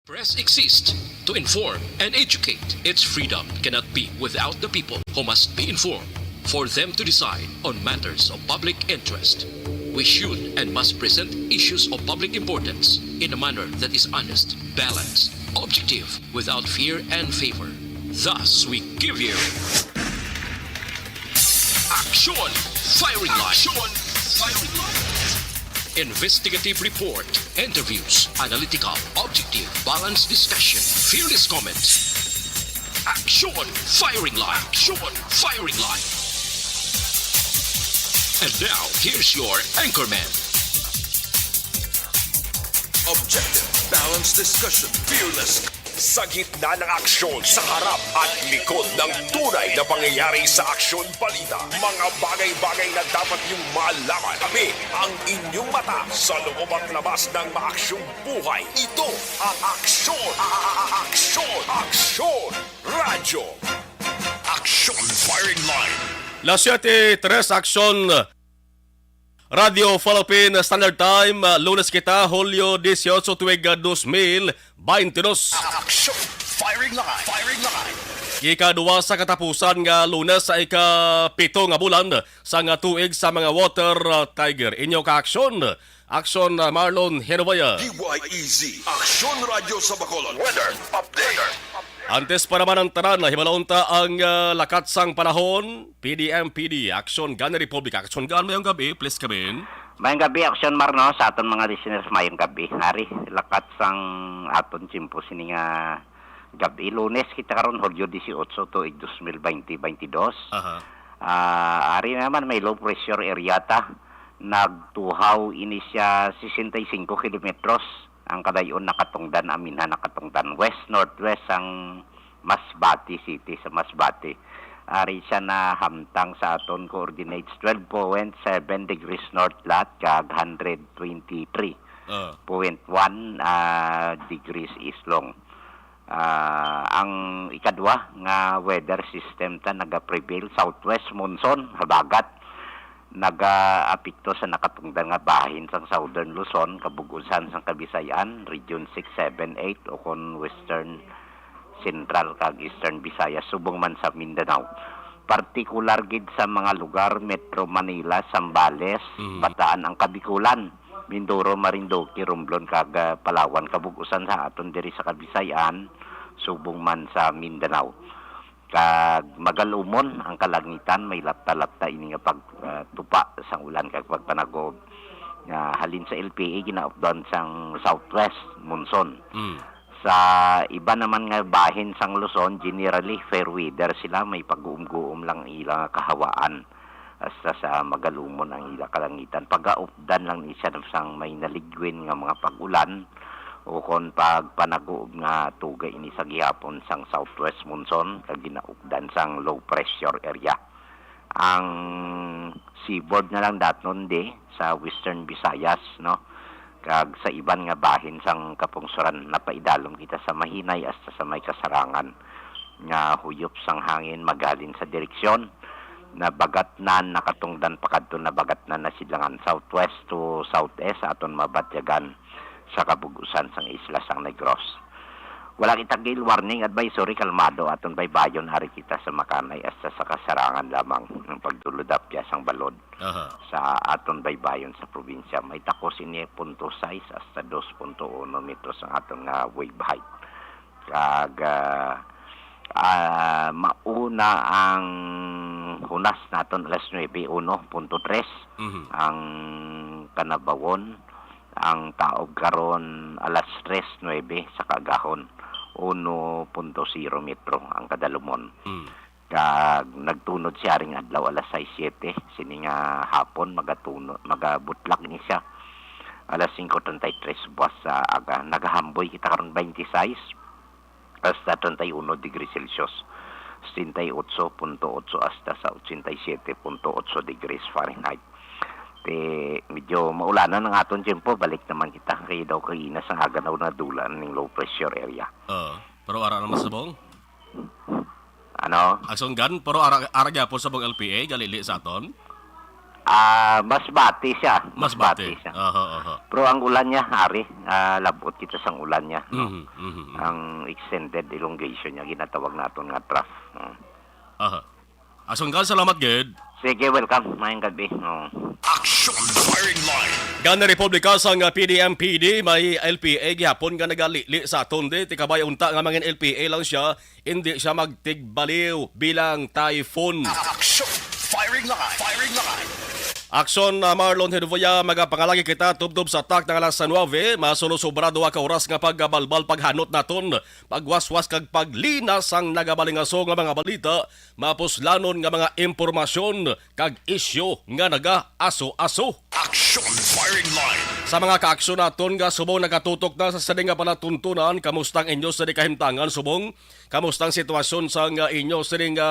Press exists to inform and educate. Its freedom cannot be without the people who must be informed for them to decide on matters of public interest. We should and must present issues of public importance in a manner that is honest, balanced, objective, without fear and favor. Thus, we give you Action Firing Line. Action Firing Line. Investigative report, interviews, analytical, objective, balanced discussion, fearless comments. Action Firing Line. Action Firing Line. And now, here's your anchorman. Objective, balanced discussion, fearless. Sa gitna ng aksyon, sa harap at likod ng tunay na pangyayari sa aksyon balita. Mga bagay-bagay na dapat niyong malaman. Kami ang inyong mata sa loob at labas ng maaksyong buhay. Ito ang aksyon. Aksyon. Radyo. Action Firing Line. Las 7:03 Action Radio Philippine Standard Time, Lunes kita, Hulyo 18 tuig 2022. Action Firing Line. Firing Line. Ika-2 sa katapusan nga Lunes sa ika-7 nga bulan sa nga tuig sa mga Water Tiger. Inyo ka-aksyon. Aksyon Marlon Henovaya. DYEZ, Action Radio sa Bacolod. Weather update. Antes pa naman ang tanan na himalaunta ang lakat sang panahon. PDMPD, Action Gun Republic. Action Gun mayong gabi, please come in. Mayong gabi, Action Marno, sa aton mga listeners mayong gabi. Hari, lakat sang aton simpo sini nga gabi. Lunes kita karon Hulyo 18 to 2022. Hari naman may low pressure area ta. Nagtuhaw ini siya 65 kilometros. Ang kadayon nakatungdan amin na nakatungdan west-northwest ang Masbate City sa Masbate. Ari siya na hamtang sa aton coordinates 12.7 degrees north lat kag 123.1 degrees east long. Ang ikadwa nga weather system ta naga-prevail southwest monsoon habagat naga-apekto sa nakatungdan nga bahin sang Southern Luzon, kabugusan sang Kabisayan, Region 6, 7, 8 o kon Western Central kag Eastern Visayas subong man sa Mindanao. Partikular gid sa mga lugar Metro Manila, Zambales, Bataan ang Kabikulan, Mindoro, Marinduque, Romblon kag Palawan, kabugusan sa aton diri sa Kabisayan subong man sa Mindanao. Kag magalumon ang kalangitan, may lapta-lapta ini nga pagtupa sang ulan kag pagpanagog nga halin sa LPA ginaupdan sang southwest monsoon. Sa iba naman nga bahin sang Luzon, generally fair weather sila, may pag-uum-guum lang ilang kahawaan hasta sa magalumon ang ilang kalangitan. Pagaupdan lang ni siya sang may naligwin nga mga pag-ulan o kon pagpanagoob nga tugay ini sa gihapon sang southwest monsoon kag ginaugdan sang low pressure area. Ang seaboard na lang datnon sa Western Visayas, no, kag sa iban nga bahin sang kapungsuran napaidalom kita sa mahinay hasta sa may kasarangan nga huyop sang hangin magalin sa direksyon na bagatnan nakatungdan pakadto na bagatnan na silangan southwest to southeast aton mabatyagan sa kabugusan sang isla sang Negros. Wala kita gale warning advisory, kalmado aton baybayon hari kita sa Makanay hasta sa kasarangan lamang ng pagduludap kaya sang balod sa aton baybayon sa probinsya. May takos ini 0.6 hasta 2.1 metros ang aton nga wave height. Kag mauna ang hunas naton alas 9:1.3 ang Kanabawon. Ang taog karon alas 3:09 sa kagahon 1.0 metro ang kadalumon. Kag nagtunod siya ring adlaw alas 6:07 sini nga hapon magabutlak ni siya alas 5:33 buwas sa aga. Nagahamboy kita karon 26 hasta 31 degrees Celsius, 68.8 hasta sa 87.8 degrees Fahrenheit. Medyo maulanan ng aton tempo, balik naman kita kay daw kainas ang aganaw na dulan ng low pressure area. Pero ara naman sabong? Ano? Aksyon Gun, pero ara gyapon sabong LPA galili sa aton? Mas bati siya. Mas bati. siya. Aha. Pero ang ulan niya, hari, labot kita sang ulan niya. No? Mhm. Ang extended elongation niya, ginatawag natin nga trough. No? Aha. Asunggal, salamat, Ged. Sige, welcome. Mayang gabi. No? Action firing line. Gana Republika sang PDM-PD may LPA gihapon nga nagalili sa aton di tikabay unta nga mga LPA lang siya hindi siya magtigbaliw bilang typhoon. Action firing line. Firing line. Aksyon Marlon Hedovoya magapangalagi kita tubdob sa atak ng alas 9 masulo sobra duha ka oras nga paggabalbal paghanot naton pagwaswas kag paglinas ang nagabalingaso nga mga balita mapuslanon nga mga impormasyon kag isyu nga naga-aso-aso. Action firing line. Sa mga kaaksyon naton nga subong nakatutok na sa sading nga palatuntunan kamustang inyo sa di kahimtangan subong kamustang sitwasyon sa nga inyo sa di nga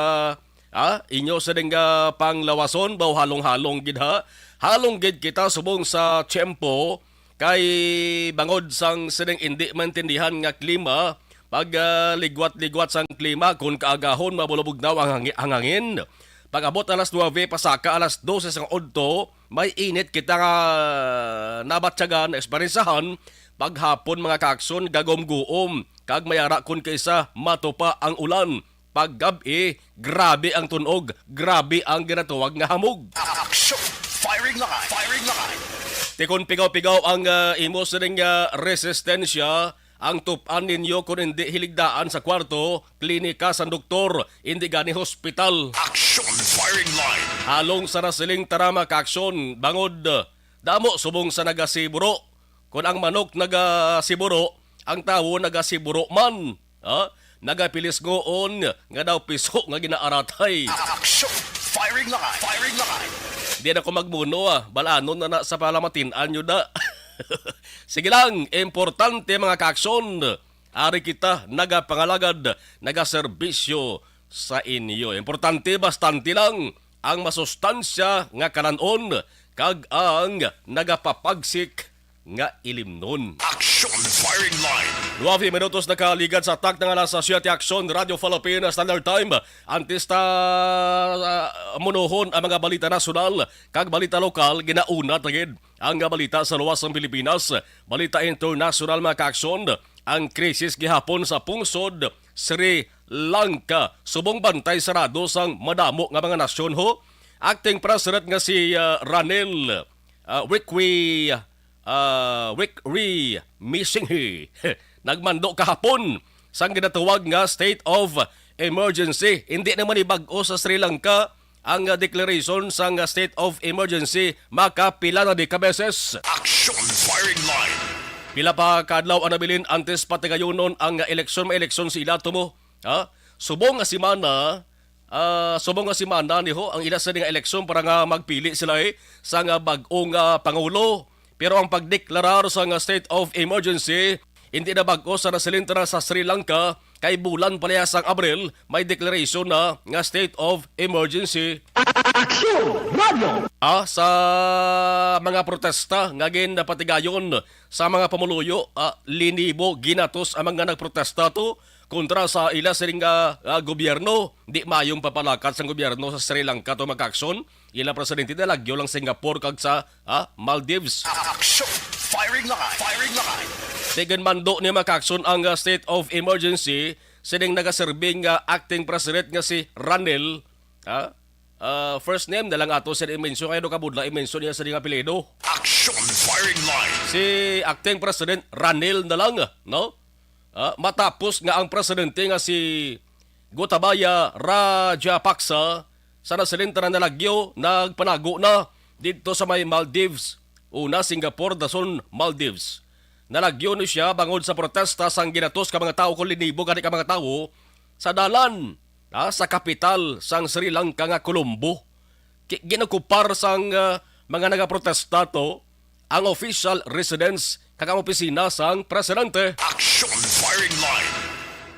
inyo sa ding panglawason baw halong-halong gid ha. Halong gid kita subong sa tiyempo kay bangod sang sading indi maintindihan nga klima pag ligwat-ligwat sang klima kun kaagahon mabulubugnaw ang hangin. Pag abot alas 9 pasaka alas 12 sang odto may init kita nga nabatyagan eksperyensahan paghapon mga kakson gagom-guom kag mayara kun kaysa matupa ang ulan. Paggabi, grabe ang tunog, grabe ang ginatuwag nga hamog. Action firing line. Firing line. Tikon pigaw-pigaw ang imo sa ring resistensya, ang tupan ninyo kung hindi hiligdaan sa kwarto, klinika sa doktor, hindi gani hospital. Action firing line. Halong sa nasiling tarama kaaksyon, bangod, damo subong sa nagasiburo. Kung ang manok nagasiburo, ang tao nagasiburo man. Nagapilis ngoon nga daw piso nga ginaaratay. Action firing line. Firing line. Di na ko magmuno balanon na sa palamatin-an nyo na. Sige lang, importante mga kaaksyon. Ari kita nagapangalagad, nagaserbisyo sa inyo. Importante bastante lang ang masustansya nga kananon kag ang nagapapagsik nga ilimnon. Action firing line. 9 minutos nakaligad sa atak ng alas 7 aksyon Radio Philippines Standard Time. Antista munuhon ang mga balita nasyonal kag balita lokal ginauna tagid ang balita sa luwas ng Pilipinas. Balita international mga kaaksyon. Ang krisis gihapon sa pungsod Sri Lanka. Subong bantay sarado sang madamo nga mga nasyon ho. Acting President nga si Ranil Wickremesinghe nagmando kahapon sang ginatawag nga state of emergency. Hindi naman ibag-o sa Sri Lanka ang declaration sang state of emergency makapila na di kabeses. Action firing line. Pila pa kadlaw ang nabilin antes patigayunon ang eleksyon sila tumo. Subong nga simana niho ang ila sa nga eleksyon para nga magpili sila sa nga bag-ong pangulo. Pero ang pagdeklarar sa nga state of emergency, hindi na bago sa nasilintara sa Sri Lanka, kay bulan palihas ang Abril, may declaration na nga state of emergency. Sa mga protesta, nga ginapatigayon sa mga pamuluyo, linibo ginatos ang mga nagprotesta to kontra sa ila siring gobyerno. Di mayong papalakat sa gobyerno sa Sri Lanka to magkakson. Ila presidente na lagyo lang Singapore kag sa Maldives. Action firing line. Firing line. Tigan mando ni makakson ang state of emergency sining nagaserbing acting president nga si Ranil. First name na lang ato sa i-mention kayo kabudla i-mention niya sa ding apelyido. Action firing line. Si acting president Ranil na lang, no? Matapos nga ang presidente nga si Gotabaya Rajapaksa sa nasilenta na nalagyo, nagpanago na dito sa may Maldives. Una, Singapore, dason Maldives. Nalagyo ni siya bangod sa protesta sang ginatos ka mga tao kung linibo gani ka mga tao sa dalan sa kapital sang Sri Lanka nga Colombo. Ginakupar sang mga nagaprotesta to ang official residence kag ang opisina sang presidente. Action firing line.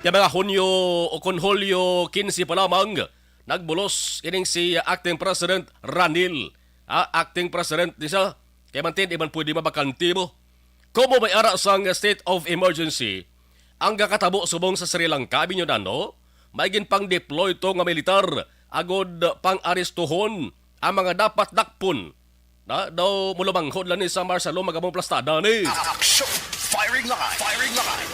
Kaya mga Hulyo 15 pa lamang, nagbulos ining si acting president Ranil. Acting president ni siya, kaya mantin iban pwede mabakanti mo. Kumo may ara sang state of emergency, ang kakatabo subong sa Sri Lanka, binyodano, may ginpang deploy to nga militar, agod pang aristuhon ang mga dapat dakpon na daw mulumanghod lang ni sa Marcelo magamong plastada ni. Action! Firing line! Firing line!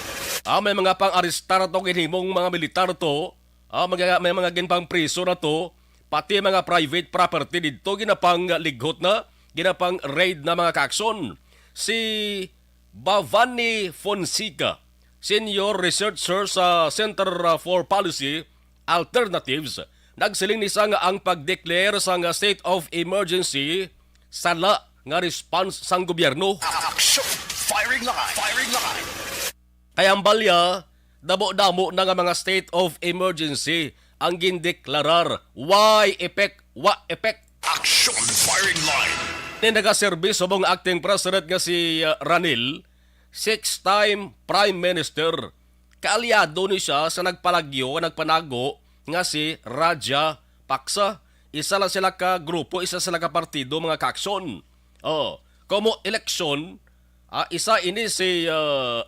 May mga pang-aristar to ginhimong mga militar to. May mga ginpang priso na to. Pati mga private property dito ginapang lighot na, ginapang raid na mga kaakson. Si Bavani Fonseca, Senior Researcher sa Center for Policy Alternatives, nagsiling ni sa nga ang pag-declare sa nga state of emergency sala nga response sang gobyerno. Action! Firing line! Firing line! Kaya ang balya, damo-damo na nga mga state of emergency ang gindeklarar. Why effect? What effect? Action! Firing line! Ni nagaservis subong acting president nga si Ranil, 6-time Prime Minister. Kaalyado ni siya sa nagpanago nga si Raja Paksa. Isa lang sila ka grupo, isa sila ka partido, mga kaakson. Como eleksyon, isa ini si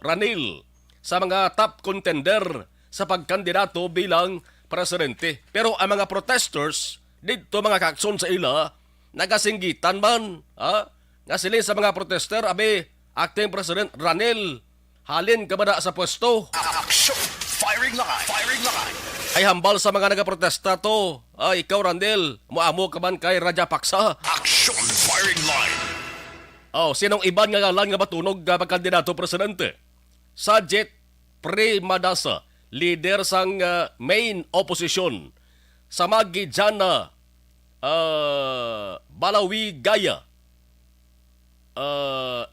Ranil sa mga top contender sa pagkandidato bilang presidente. Pero ang mga protesters dito, mga kaakson sa ila, nagasinggitan man. Nga sila sa mga protester, acting president Ranil, halin ka ba na sa pwesto? Action! Firing line! Firing line! Ay hambal sa mga nagaprotesta to. Ikaw Ranil, muamo ka man kay Raja Paksa. Action! Firing line! Sinong iban nga ngalan nga matunog nga pagkandidato presidente? Sajit Premadasa, leader sang main opposition. Samagi Jana Balawi Gaya,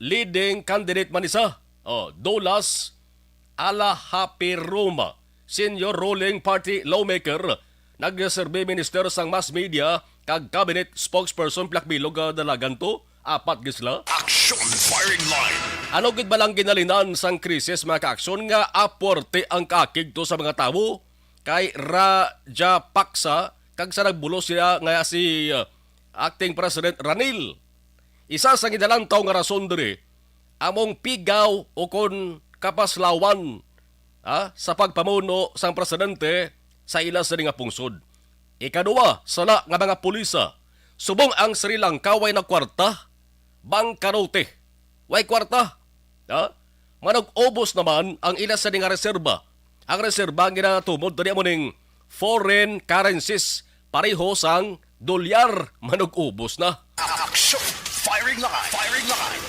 leading candidate man isa. Dolas Alahapiruma, senior ruling party lawmaker, nagserbe minister sang mass media kag cabinet spokesperson Plakbilog dalagan to. 4 gisla. Action! Firing line! Ano gid ba lang ginalinan sang krisis, mga kaaksyon, nga aporte ang kakig to sa mga tawo kay Raja Paksa kag sa nagbulo siya nga si acting president Ranil. Isa sa gidalantaw nga rason diri among pigaw o kon kapaslawan sa pagpamuno sang presidente sa ila sa nga pungsod. Ikaduwa, sala nga mga pulisa. Subong ang Sri Lanka way na kwarta, bangkarote. Way kwarta. Manag-ubos naman ang ila sa nga reserba. Ang reserba ang ginatumod dali mo ning foreign currencies, pareho sang dolyar, manag-ubos na. Action! Firing line! Firing line!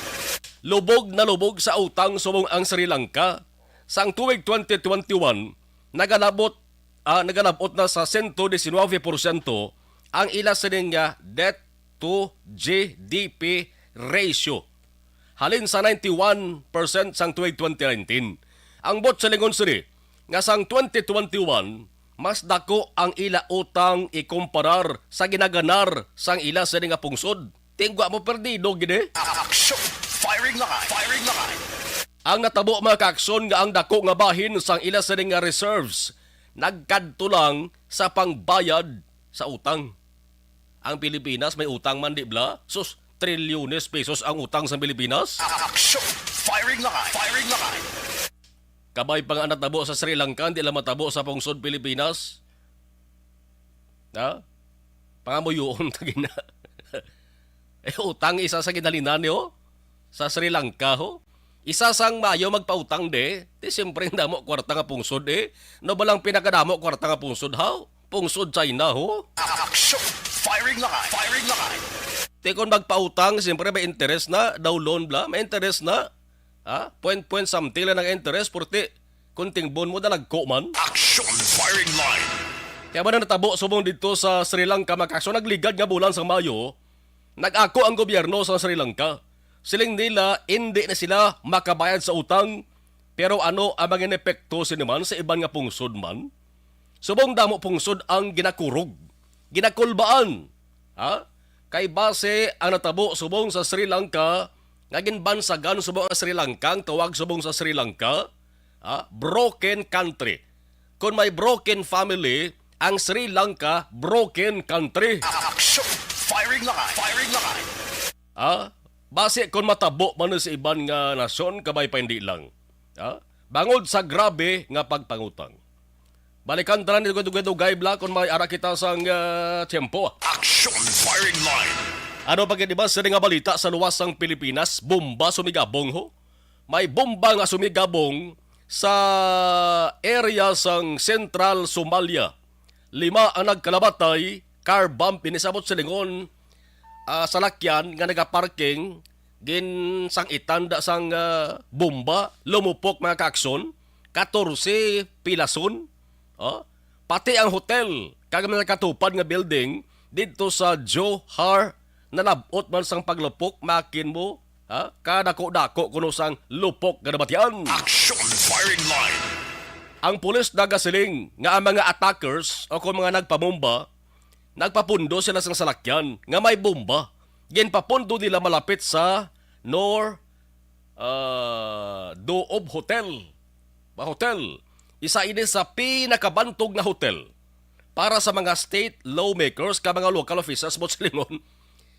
Lubog na lubog sa utang subong ang Sri Lanka. Sang tuwig 2021, nagalabot na sa 119% ang ila sa nga debt to GDP ratio. Halin sa 91% sang tuwig 2019. Ang bot sa lingon siri, nga sang 2021, mas dako ang ila utang ikumparar sa ginaganar sang ila sa nga pungsod. Tingwa mo perdido, gini? Action! Firing line! Firing line! Ang natabo, mga kaakson, nga ang dako nga bahin sang ila sa nga reserves, nagkadto lang sa pangbayad sa utang. Ang Pilipinas may utang man, di bla? Sus, trilyones pesos ang utang sa Pilipinas? Action! Firing line! Firing line! Kabay pang natabo sa Sri Lanka, di lang matabo sa pungsod Pilipinas. Pangamuyoon tagina. Utang isa sa kinalinan yo sa Sri Lanka ho. Isa sang mayo magpautang de, siyempre damo kwarta nga pungsod No balang pinakadamo kwarta nga pungsod ha? Pungsod China ho. Action! Firing line! Firing line! Kung magpautang, siyempre may interest na, daw loan bla, may interest na. Point something lang ang interest, purti kunting bon mo dalagko man. Action! Firing line! Kaya ba na natabo subong dito sa Sri Lanka, makakso nagligad nga bulan sa Mayo, nag-ako ang gobyerno sa Sri Lanka. Siling nila, hindi na sila makabayad sa utang, pero ano ang mga epekto siniman sa iban nga pungsod man? Subong damo pungsod ang ginakurog, ginakulbaan. Kay base ang natabo subong sa Sri Lanka, ngagin bansagan subong ang Sri Lanka, ang tawag subong sa Sri Lanka, broken country. Kung may broken family, ang Sri Lanka, broken country. Action! Firing line! Firing line! Base kung matabo man sa iban nga nasyon, kabay pa hindi lang. Bangod sa grabe nga pagpangutang. Balikan tanan ni dugay bla kung may ara kita sang tiyempo. Action firing line. Ano pag di ba sa nga balita sa luwas ng Pilipinas, bomba sumigabong ho? May bomba nga sumigabong sa area sang Central Somalia. 5 ang nagkalabatay, car bomb pinisabot sa lingon sa lakyan nga nagaparking gin sang itanda sang bomba, lumupok mga kakson, 14 pilason. Pati ang hotel, kag mga katupad nga building dito sa Johar na nabot man sang paglupok, makin mo, kadako-dako kuno sang lupok nga nabatian. Action firing line. Ang pulis nagasiling nga ang mga attackers o kung mga nagpamomba, nagpapundo sila sang salakyan nga may bomba. Ginpapundo nila malapit sa Doob Hotel. Hotel. Isa ini sa pinakabantog na hotel para sa mga state lawmakers ka mga local officials mo silingon.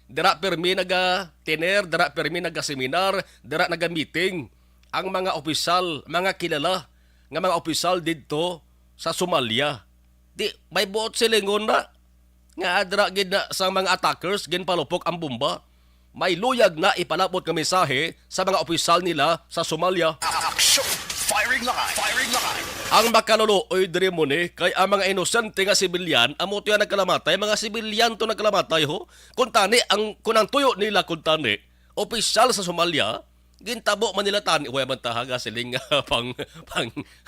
Dira permi naga-tiner, dira permi naga-seminar, dira naga-meeting ang mga opisyal, mga kilala nga mga opisyal dito sa Somalia. Di may buot silingon na nga dira gid na sa mga attackers gin palupok ang bomba. May luyag na ipalabot nga mensahe sa mga opisyal nila sa Somalia. Action firing line. Firing line. Ang makaluluoy diri mo ni kay ang mga inosente nga sibilyan amo to nagkalamatay, mga sibilyan to nagkalamatay ho. Kuntani ang kunang tuyo nila kuntani opisyal sa Somalia gintabo man nila tani way man tahaga siling pang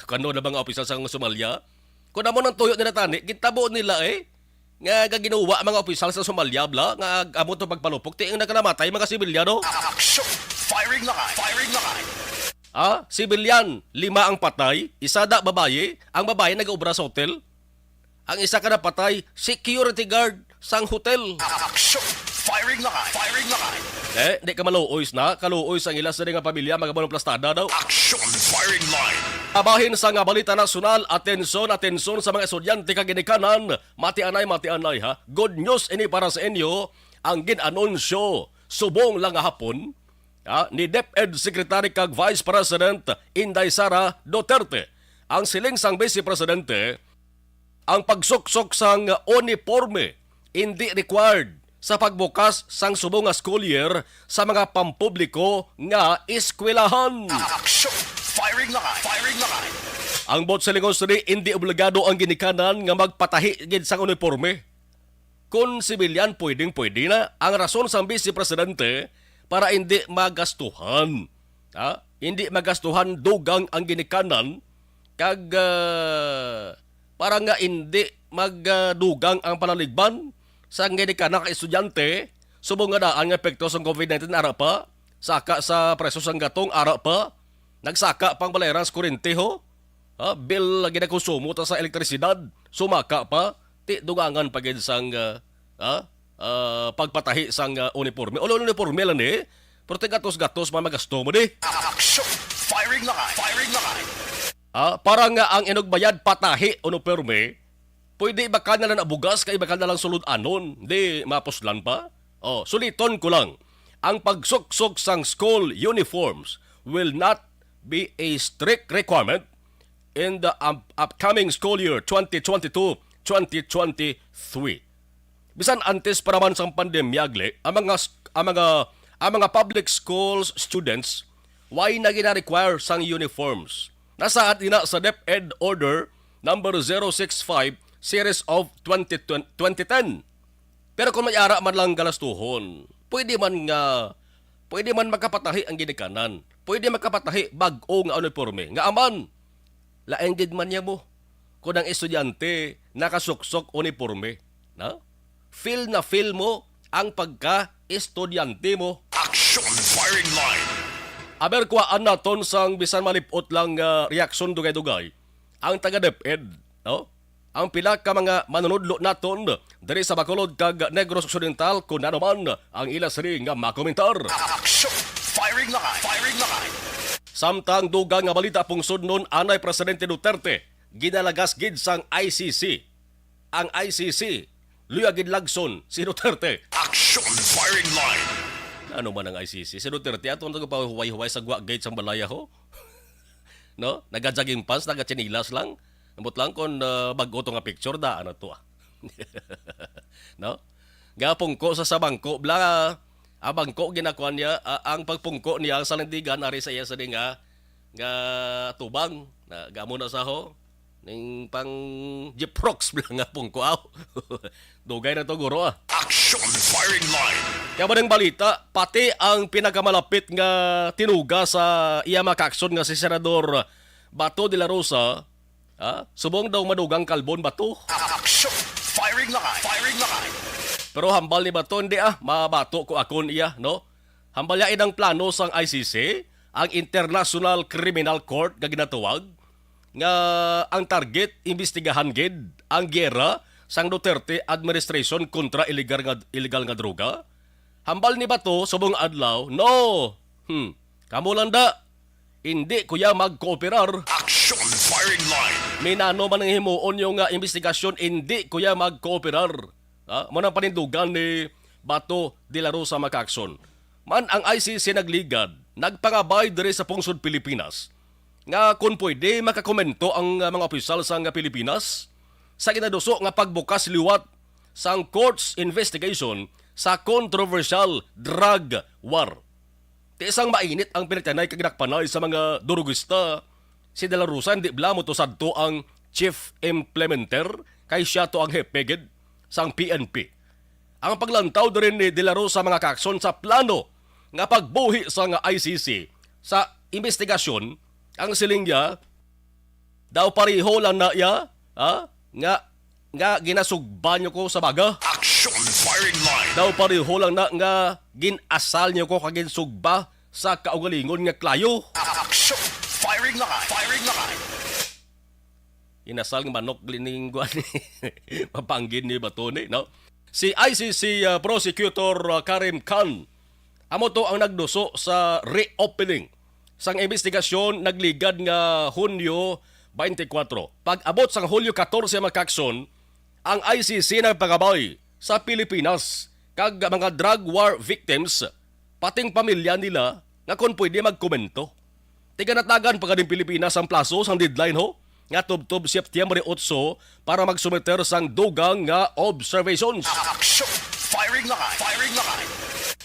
kano na mga opisyal sa Somalia. Kun amo nang tuyo nila tani gintabo nila nga ginawa mga opisyal sa Somalia bla nga amo to pagpalupok ti ang nagkalamatay mga sibilyano. Action firing line. Firing line. Sibilyan, 5 ang patay, isa da babaye, ang babaye nag-obra sa hotel. Ang isa ka na patay, security guard sang hotel. Action firing line. Firing line. Di ka maluoys na, kaluoys ang ilas na nga pamilya, mga plastada daw. Action firing line. Abahin sa nga balita nasyonal, atensyon sa mga estudyante kaginikanan, mati-anay ha. Good news ini para sa inyo, ang ginanunsyo, subong lang hapon, ni DepEd Secretary kag Vice President Inday Sara Duterte. Ang siling sang Vice Presidente, ang pagsuksok sang uniforme hindi required sa pagbukas sang subong nga school year sa mga pampubliko nga eskwelahan. Action firing line. Firing line. Ang bot sa lingon sini hindi obligado ang ginikanan nga magpatahi gid sang uniforme. Kung sibilyan pwede na. Ang rason sang Vice Presidente para hindi magastuhan. Hindi magastuhan dugang ang ginikanan kag para nga hindi magdugang ang panaligban sa ginikanan ka estudyante subong nga daan nga epekto sa COVID-19 ara pa, saka sa preso sang gatong ara pa, nagsaka pang balayran sa kuryente ho. Bill ginakonsumo ta sa elektrisidad, sumaka pa, ti dugangan pa gid sang pagpatahi sang uniforme. Uniforme lang pero gatos-gatos magasto mo Action firing line. Firing line. Para nga ang inugbayad patahi uniforme, pwede ibaka na lang abugas kay ibaka na lang sulod anon, di mapuslan pa. Suliton ko lang, ang pagsuksok sang school uniforms will not be a strict requirement in the upcoming school year 2022-2023. Bisan antes pa naman sang pandemya ang mga public schools students why na gina-require sang uniforms. Nasaad ina sa DepEd Order number 065 series of 2010. Pero kung may ara man lang galastuhon, pwede man makapatahi ang ginikanan. Pwede makapatahi bag-o nga uniforme. Nga aman, laeng gid man niya mo kung ang estudyante nakasuksok uniforme. Feel mo ang pagka-estudyante mo. Action firing line. Aber kuhaan naton sang bisan malipot lang reaksyon dugay-dugay. Ang taga-DepEd, ang pila ka mga manunudlo naton diri sa Bacolod kag Negros Occidental kung ano man ang ila siri nga makomentar. Action firing line. Firing line. Samtang dugang nga balita pungsod nun anay Presidente Duterte, ginalagas gid sang ICC. Ang ICC, luyagid lagson si Duterte. Action firing line. Ano man ang ICC? Si Duterte ato nagpahuway-huway sa gate sang balaya ho. Nagadjaging pants, nagatsinilas lang. Ambot lang kung bago to nga picture da ano to. No? Gapungko sa bangko bla bangko ginakuan niya ang pagpungko niya sa landigan ari sa iya sa nga tubang na gamo na sa ho ning pang Jeprox bla nga pungko aw. Dugay na to guro Action firing line. Kaya ba ng balita, pati ang pinakamalapit nga tinuga sa iya makaksyon nga si Senador Bato de la Rosa, subong daw madugang kalbon Bato. Action firing line. Firing line. Pero hambal ni Bato, hindi mabato ko akon iya, no? Hambal niya inang plano sang ICC, ang International Criminal Court nga ginatawag, nga ang target, imbestigahan gid ang gera sang Duterte administration kontra illegal nga droga. Hambal ni Bato, subong adlaw, no! Kamo lang da, hindi kuya magkooperar. Action firing line. Minano man ang himuon yung investigasyon, hindi kuya magkooperar. Manang panindugan ni Bato de la Rosa Makaksyon. Man ang ICC nagligad, nagpangabay diri sa pungsod Pilipinas. Nga kung pwede makakomento ang mga opisyal sa Pilipinas sa kinaduso nga pagbukas liwat sang court's investigation sa controversial drug war. Ti isang mainit ang pinagtanay kaginakpanay sa mga durugista. Si De La Rosa hindi blamo to sadto ang chief implementer kay siya to ang hepeged sang PNP. Ang paglantaw rin ni De La Rosa mga kakson sa plano nga pagbuhi sa nga ICC sa investigasyon ang silingya daw pareho lang na iya nga ginasugban nyo ko sa baga. Action firing line. Daw pareho lang na nga ginasal nyo ko kagin sugba sa kaugalingon nga klayo. Action firing line. Firing line. Inasal ng manok lining guan papanggin ni Batone, no? Si ICC Prosecutor Karim Khan amo to ang nagduso sa reopening sang investigasyon nagligad nga Hunyo 24. Pag-abot sang Hulyo 14 makakson, ang ICC nagpangabay sa Pilipinas kag mga drug war victims pating pamilya nila nga kung pwede magkomento. Tiganatagan pa kading Pilipinas ang plaso sang deadline ho nga tubtob September 8 para magsumiter sang dugang nga observations. Action firing line. Firing line.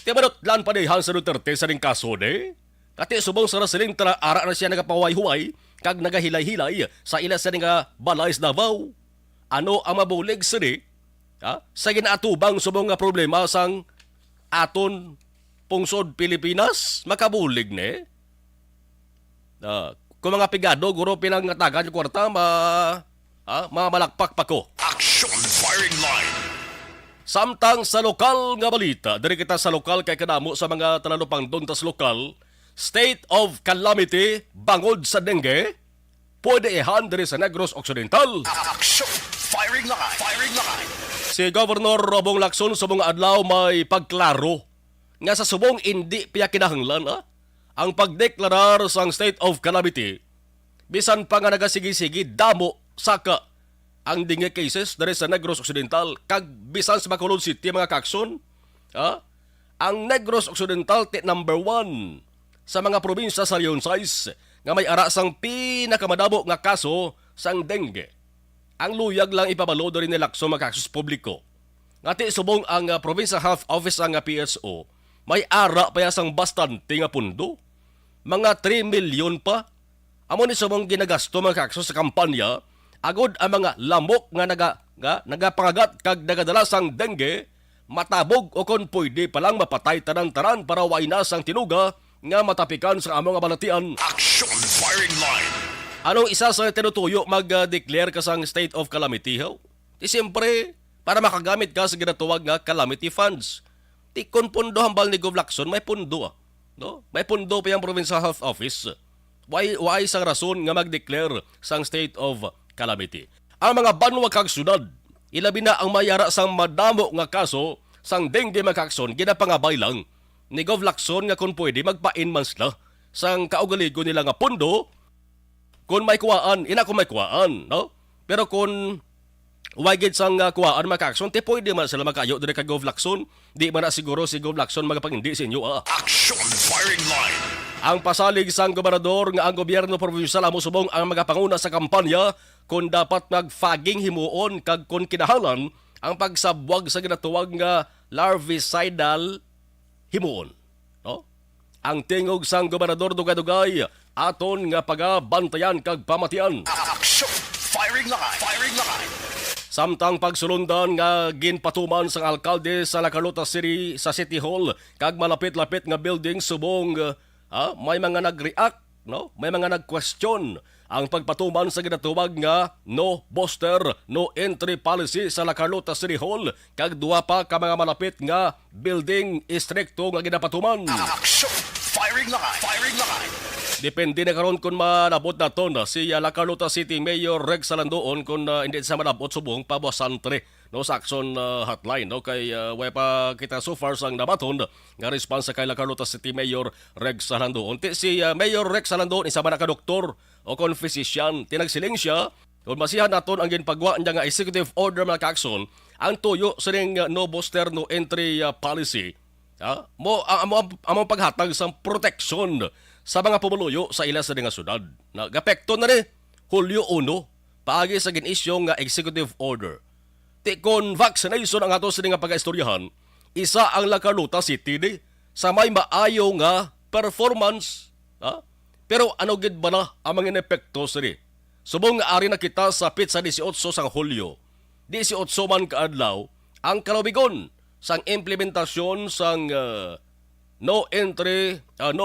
Tibarot lan pa dihan sa Duterte sa ring kaso de. Kati subong sa rasiling ara na siya nagapahuay-huay kag nagahilay-hilay sa ila sa nga balay sa Davao. Ano ang mabulig sa di? Sa ginaatubang subong nga problema sang aton pungsod Pilipinas, makabulig ne? Kung mga pigado, guro pinangatagan yung kwarta, malakpak pa ko. Action firing line. Samtang sa lokal nga balita, dari kita sa lokal kay kadamo sa mga talalupang dontas lokal, state of calamity bangod sa dengue, pwede ihan dari sa Negros Occidental. Action firing line. Firing line. Si Governor Robong Lacson sa mga adlaw may pagklaro nga sa subong hindi piya kinahanglan ang pagdeklarar sang state of calamity bisan pa nga nagasigi-sigi damo saka ang dengue cases dari sa Negros Occidental kag bisan sa Bacolod City mga kakson. Ang Negros Occidental number 1 sa mga probinsya sa Leon Sais nga may ara sang pinakamadabo nga kaso sang dengue. Ang luyag lang ipabalo rin ni Lacson mga kaksos publiko. Ngati subong ang Provincial Health Office ang PSO may ara pa sang bastante nga pundo. Mga 3 milyon pa. Amo ni subong ginagasto mga kaksos sa kampanya agod ang mga lamok nga nagapangagat kag nagadala sang dengue matabog o kon pwede palang mapatay tanan-tanan para way na sang tinuga nga matapikan sa among balatian. Action firing line. Anong isa sa tinutuyo mag-declare ka sang state of calamity ho? Siyempre, para makagamit ka sa ginatuwag nga calamity funds. Kung pundo hambal ni Gov Lacson, may pundo no? May pundo pa yung Provincial Health Office. Why sang rason nga mag-declare sang state of calamity? Ang mga banwa kag syudad, ilabi na ang mayara sang madamo nga kaso sang dengue makakson ginapangabay lang ni Gov Lacson nga kung pwede magpain man sila sang kaugaligo nila nga pundo kung may kuwaan, kung may kuwaan, no? Pero kung wagid sang kuwaan makakson, te pwede man sila makayo dire kay Gov Lacson. Di man na siguro si Gov Lacson magapangindi sa inyo Action firing line. Ang pasalig sang gobernador nga ang gobyerno provincial amo subong ang magapanguna sa kampanya kung dapat mag-fogging himuon kag kung kinahanglan ang pagsabwag sa ginatuwag nga larvicidal himuon. No? Ang tingog sang gobernador dugay-dugay aton nga pagabantayan kag pamatian. Aksyon! Firing line! Firing line! Samtang pagsulundan nga ginpatuman sang alkalde sa La Carlota City sa City Hall kag malapit-lapit nga building subong may mga nag-react, no? May mga nag-question ang pagpatuman sa ginatuwag nga no booster, no entry policy sa La Carlota City Hall kag duwa pa ka mga malapit nga building istrikto nga ginapatuman. Aksyon! Firing line! Firing line! Depende na karon kung manabot na to na si La Carlota City Mayor Reg Salandoon kung hindi sa manabot subong pabasantre no sa action hotline no kay way pa kita so far sang nabaton nga response sa kay La Carlota City Mayor Reg Salandoon. Si Mayor Reg Salandoon isa man ka doktor o kon physician tinagsiling siya kung masihan naton ang ginpagwa niya nga executive order mga kaakson ang tuyo sa ring no booster no entry policy mo paghatag sa proteksyon sa mga pumuluyo sa ila sa nga syudad. Nagapekto na ni Hulyo 1 paagi sa gin-isyong nga executive order. Ti kon vaccination ang ato sa nga pag-istoryahan, isa ang La Carlota City ni sa may maayo nga performance. Pero ano gid ba na ang mga epekto sini? Subong nga ari na kita sa pizza 18 sang Hulyo. 18 man kaadlaw ang kalawigon sang implementasyon sang no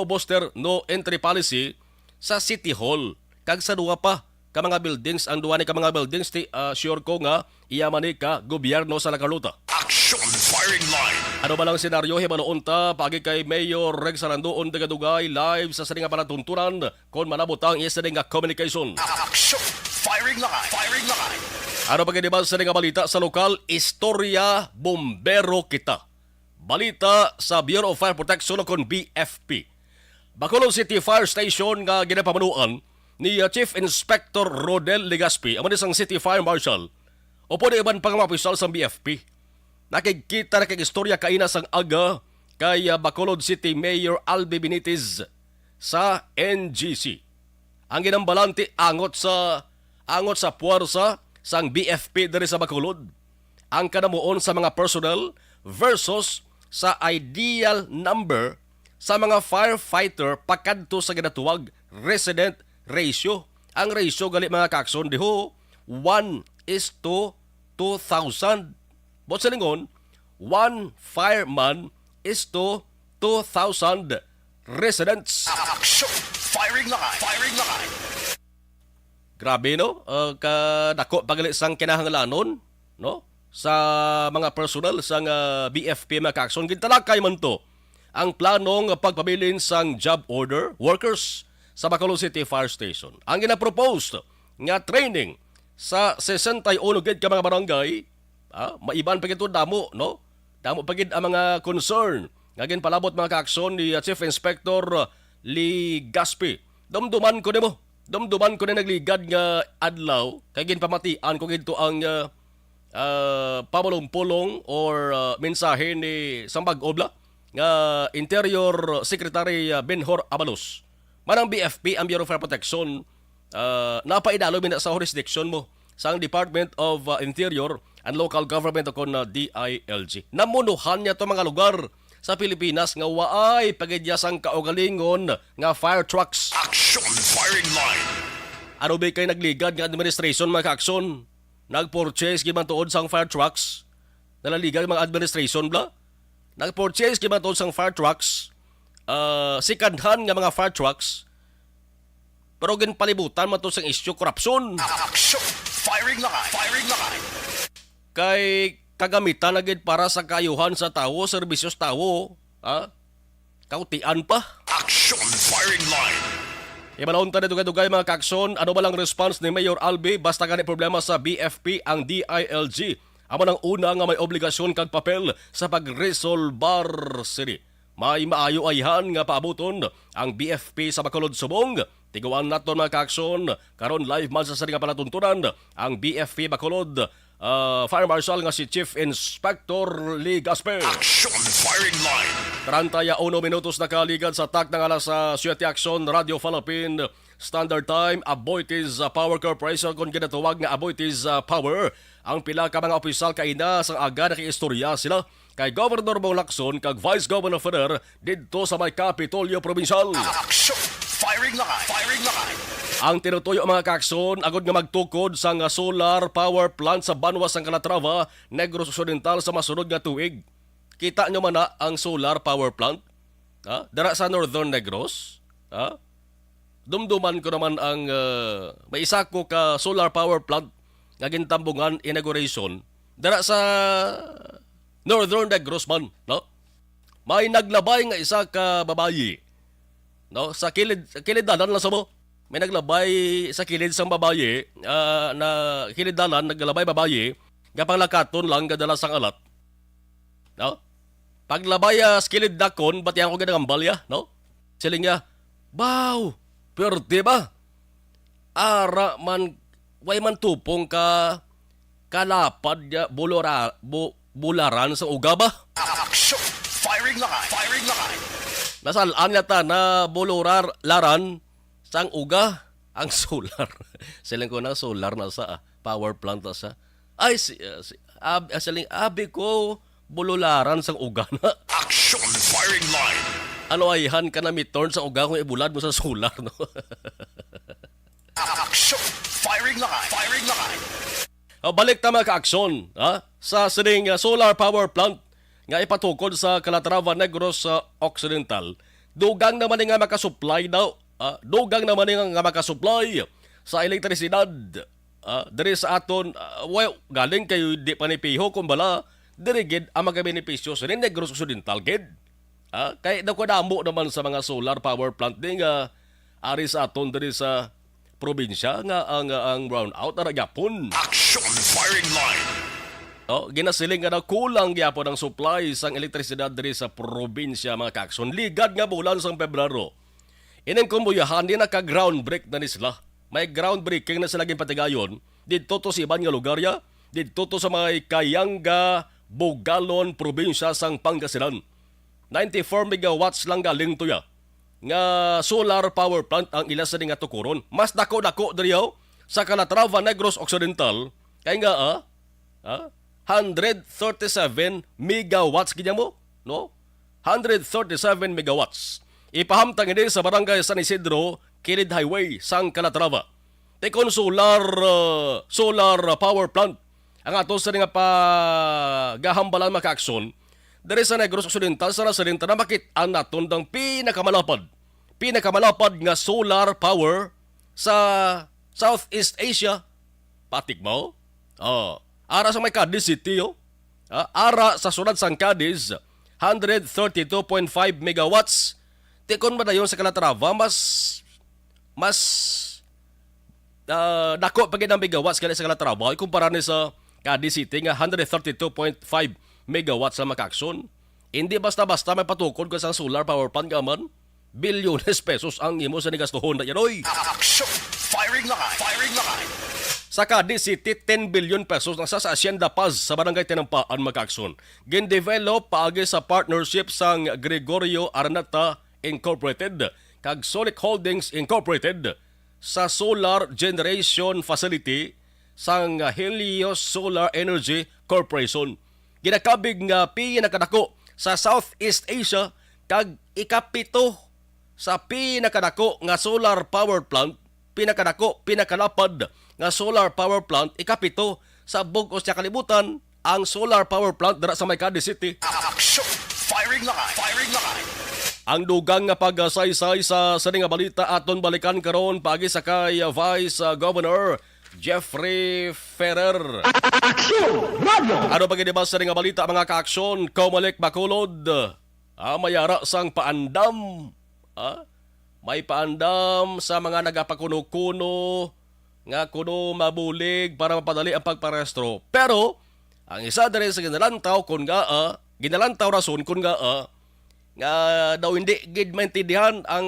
booster, no entry policy sa City Hall. Kag sa duwa pa ka mga buildings, ang duwa ni ka mga buildings, sure ko nga iyaman ni ka gobyerno sa La Carlota. Action! Firing line! Ano ba lang senaryo himanoon ta pagi kay Mayor Reg Salandoon Dagadugay live sa saring nga panatuntunan kon manabutang iya saring nga communication. Action! Firing line! Firing line! Ano pa ba sa nga balita sa lokal? Istorya Bombero Kita. Balita sa Bureau of Fire Protection o kon BFP. Bacolod City Fire Station nga ginapamanuan ni Chief Inspector Rodel Legaspi, ang isang City Fire Marshal, o po na iban pang mga opisyal sa BFP. Nakikita na kag-istorya kaina sang aga kay Bacolod City Mayor Albi Benitez sa NGC. Ang ginambalanti angot sa puwersa sang BFP diri sa Bacolod. Ang kanamuon sa mga personnel versus sa ideal number sa mga firefighter pakadto sa ginatuwag resident ratio. Ang ratio gali mga kakson diho 1:2,000. Bot sa lingon, 1 fireman is to 2,000 residents. Action! Firing line! Firing line! Grabe no? Kadako pagalit sang kinahanglanon, no? Sa mga personal sang BFP mga kakson, gintalakay man to ang planong pagpabilin sang job order workers sa Bacolod City Fire Station. Ang ginapropose nga training sa 61 gid ka mga barangay, maiban pa gito damo, no? Damo pa gid ang mga concern nga ginpalabot mga kakson ni Chief Inspector Lee Gaspi. Dumduman ko na nagligad nga adlaw kay ginpamatian ko gito ang pamulong-pulong or mensahe ni Sambag Obla nga Interior Secretary Benhor Abalos. Manang BFP, ang Bureau of Fire Protection, napaidalo min sa jurisdiction mo sa Department of Interior and Local Government o kon DILG. Namunuhan niya to mga lugar sa Pilipinas nga waay pagidyasang kaugalingon nga fire trucks. Action! Firing line! Ano ba kay nagligad nga administration mga kakson? Nag-purchase giman tuod sang fire trucks. Nalaligan mga administration bla. Nag-purchase giman tuod sang fire trucks. Sikadhan nga mga fire trucks. Pero ginpalibutan man to sang issue korupsyon. Action! Firing line! Firing line! Kay kagamitan na gid para sa kayuhan sa tawo, serbisyos tawo. Kautian pa. Action! Firing line! Ibalawon ta dugay-dugay mga kakson, ano ba lang response ni Mayor Albi basta gani problema sa BFP ang DILG. Amo nang una nga may obligasyon kag papel sa pagresolbar sini. May maayo ayhan nga paabuton ang BFP sa Bacolod Subong. Tiguan naton mga kakson, karon live man sa nga palatuntunan ang BFP Bacolod Fire Marshal nga si Chief Inspector Lee Gasper. Action! Firing line! 31 minutos na kaligad sa tak ng alas sa 7 Action Radio Philippine Standard Time, Aboitiz Power Corporation kung ginatawag nga Aboitiz Power. Ang pila ka mga opisyal kaina sa aga nakiistorya sila kay Governor Bong Lacson kag Vice Governor Ferrer didto sa may Kapitolyo Provincial. Action! Firing line! Firing line! Ang tinutuyo mga kaakson agod nga magtukod sa nga solar power plant sa Banwa sang Calatrava, Negros Occidental sa masunod nga tuig. Kita nyo man na ang solar power plant? Ha? Dara sa Northern Negros? Ha? Dumduman ko naman ang may isa ko ka solar power plant nga gintambungan inauguration dara sa Northern Negros man, no? May naglabay nga isa ka babayi, no? Sa kilidanan lang sa mo. May naglabay sa kilid sang babayi na kilidanan naglabay babayi nga panglakaton lang gadala sang alat. No? Paglabay sa kilid dakon batiyan ko gadangambal ya, no? Siling niya, "Baw, pwerte ba? Ara man way man tupong ka kalapad ya bularan sa uga ba?" Action! Firing line! Firing line! Nasalaan yata na laran sang uga ang solar. Siling ko na solar na sa power plant na sa. Ay, siling abi ko bulularan sang uga na. Action! Firing line! Ano ayhan ka na mitorn sa uga kung ibulad mo sa solar, no? Action! Firing line! Firing line! Balik ta mga ka-aksyon, ha? Sa sining solar power plant nga ipatukod sa Calatrava, Negros Occidental, dugang naman nga makasupply daw. Dugang naman nga makasupply sa elektrisidad. Dari sa aton, galing kayo di panipiho kung bala, dirigid ang mga benepisyo sa Negros Occidental, gid. Kaya nakadamo naman sa mga solar power plant din nga ari sa aton dari sa probinsya nga ang brownout na nagyapon. Action! Firing line! Ginasiling nga na kulang gyapon ang supply sang elektrisidad diri sa probinsya mga kakson. Ligad nga bulan sang Pebrero. Ining kumbuyahan din naka-ground break na ni sila. May groundbreaking na sila ginpatigayon didto to sa iban nga lugar ya, didto to sa may Kayanga, Bogalon, probinsya sang Pangasinan. 94 megawatts lang galing to ya. Nga solar power plant ang ila sa nga tukuron. Mas dako-dako diri sa Calatrava, Negros Occidental kay nga 137 megawatts kanya mo, no? 137 megawatts. Ipahamtang ini sa barangay San Isidro, Kilid Highway, sang Calatrava. Tekon solar power plant ang ato sa nga gahambalan maka-aksyon diri sa Negros Occidental sa nasalinta na makit-an naton dang pinakamalapad nga solar power sa Southeast Asia. Patik mo? Ara sa may Cadiz City, ara sa sunod sang Cadiz, 132.5 megawatts. Tikon ba na yun sa Calatrava, mas dako pagin ang megawatts kaya sa Calatrava, ikumpara ni sa Cadiz City nga 132.5 megawatts sa makaksyon. Hindi basta-basta may patukod ka sa solar power plant ka man. Bilyones pesos ang imo sa nigastuhon na yan, oy. Action! Firing line! Firing line! Sa Cadiz City, 10 billion pesos na sa Hacienda Paz sa barangay Tinampaan, Makaakson. Gin-develop paagi sa partnership sang Gregorio Arnata Incorporated kag Solic Holdings Incorporated sa Solar Generation Facility sang Helios Solar Energy Corporation. Ginakabig nga pinakadako sa Southeast Asia kag ikapito sa pinakadako nga solar power plant, pinakalapad nga solar power plant, ikapito sa bugos niya kalibutan ang solar power plant dara sa may Cadiz City. Action! Firing line! Firing line! Ang dugang nga pagsaysay sa nga balita aton balikan karon paagi sa kay Vice Governor Jeffrey Ferrer. Ano pa gini ba sa nga balita mga ka-aksyon? Comelec Bacolod, mayara sang paandam. May paandam sa mga nagapakuno-kuno nga kuno mabulig para mapadali ang pagparehistro. Pero ang isa diri sa ginalantaw kun ginalantaw rason kun nga daw hindi gid maintindihan ang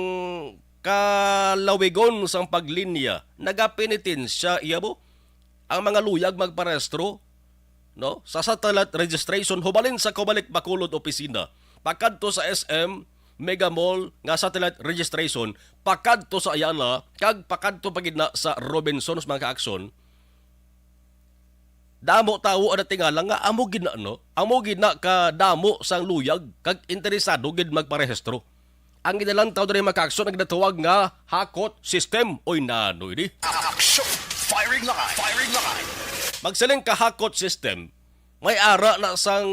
kalawigon sang paglinya. Nagapenitensya iya mo ang mga luyag magparehistro, no? Sa satellite registration hubalin sa Comelec Bacolod opisina. Pagkadto sa SM Mega Mall nga satellite registration pakadto sa Ayala kag pakadto pagid na sa Robinsons mga kaaksyon. Damo tawo ana tingala nga amo gid na no, amo gid na ka damo sang luyag kag interesado gid magparehistro. Ang idalang tao diri mga kaaksyon nagdatuwag nga hakot system oy nanoy di. Action! Firing line! Firing line! Magsaling ka hakot system, may ara na sang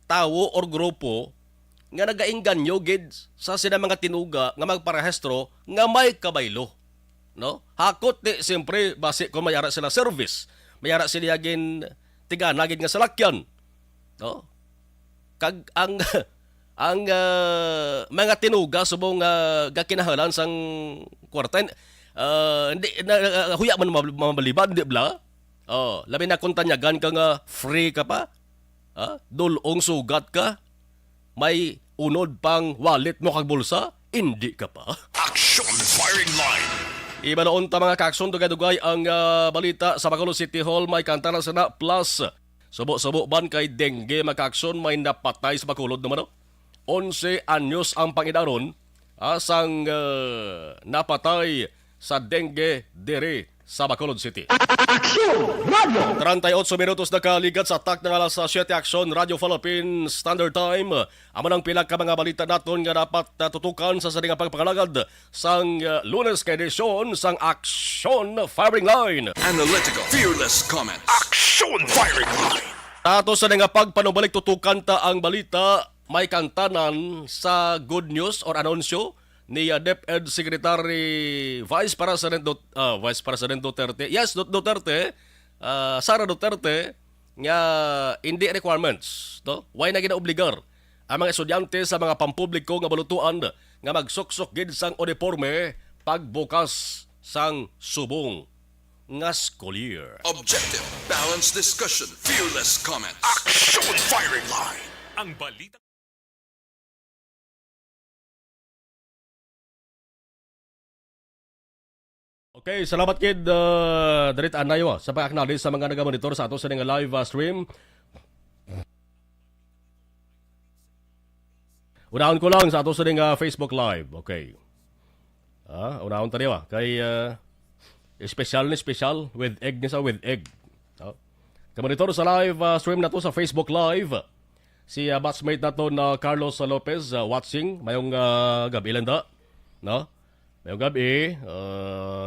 tawo or grupo nga nagaingganyo gid sa sila mga tinuga nga magparehistro nga may kabaylo. No? Hakot di siyempre base kung may ara sila service, may ara sila gin tigana gid nga salakyan. No? Kag ang mga tinuga subong gakinahanglan sang kwarta hindi huya man mabalibad di bla. Oh, labi na kung tanyagan ka nga free ka pa. Dulong sugat ka. May unod pang wallet mo kag bulsa, hindi ka pa. Action! Firing line! Iba noon ta mga kakson, dugay-dugay ang balita sa Bacolod City Hall. May kanta na sana plus. Subo-subo ban kay dengue mga kakson, may napatay sa Bacolod naman. 11 anyos ang pangidaron asang napatay sa dengue diri sa Bacolod City. Action! Radio! 38 minutos na kaligat sa atak ng alas 7 Action Radio Philippines Standard Time. Amo ng pila ka mga balita naton nga dapat tutukan sa sading pagpangalagad sang Lunes ka edisyon sang Action Firing Line. Analytical, fearless comments. Action! Firing line! Ato sa nga pagpanubalik tutukan ta ang balita, may kantanan sa good news or anunsyo ni DepEd Secretary Vice President Duterte. Yes, Duterte, Sara Duterte nga hindi requirements, to. Why na ginaobligar ang mga estudyante sa mga pampubliko nga balutuan nga magsuksok gid sang uniforme pagbukas sang subong nga school year. Objective, balanced discussion, fearless comments. Action! Firing line! Ang balita... Okay, salamat kid Darit Anayo sa pag-acknowledge sa mga nagamonitor sa ato sa nga live stream. Unahon ko lang sa ato sa nga Facebook Live. Okay. Unahon tayo kay special with egg ni sa with egg. Kamonitor sa live stream na to sa Facebook Live. Si batchmate na to na Carlos Lopez watching mayong gabi landa. No? Mayong gabi,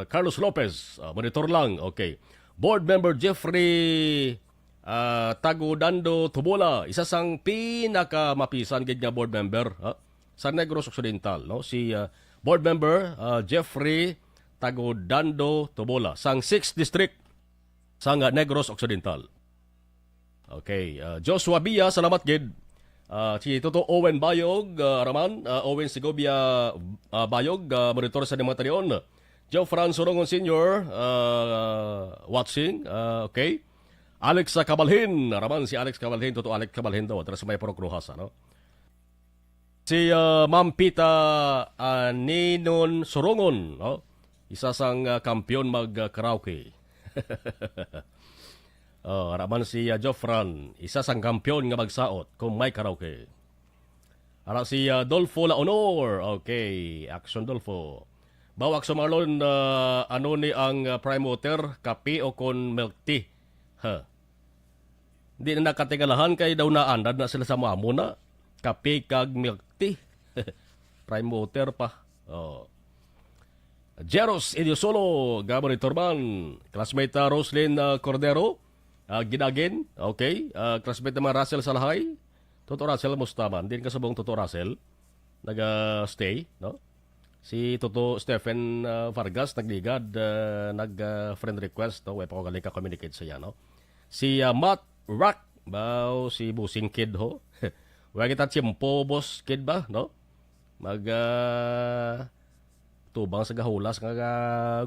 Carlos Lopez, monitor lang, okay. Board member Jeffrey Tagudando Tubola, isa sang pinakamapisan gid nga board member sa Negros Occidental, no? Si board member Jeffrey Tagudando Tubola, sang 6th District sang Negros Occidental. Okay, Joshua Bia, salamat gid. Si Toto Owen Bayog, Owen Segovia Bayog, monitor sa mga tanion. Joe Fran Sorongon Sr., watching, okay. Alex Cabalhin, si Alex Cabalhin, Toto Alex Cabalhin daw, sa may Porokruhas, ano? Si Ma'am Pita Ninon Sorongon, no? Isa sang kampiyon mag-karaoke. Raman si Jofran, isa sang kampiyon nga magsaot kung may karaoke. Ara si Dolfo La Honor, okay, Action Dolfo. Bawak sa Marlon, ano ni ang prime water, kape o kon milk tea? Hindi na nakatingalahan kay daw na andad na sila sa mamo na. Kape kag milk tea. Prime water pa. Jeros Idiosolo, Gabon Torban, classmate Roslyn Cordero, Ginagin, okay. Classmate naman Russell Salahay. Toto Russell, mustaman. Din kasabong Toto Russell. Nag-stay, no? Si Toto Stephen Vargas, nagligad, nag-friend request, no? Wepa ko galing ka-communicate sa no? Si Matt Rock, ba? Si Busing Kid, ho? Huwag kita tiyempo, boss, kid ba, no? Tubang sa gahulas,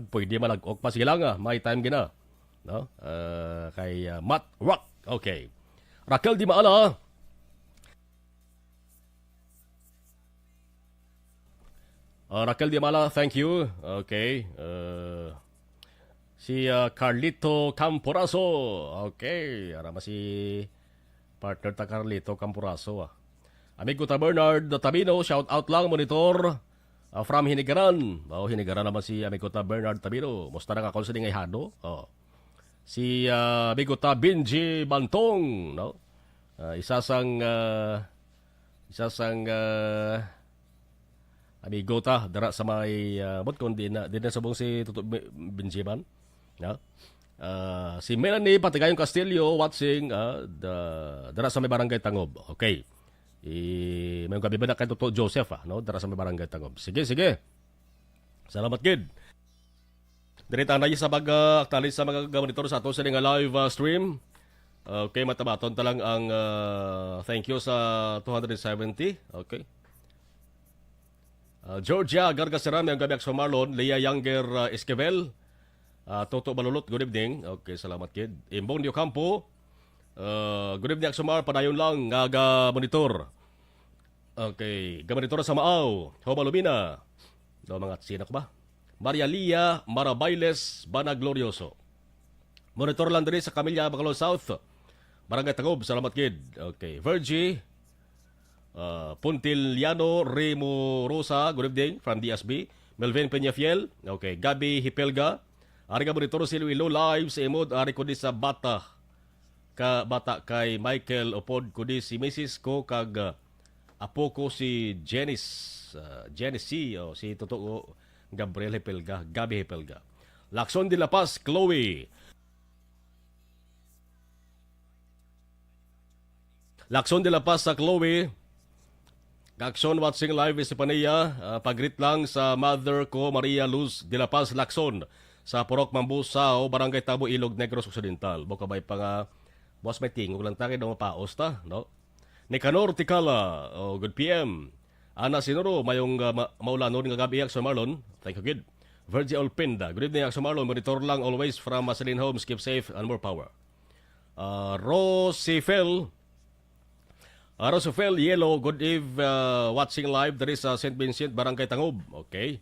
pwede malagok pa. Sige lang, may time gina. No? Kay Matt Rock. Okay. Raquel Di Maala. Raquel Di Maala, thank you. Okay. Si Carlito Camporaso. Okay. Arama si partner ta Carlito Camporaso. Amigo ta Bernard Tabino, shout out lang monitor from Hinigaran. Hinigaran naman si amigo ta Bernard Tabino. Musta na nga kung sa ngay hado. Si amigo ta Benji Bantong, no? Isasang amigo ta dara sa may bot kon di na subong si Tuto Benji man, no? Si Melanie Patigayong Castillo watching dara sa may barangay Tangob. Okay. May gabi ba na kay Toto Joseph no? Dara sa may barangay Tangob. Sige. Salamat gid. Dirita na sa pag-aktalis sa mga monitor sa ato sa nga live stream. Okay, matabaton talang ang thank you sa 270. Okay. Georgia Gargaserame ang gabi sa Marlon, Leah Younger Esquivel, Toto Balulot, good evening. Okay, salamat kid. Imbong Dio Campo, good evening Sumar, padayon lang nga monitor. Okay, monitor sa Maaw, Homa Lumina. Do mga sino ko ba? Maria Lia Marabailes Bana Glorioso. Monitor lang din sa Camilla Bacalao South, Barangay Tagob, salamat kid. Okay, Virgie Puntiliano Remo Rosa, good evening from DSB. Melvin Peñafiel, okay, Gabi Hipelga. Ari nga monitor si Luilo live sa imod ari ko di sa bata kay Michael Opod ko di si Mrs. ko kag apo ko si Janice si Totoo Gabriel Hipelga, Gabi Hipelga. Lacson de La Paz, Chloe. Lacson de La Paz sa Chloe. Lacson watching live sa Panaya. Pagrit lang sa mother ko, Maria Luz de La Paz Lacson. Sa Purok Mambusao, Barangay Tabo, Ilog Negros Occidental. Boka bay pa nga, boss may tingog lang tayo na mapaos ta, no? Nicanor Tikala, good PM. Ana Sinoro, mayong maulanon nga gabi sa Marlon. Thank you, good. Virgie Olpinda, good evening sa Marlon. Monitor lang always from Masalin Homes. Keep safe and more power. Rosifel Yellow, good eve, watching live. There is St. Vincent, Barangay Tangob. Okay.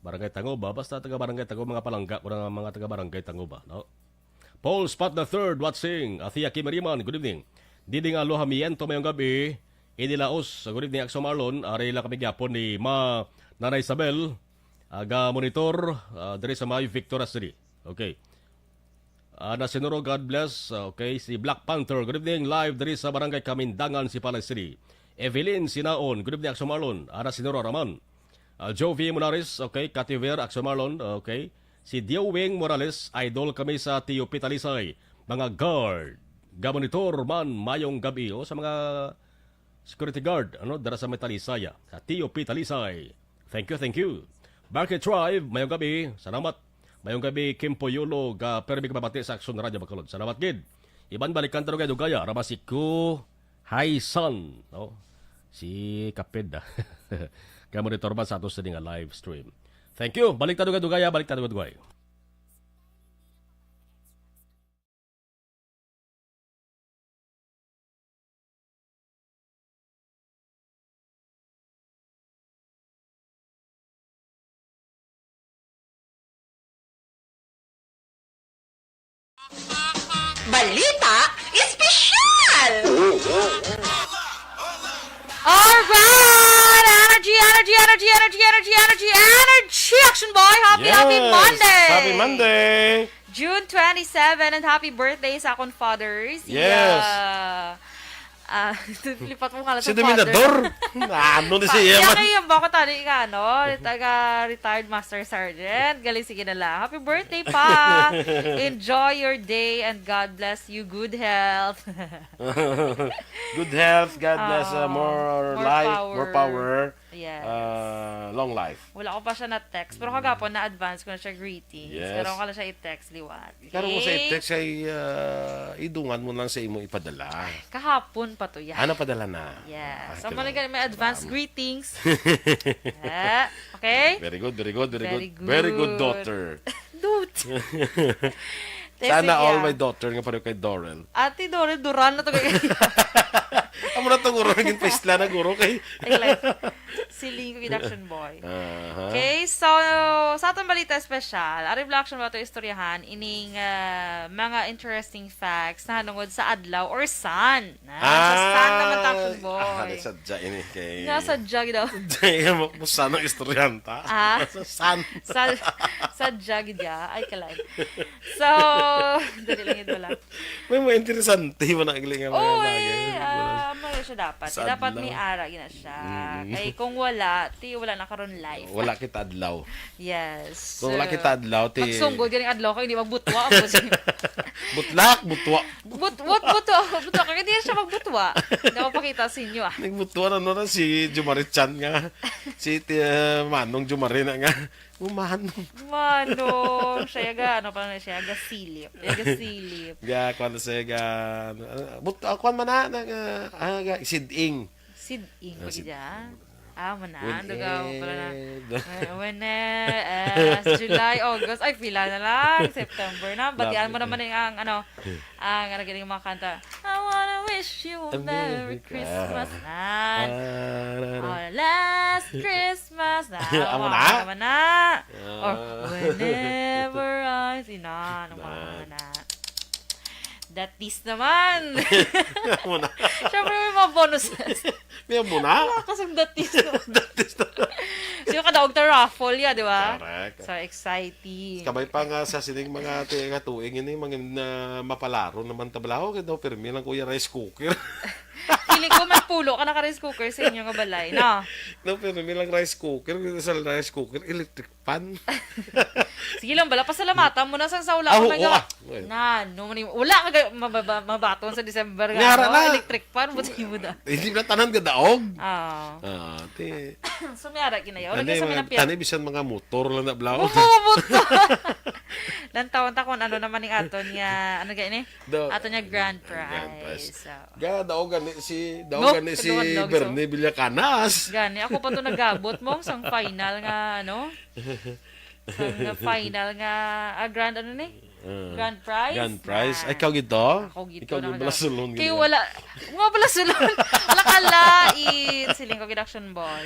Barangay Tangob, basta taga Barangay Tangob, mga palangga, kurang mga taga Barangay Tangob, no? Paul Spot the Third, watching. Athia Kimariman, good evening. Diding aloha miento mayong gabi. Inilaos, good evening, Akso Marlon. Aray lang kami gyapon ni Nana Isabel. Aga monitor, there is may Victoria City. Okay. Ana Sinoro, God bless. Okay, si Black Panther, good evening, live there is sa Barangay Kamindangan, si Palay City. Evelyn Sinaon, good evening, Akso Marlon. Ana Sinoro Raman. Joe V. Monares, okay, Kativer, Akso Marlon, okay. Si Diowing Morales, idol kami sa Tio Pitalisay. Mga guard, gamonitor man, mayong gabi. Sa mga security guard, dara sa Metalisaya. Sa Tio Pitalisay. Thank you. Market Tribe, mayong gabi. Salamat. Mayong gabi, Kim Poyolo, permi kababati sa Aksyon Radyo Bacolod. Salamat, gid. Iban balikan taro kayo gaya, Ramasiko, Hi Son, no? Si Kaped, Gamonitor man sa atos sa live stream. Thank you. Balik tayo gaya, balik tayo gaya. Balita Espesyal! Alright! Energy! Action boy! Happy Monday! Happy Monday! June 27 and happy birthday sa akong fathers. Yes. Lipat mo nga lang Si sa Dominador! Ano na siya Kaya man? kayo ba ko tali ka, no? Retired Master Sergeant. Galing, sige na lang. Happy birthday pa! Enjoy your day and God bless you. Good health. Good health, God bless, more life, power. more power, Yes. long life. Wala ko pa siya na-text. Pero kagapon, na-advance ko na siya greetings. Yes. Pero ko na siya i-text, liwat. Karo mo sa text ay idungan mo lang sa imo ipadala. Kahapon pa to yan. Ano padala na? Yes. Ah, So, kailangan. may advance greetings. Okay? Very good. Very Very good good. daughter. Dude. Sana all my daughter nga pareho kay Dorel. Ate Dorel, Duran na to. Amo na to guro naging paisla na guro kay. Siling ko action boy. Aha. Okay, so sa atong balita special, ari action ba ito istoryahan ining mga interesting facts na hanungod sa adlaw or sun. Sa sun naman action boy. Nasadya ini kay... Nasa jug daw. Dahil mo sana istoryanta. Sa san. sa jug dia ay kalay. So, dali lang ito lang. May mga interesante mo na iling mga Oh, bagay. ano siya dapat? Sa Dapat adlaw. may ara gina siya. Kay kung wala, wala na karon life. Wala kita adlaw. Yes. Kung wala kita adlaw, Pagsunggod ganing adlaw kay hindi magbutwa butlak, butwa. butwa kay hindi siya magbutwa. Hindi ako pakita sa inyo ah. Nagbutwa na na si Jumari Chan nga. Si Manong Jumari na nga. Manong. Manong, siya ga, ano pa na siya, ga silip. Ga, kwan na siya ga... Kwan man na, ga, isiding. Sid-ing pa siya. Mana, When dugaw pala na. Ed. July, August, ay pila na lang, September na. Batian mo naman yung ang galing mga kanta. I wanna wish you a Merry Christmas na. Our last Christmas na. Amo na? Naman na. Or whenever I see na. That this naman. Amo na. Siyempre may mga bonuses. May mo na? Kasing that this naman. Sino ka daog ta raffle ya, di ba? Correct. So exciting. Kamay pa nga sa sining mga katuig ini mga mapalaro naman tablaho kay daw permi lang kuya rice cooker. Feeling ko may pulo ka na ka rice cooker sa inyo nga balay, no? No permi lang rice cooker sa rice cooker electric pan. Sige lang bala, pasalamatan mo na sa saula Ah, ko oo, ah. wala ka mabaton sa December nga. Ngara na. Electric pan, buti mo na. Hindi na tanan ka daog. Ah. Ti. So may ara kinayo. Ano Lagi sa mga minapyan. bisan mga motor lang na blaw. Buto. Lan taon ta kon ano naman ning aton nga ano gani? Aton nga grand prize. So, Ga daogan ni si kadungog, Bernie Villakanas. gani ako pa to nagabot mo sang final nga ano? Sang final nga grand ano ni? Grand prize. Grand prize. Na. Ay, ikaw gito? Ako gito Ikaw na gito bala sulon. Kay wala. Mga pala sulon. Wala kalain. Siling ko action boy.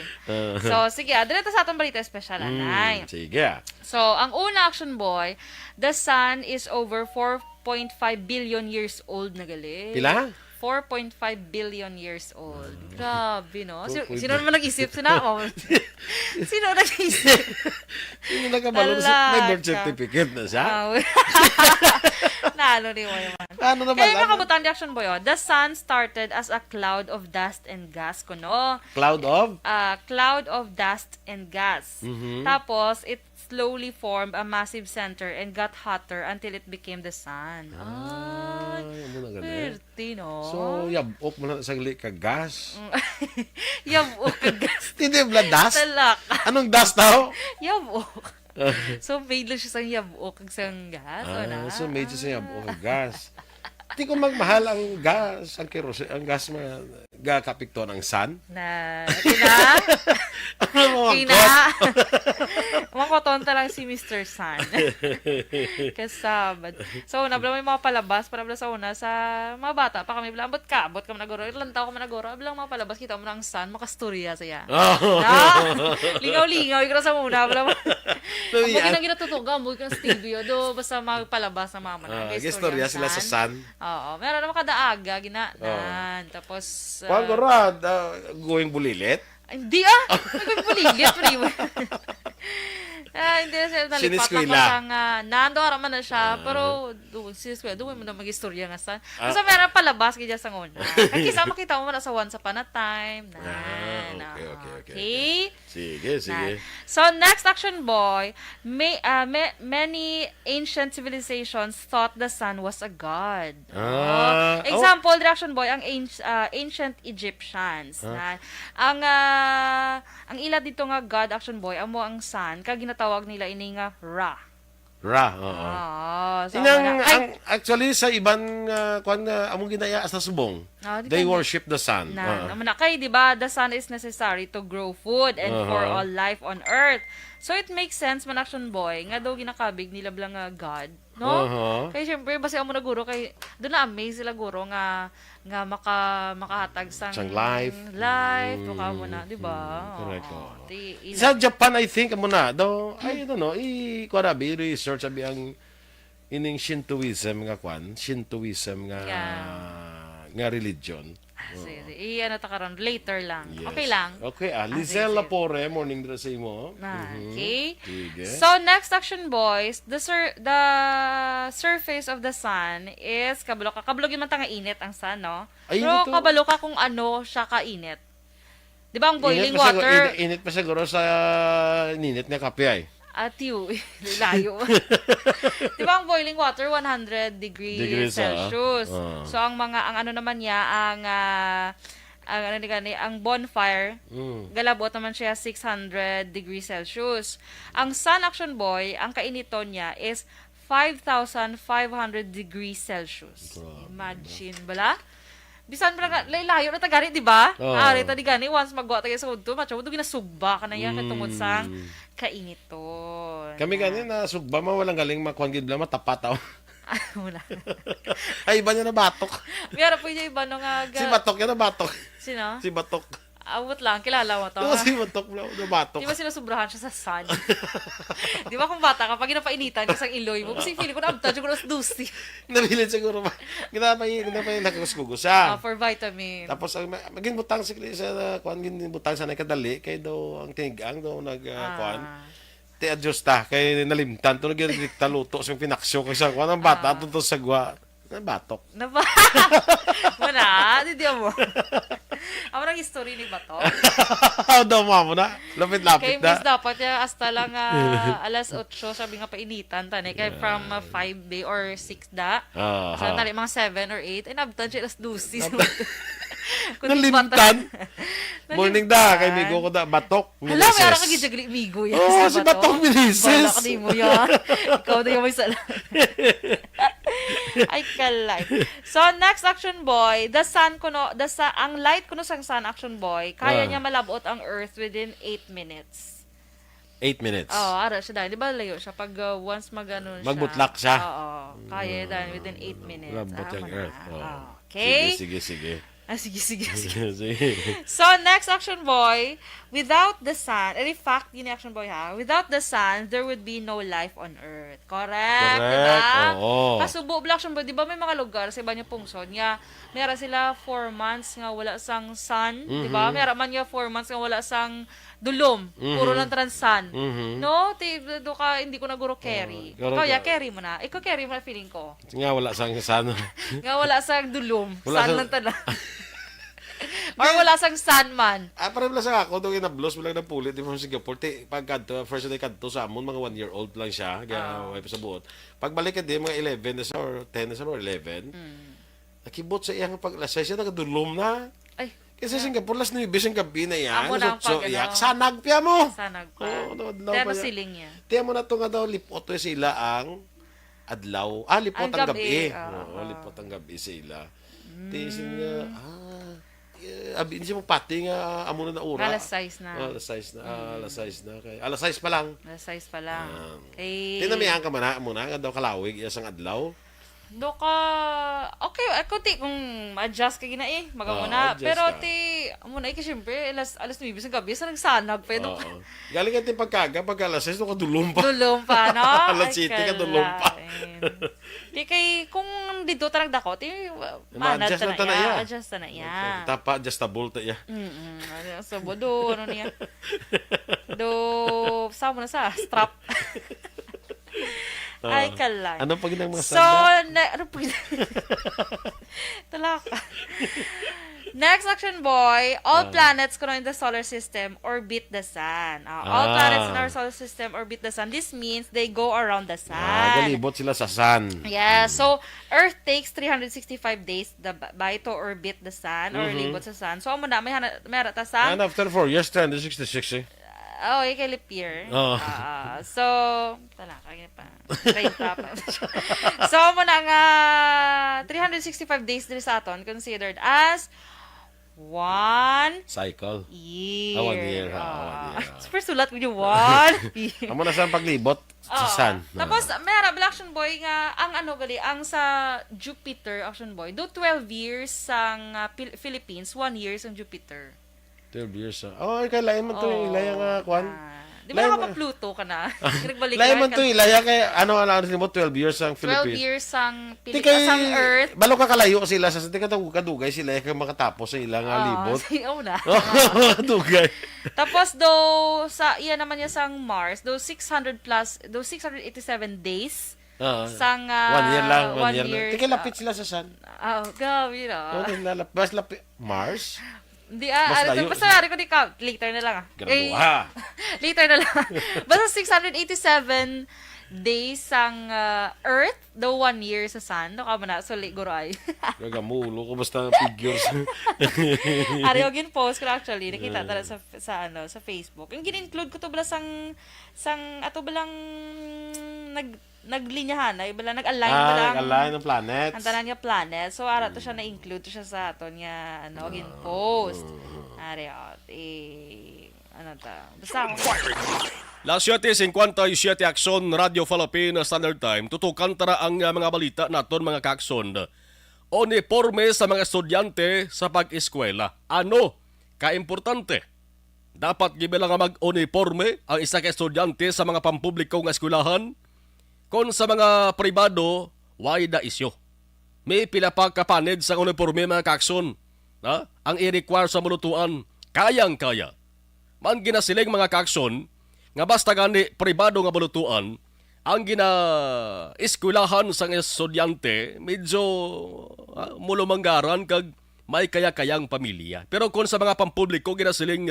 So, sige. Dito sa atong balita special, anay. Sige. So, ang una action boy, the sun is over 4.5 billion years old na gali. Pila? 4.5 billion years old. Grabe, no? Sino naman nag-isip? Sino nag-isip? Yung nagkabalo, may birth certificate na siya. Nalo ni mo naman. Ano naman? Kaya nakabutan di action boy, the sun started as a cloud of dust and gas kuno. Cloud of? Cloud of dust and gas. Mm-hmm. Tapos, it slowly formed a massive center and got hotter until it became the sun. Ay, ano na ganun? pwerte, no? So, yabok mo na sagli ka gas. Yabok ka gas. Hindi, blood dust? Talak. Anong dust daw? Yabok. So, made lang siya sang yabok kag sang gas. o na? So medyo sa yabok ka gas. Hindi ko magmahal ang gas, ang kerosene, ang gas ga kapikto ng sun. Na, Ano mo Kina. Makotonta lang si Mr. Sun. Kasabad. So, nabla may mga palabas. Panabla sa una, sa mga bata pa kami. Abot ka managoro. Ilang tao ka managoro. Ablang mga palabas. Kita mo ng sun. Makastorya saya. Lingaw-lingaw. Ikaw sa muna. Ablang mo. Ang mga ginatutugan. Ang mga studio. Do, basta magpalabas na mama na. Gistorya sila sa sun. Oo. Meron naman kadaaga. Ginaan. Tapos, Pagorad, going bulilit. hindi nagpulilit hindi na siya nalipat Siniskwela. ako sang nando araman na siya pero siniskwela doon mo na mag-istorya nga sa basta meron palabas kaya sa una kisa makita mo na sa Once Upon a Time na Okay. Sige. so next action boy many ancient civilizations thought the sun was a god. Example reaction boy ang ancient Egyptians na ang ila dito nga god action boy amo ang sun kag ginatawag nila ini nga Ra. Oo. So Actually, sa ibang kwan among ginaya sa subong, they worship the sun. naman kay di ba the sun is necessary to grow food and for all life on earth. So it makes sense man action boy nga daw ginakabig nila blang nga god No? Uh-huh. Kaya syempre basi amo na guro kay doon na amaze sila guro nga makahatag sang life to ka mo na, di ba? Correct. Oo. Sa Japan, I think, amo na, daw, I don't know, research abi ang ining Shintoism nga nga religion. Sige. Ano ta karon later lang. Yes. Okay lang. Okay, sige, Lizelle sige. Lapore, morning dress mo. Okay. Sige. So next action boys, the surface of the sun is kabalo yun man ta nga init ang sun, no? Ay, Pero ito. kabalo ka kung ano siya kainit. 'Di ba ang boiling Init pa water? init pa siguro sa ninit nga kape ay. Atiw, layo. 'Di ba ang boiling water 100 degrees Celsius. So ang ano naman niya ang bonfire, galabot naman siya 600 degrees Celsius. Ang sun action boy, ang kainiton niya is 5,500 degrees Celsius. Imagine, bala? Bisan pa nga, layo na tagari, di ba? Ari, ta di gani, once magwa tayo sa udto, macho, ito ginasugba ka na yan, katungod sang kainiton. Kami gani na sugba mo walang galing makuan gid bla matapat aw. Wala. Ay iba niya na batok. Mayroon po yung iba no nga. Si Batok yan na batok. Sino? Si Batok. Awot lang, kilala mo to. No, si Batok na batok. Di ba sinusubrahan siya sa sun? Di ba kung bata ka, pag ginapainitan ka sa iloy mo, kasi feeling ko na amtad, ko na dusi. Nabilin siguro ba? Ginapay nakakuskugo siya. For vitamin. Tapos maging butang sa kuan gin butang sa kadali kay do ang tinigang do kuan. Ti adjust ta kay nalimtan to nagirikta luto sa pinaksyo kay sa kuan ang bata to sagwa na batok. Naba. Wala, di mo. Amo nang history ni Bato. Daw mo na. Lapit-lapit Kay na. miss dapat ya hasta lang alas 8 sabi nga painitan tani kay from 5 day or 6 da. So tali mga 7 or 8 ay nabtan siya alas 12. Nalimtan. Morning da kay migo ko da batok. Hala, may ara ka gijagli migo yan. Oh, si Batok Milises. Balak di mo yan. Ikaw na yung may sala. Ay, kalay. So, next action boy, ang light kuno sang sun action boy, kaya niya malabot ang Earth within 8 minutes. 8 minutes. Ara siya dahil. Di ba layo siya? Pag once siya. Magbutlak siya. Oo. Kaya dahil within 8 minutes. Malabot ang Amo na. Earth. Okay. Sige. Sige. Sige. So, next action boy, without the sun, in fact, yun yung action boy ha, without the sun, there would be no life on Earth. Correct? Diba? Oo. Kasubo, action boy, di ba may mga lugar sa iba niya pungson nga, meron sila 4 months nga wala sang sun, di ba? Meron man nga 4 months nga wala sang dulom, puro lang transan. No? Do ka, hindi ko na guro carry. Ikaw, carry mo na. Ikaw, carry mo na feeling ko. Nga wala sang sana. Nga wala sang dulom. Wala Sun sang- lang tala. Or wala sang sun man. Parang lang sa ako, doon na-blows mo lang ng pulit di mo sa Singapore. Pag kadto, first day kadto sa amon, mga 1-year-old lang siya, kaya wipe sa buot. Pagbalik ka din, mga 11 na siya, or 10 na siya, or 11, nakibot sa iyang paglasay siya, nakadulom na. Ay, Kasi Singapore, last 9 ang gabi na yan. Amo na ang So, pag- iyak, sanag piya mo. sanag pa. Daw Pero pa niya. siling niya. Tiyan mo na ito nga daw, lipot to sila ang adlaw. Lipot Ang ang gabi. gabi, oo. Lipot ang gabi sila. Tiyasin nga, abin siya mo pati nga, amo na ura. Alas 6 na. Alas 6 na. Alas 6 na. Alas 6 pa lang. Alas 6 pa lang. Okay. Tinamihan ka mo na, nga daw kalawig, isang adlaw. Do ka, okay, ako ti, kung adjust ka gina maga muna. adjust Pero ka. muna kasi syempre, alas 9 sa gabi, sa nagsanag pa yun. Oo. Galing ka pagkaga, pagka alas 6, ka dulong pa. Dulong pa, no? Alas 7 ka, dulong pa. Di kay, kung dito tarang dako, ti, manat Ma-adjust na ta na iya. ya. Adjust na iya. Tapa, adjustable ta iya. So, bodo, ano niya? Sama na sa, strap. Ay, kalay. Ano pag mga So, sanda? ano pag Talaka. Next action boy, all planets in the solar system orbit the sun. All planets in our solar system orbit the sun. This means they go around the sun. Galibot sila sa sun. Yeah, so Earth takes 365 days by to orbit the sun or libot sa sun. So, amo na, may ta sa And after 4 years, 366 eh. Oh, kay leap year. Oo. So, talaka yun pa. Kayo pa. So, muna nga 365 days diri sa aton considered as 1 1 Cycle. year. 1 year. 1 year. Super sulat ko yung 1 year. Amo na sa paglibot sa sun. Tapos, meron, Action Boy, nga, ang sa Jupiter, Action Boy, do 12 years sang Philippines, 1 year sang Jupiter. 12 years. Kay lain man to yung ilaya nga, kwan. Di ba Lain ka pa Pluto ka na? Lain man to ilaya kay, ano mo, 12 years ang 12 Philippines. years sang Di kay, sang Earth. balo ka kalayo sila sa tika kadugay sila kay makatapos sa ilang libot. Oo na. Dugay. Tapos, iyan naman niya sang Mars, 687 days. Sang 1 year lang, 1 year year. lang. Tika lapit sila sa sun. Gabi na. Bas lapit. Mars? Hindi, Mas layo. basta ko di ka, later na lang Graduha. Later na lang. Basta 687 days sang Earth, 1 year sa Sun. No ka ba na? So, guro ay. Gagamulo ko basta figures. Ari, yung post ko actually, nakita tala sa Facebook. Yung gin-include ko to bala ato balang naglinyahan, ay bala nag-align balang nag-align ng planets. ang tanan nga planet. So, ara to siya na-include to siya sa aton nga, gin-post. Ari, basta ako. Las 7:57 Akson Radio Philippine Standard Time. Tutukan tara ang mga balita naton mga kakson. Uniforme sa mga estudyante sa pag-eskwela. Ano kaimportante? Dapat gibilang nga mag-uniforme ang isa ka estudyante sa mga pampubliko nga eskwelahan? Kung sa mga pribado, why da isyo? May pila pa kapanid sa uniforme mga kakson. Ang i-require sa mulutuan, kayang-kaya. Man ginasiling mga kakson, nga basta gani pribado nga balutuan, ang gina-eskwelahan sang estudyante, medyo mulumanggaran kag may kaya-kayang pamilya. Pero kung sa mga pampubliko, ginasiling,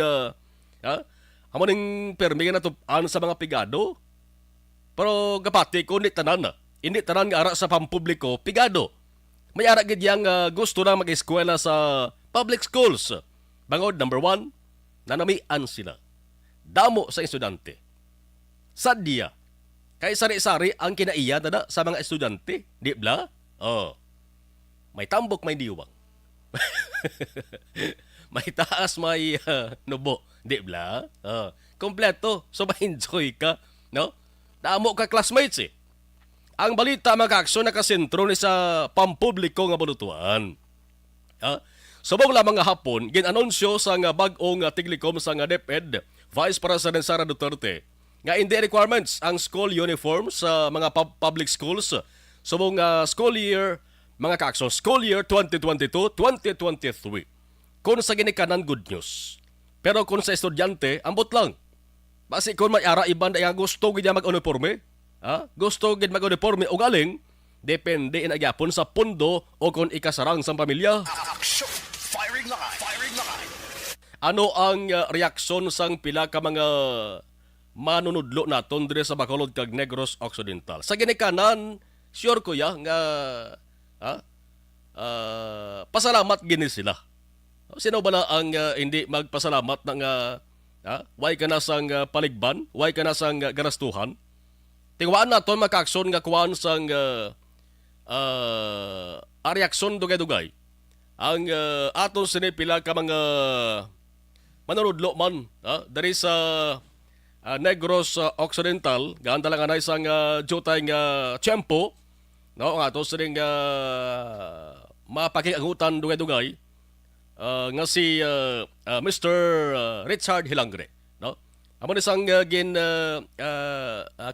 amo ning permi nga natupan sa mga pigado, pero kapati ko hindi tanan nga ara sa pampubliko, pigado. May ara gid yang gusto na mag-eskwela sa public schools. Bangod, number 1, nanamian sila. Damo sa estudyante. Sadya. Kay sari-sari ang kinaiya na sa mga estudyante. Di ba? May tambok, may diwang. May taas, may nubo. Di ba? Kompleto. So, ma-enjoy ka. No? Damo ka classmates Ang balita mga kakso nakasentro ni sa pampubliko nga balutuan. Subong lamang nga hapon, ginanunsyo sa nga bag-ong tiglikom sa nga DepEd, Vice President Sara Duterte, nga hindi requirements ang school uniform sa mga public schools. Subong school year, mga kakso, school year 2022-2023. Kung sa ginikanan, good news. Pero kung sa estudyante, ambot lang. Basi kung may ara iban na gusto gid mag-uniforme, gusto gid mag-uniforme o galing, depende inagyapon sa pundo o kung ikasarang sa pamilya. Action! Firing line! Firing line! Ano ang reaksyon sang pila ka mga manunudlo naton dire sa Bacolod kag Negros Occidental? Sa ginikanan, sure ko ya nga pasalamat gini sila. Sino ba na ang hindi magpasalamat na nga why ka na sang paligban, why ka na sang garastuhan? Tingwaan naton makakson nga kuwan sang reaksyon dugay-dugay. Ang aton sinipila ka mga manunudlo man dari sa Negros Occidental, gaan talaga na isang jutay nga tiyempo, no, nga aton sining mapakiangutan dugay-dugay, nga si Mr. Richard Hilangre, no? Amo ni sang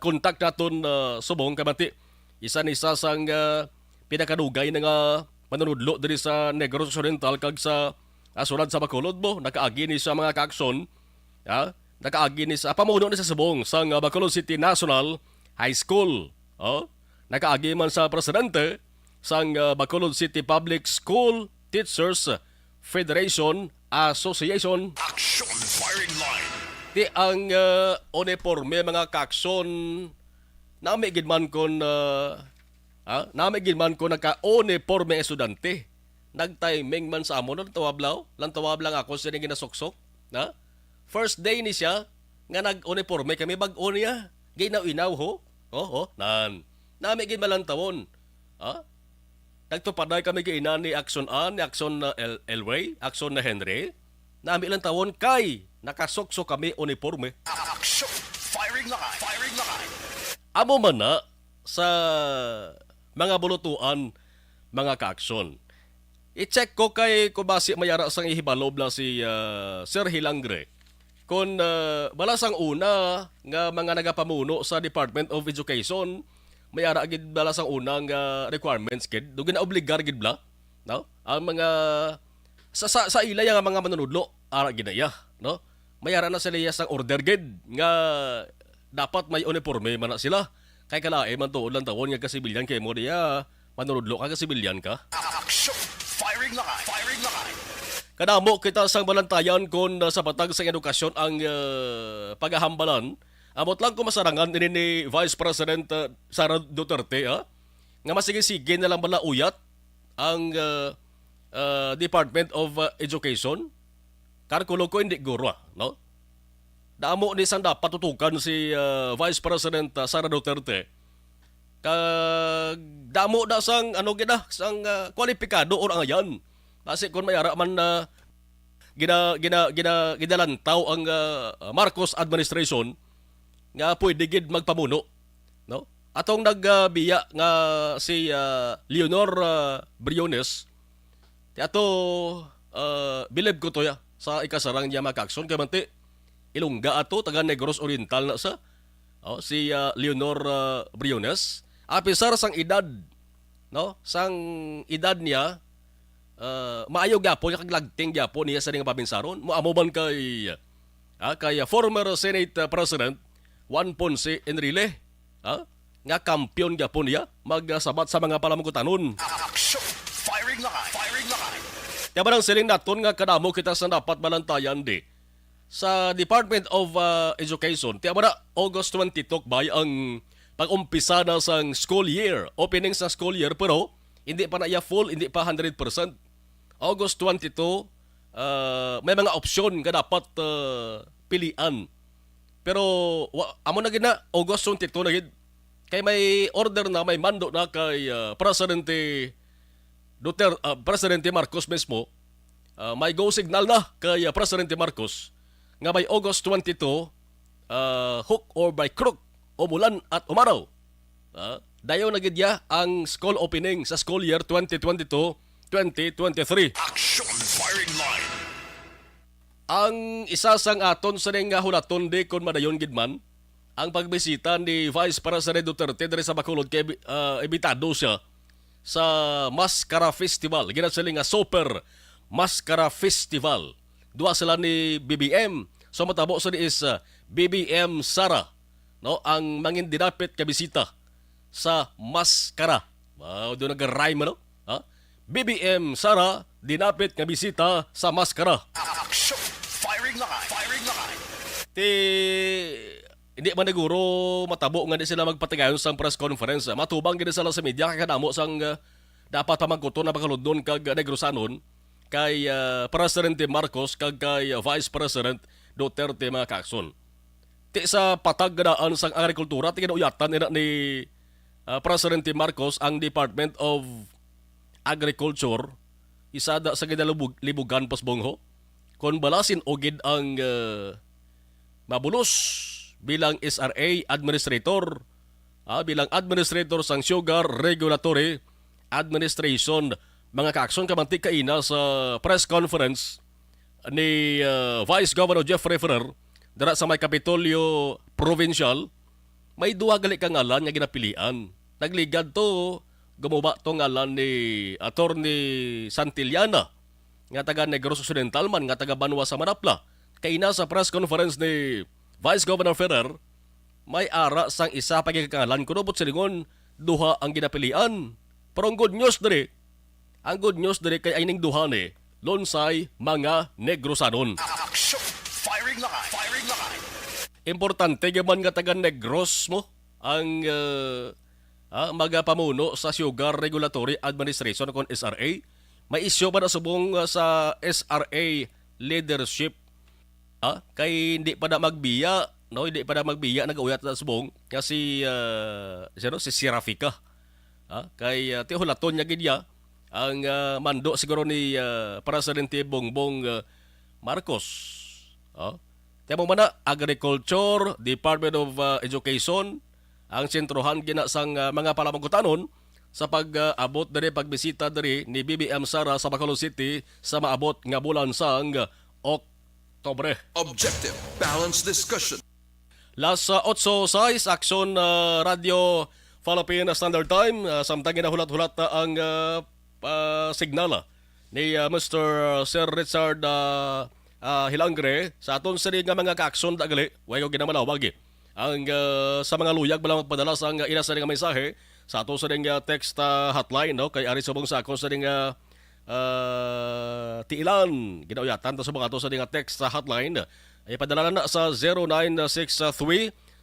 kontak naton subong kamati isa sang pinakadugay nga manunudlo diri sa Negros Occidental kag sa sulad sa Bacolod mo, nakaagi ni sa mga kakson, nakaagi ni sa pamuno ni sa subong sang Bacolod City National High School, nakaagi man sa presidente sang Bacolod City Public School Teachers Federation Association. Action! Firing line! Di ang uniforme mga kakson namigid man kon naka-uniforme estudyante. Nag-timing man sa amon lantawab lang ako sa ginasuksok. First day ni siya nga nag-uniforme kami bag-o niya. Ginaw-inaw ho. Namigid malantawon. Nagtupaday kami kainan ni Action A, ni Action na Elway, Action na Henry. na ambil lang tawon kay nakasokso kami uniforme. Action! Firing line! Firing line! Amo man na sa mga bulutuan, mga kaaksyon. I-check ko kay kubasi mayara sang ihibalob lang si Sir Hilangre. Kung balasang una nga mga nagapamuno sa Department of Education, mayara gid balasang una nga requirements gid, dugin na obligar gid bla, no? Ang mga sa ilay nga mga manunudlo ara ginaya, no? Mayara na sila sang order gid nga dapat may uniforme man na sila. Kay kalae man tuod lang tawon nga kasibilyan kay mo diya manunudlo ka kasibilyan ka. Action! Firing line! Firing line! Kadamo kita sang balantayan kung sa patag sa edukasyon ang paghahambalan. Amot lang ko masarangan ini ni Vice President Sara Duterte nga masigig-sige na lang bala uyat ang Department of Education. Karkulo ko hindi guro, no? Damo ni sang dapat tutukan si Vice President Sara Duterte. Kag damo da sang ano gina sang kwalipikado or angayan. Kasi kung mayara man na ginalantaw ang Marcos administration nga pwede gid magpamuno, no? Atong nagbiya nga si Leonor Briones ti ato bilib ko to ya sa ikasarang niya makakson kay manti Ilongga ato taga Negros Oriental na sa si Leonor Briones apisar sang edad, no? Sang edad niya maayo gyapon kag lagting gyapon niya sa ning pabinsaron. Moamo man kay former Senate President Juan Ponce Enrile, nga kampiyon gyapon niya magsabat sa mga palamukutanon. Action! Firing line! Firing line! Kaya ba nang siling naton nga kadamo kita sa dapat balantayan di sa Department of Education. Kaya ba na August 22 ba ang pag-umpisa na sang school year, opening sa school year, pero hindi pa na iya full, hindi pa 100%. August 22, may mga opsyon nga dapat pilian. Pero amo na gid na August 22 na gid. Kay may order na, may mando na kay Presidente Presidente Marcos mismo. May go signal na kay Presidente Marcos nga may August 22 hook or by crook, umulan at umaraw. Dayo na gid ya ang school opening sa school year 2022-2023. Action! Firing line! Ang isa sang aton sa nga hulaton di kon madayon gid man ang pagbisita ni Vice President Duterte diri sa Bacolod kay ibitado siya sa Mascara Festival. Ginasali nga Super Mascara Festival. Duwa sila ni BBM. So matabo sa is BBM Sara, no, ang mangin dinapit ka bisita sa Mascara. Wow, doon nag-rhyme, no? BBM Sara, dinapit nga bisita sa Mascara. Action! Firing line! Firing line! Hindi man naguro matabo nga di sila magpatigayon sa press conference. Matubang gid sila sa media kay kadamo sang dapat pamangkuton na pakaludon kag negrosanon kay Presidente Marcos kag kay Vice President Duterte mga kakson. Ti sa patagdaan sang agrikultura ti kinauyatan ni Presidente Marcos ang Department of Agriculture isada sa gidalibugan pasbongho kon balasin ogid ang mabulos bilang SRA administrator, bilang administrator sang Sugar Regulatory Administration. Mga kaakson kamantik kaina sa press conference ni Vice Governor Jeffrey Ferrer dara sa may Kapitolyo Provincial, may duha gali ka ngalan nga ginapilian. Nagligad to, gumawa to ngalan ni Attorney Santillana nga taga Negros Occidental man nga taga Banwa sa Manapla. Kaina sa press conference ni Vice Governor Ferrer, may ara sang isa pagkakalan kuno but silingon duha ang ginapilian. Pero ang good news diri, kay aining duha ni lonsay mga Negrosanon. Action! Firing line! Firing line! Importante gaman nga taga Negros mo ang magapamuno sa Sugar Regulatory Administration kon SRA. May isyo pa na subong sa SRA leadership. Kay hindi pa na magbiya, no, hindi pa na magbiya nag-uyat na subong kasi si Sirafika. Kay tihulaton niya gidya ang mando siguro ni Presidente Bongbong Marcos. Temo man na, Agriculture, Department of Education, ang sentrohan ginasang mga palamagutanon sa pag-abot diri pagbisita diri ni BBM Sara sa Bacolod City sa maabot nga bulan sang Oktubre. Objective, balanced discussion. Las 8:06 Action Radio Philippine Standard Time. Samtang ginahulat-hulat ang signal ni Mr. Sir Richard Hilangre sa aton sini nga mga ka-aksyon dagali. Way ko ginamalawag ang sa mga luyag bala magpadala sa ila sa nga mensahe sa aton sini nga text hotline no kay ari subong sa akon sini nga tiilan ginauyatan ta sa mga aton sini nga text hotline. Ay padala na sa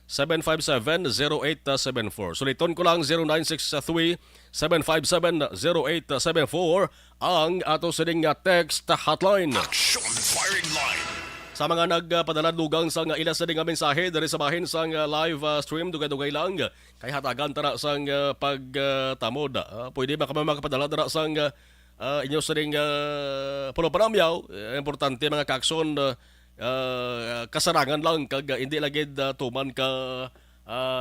0963-757-0874. Suliton ko lang 0963-757-0874 ang ato sining text hotline. Action firing line. Sa mga nagpadala dugang sa ila sa nga mensahe dari sa bahin sa live stream dugay-dugay lang kay hatagan tara sa pagtamod. Pwede ba kami makapadala tara sa inyo sa pulo panamyaw. Importante mga kakson kasarangan lang kag hindi lagid tuman ka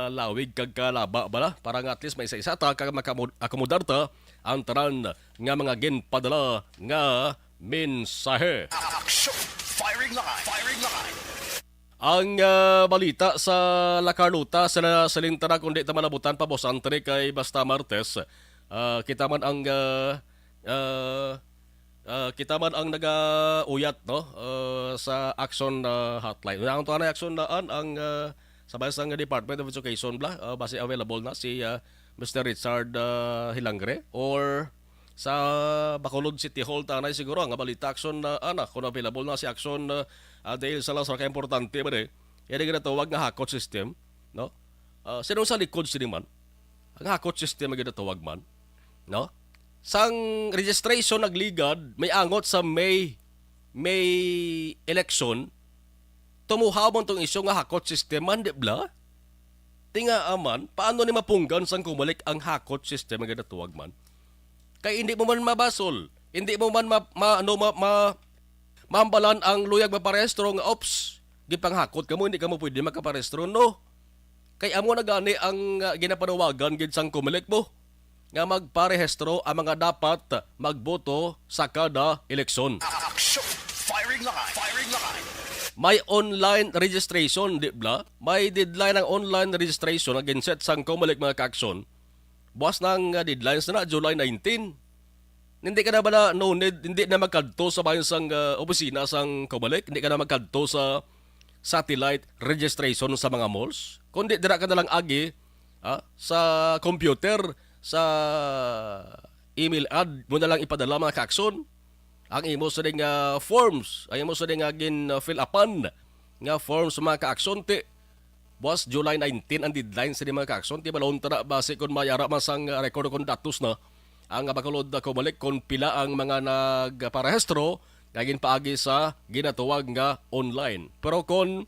lawig kag kalaba bala para nga at least may isa-isa ta kag makakomodar ta ang tanan nga mga ginpadala nga mensahe. Action firing line. Firing line. Ang balita sa La Carlota sa lintara kundi ta malabutan pa boss Antre kay basta Martes kita man ang kita man ang nagauyat no sa action hotline. Ang tuwa na action daan ang sabay sa Department of Education bla base available na si Mr. Richard Hilangre or sa Bacolod City Hall tanay siguro ang balita action na kung available na si action dahil sa lang sa importante ba de yan ginatawag nga hakot system no sino sa likod siniman ang hakot system ang ginatawag man no sang registration nagligad may angot sa May election tumuhaw man tong isyu nga hakot system man di bla tinga aman paano ni mapunggan sang kumalik ang hakot system nga ginatawag man kay hindi mo man mabasol hindi mo man maambalan ang luyag maparehistro nga ops gipanghakot kamo hindi kamo pwede makaparehistro no kay amo na gani ang ginapanawagan gid sang kumalik mo nga magparehistro ang mga dapat magboto sa kada eleksyon. Action firing line. Firing line. May online registration, di ba? May deadline ng online registration na ginset sang kumalik mga ka-aksyon. Buwas ng deadlines na July 19. Hindi ka na ba no need, hindi na magkadto sa bayan sang opisina sang kumalik, hindi ka na magkadto sa satellite registration sa mga malls. Kundi dira ka na lang agi sa computer sa email ad mo na lang ipadala mga kakson ang imo sa ding forms ay imo sa ding fill upan nga forms mga kaakson ti buwas July 19 ang deadline sa mga kaakson ti balon tara base kon mayara masang record kon datos na ang Bacolod kumalik kon pila ang mga nagparehistro gagin paagi sa ginatawag nga online pero kon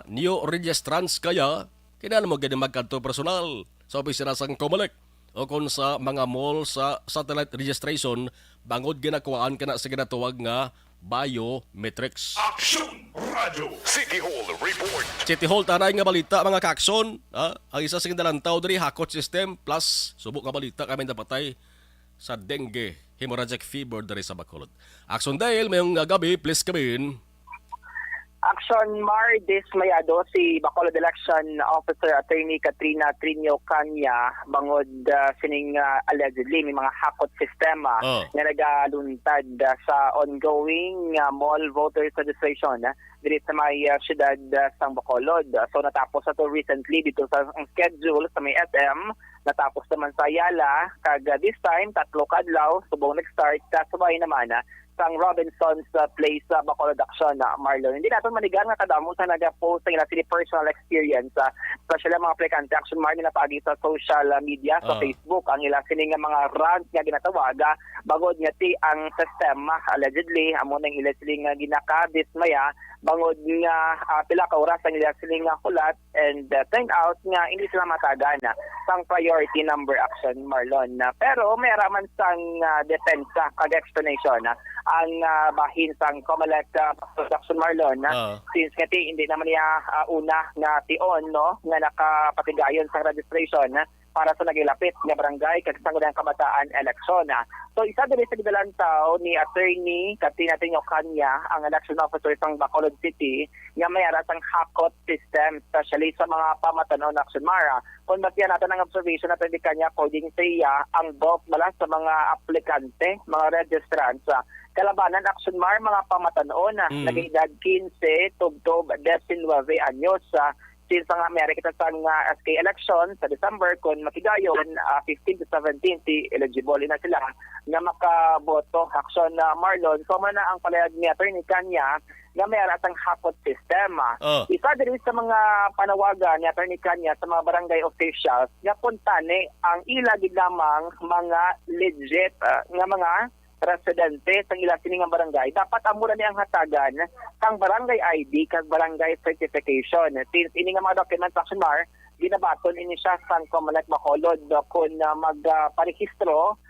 new registrants kaya kinahanglan mo gid magkadto personal sa opisina sang kumalik o kung sa mga mall sa satellite registration bangod ginakuhaan ka na sa ginatawag nga biometrics. Action Radio City Hall report. City Hall tanay nga balita mga kakson ang isa sa dalantaw diri hakot system plus subok nga balita kami napatay sa dengue hemorrhagic fever diri sa Bacolod. Action dahil mayong gabi please come in. Action Mar Dismayado si Bacolod Election Officer Attorney Katrina Trinio Canya bangod sining allegedly may mga hakot sistema na nagaluntad sa ongoing mall voters registration dito sa may siyudad sang Bacolod. So natapos na to recently dito sa ang schedule sa may SM, natapos naman sa Ayala kag this time tatlo kadlaw subong nag-start kasabay naman sang Robinson's Place sa Bacolod Action Marlon. Hindi natin manigan nga kadamo sa nag-post ng ilang personal experience especially mga aplikante Action Marlon na paagi sa social media sa Facebook ang ilang sining mga rant nga ginatawag bagod nga ti ang sistema allegedly amo nang ilang siling ginakadismaya bangod nga pila ka oras ang ila siling nga kulat and turned out nga hindi sila matagan sang priority number action Marlon. Pero may raman sang depensa kag explanation ang bahin sang COMELEC action Marlon since nga hindi naman niya una nga tion no nga nakapatigayon sa registration para sa nagilapit nga barangay kag sangguniang kabataan eleksyon. So isa din sa gidalantaw ni Attorney Katrina Trinio Kanya, ang election officer sa Bacolod City, nga mayara sang hakot system, especially sa mga pamatanon na action mara. Kung batiyan natin ang observation natin ni Kanya, according sa iya, ang bulk mala sa mga aplikante, mga registrants, kalabanan action mar mga pamatanon naging edad 15 tubtob 19 anyos since ang Amerika sa SK election sa December kung makigayon 15 to 17 si eligible na sila na makaboto action Marlon. So man ang palayag ni Attorney Kanya nga may aratang hakot system. Isa din sa mga panawagan ni Attorney Kanya sa mga barangay officials nga puntane ang ilagid lamang mga legit nga mga residente sa ila siningang barangay, dapat amura niyang hatagan kang barangay ID kag barangay certification. Since ini nga mga documents action mar, ginabaton ini siya sa COMELEC Bacolod kung parehistro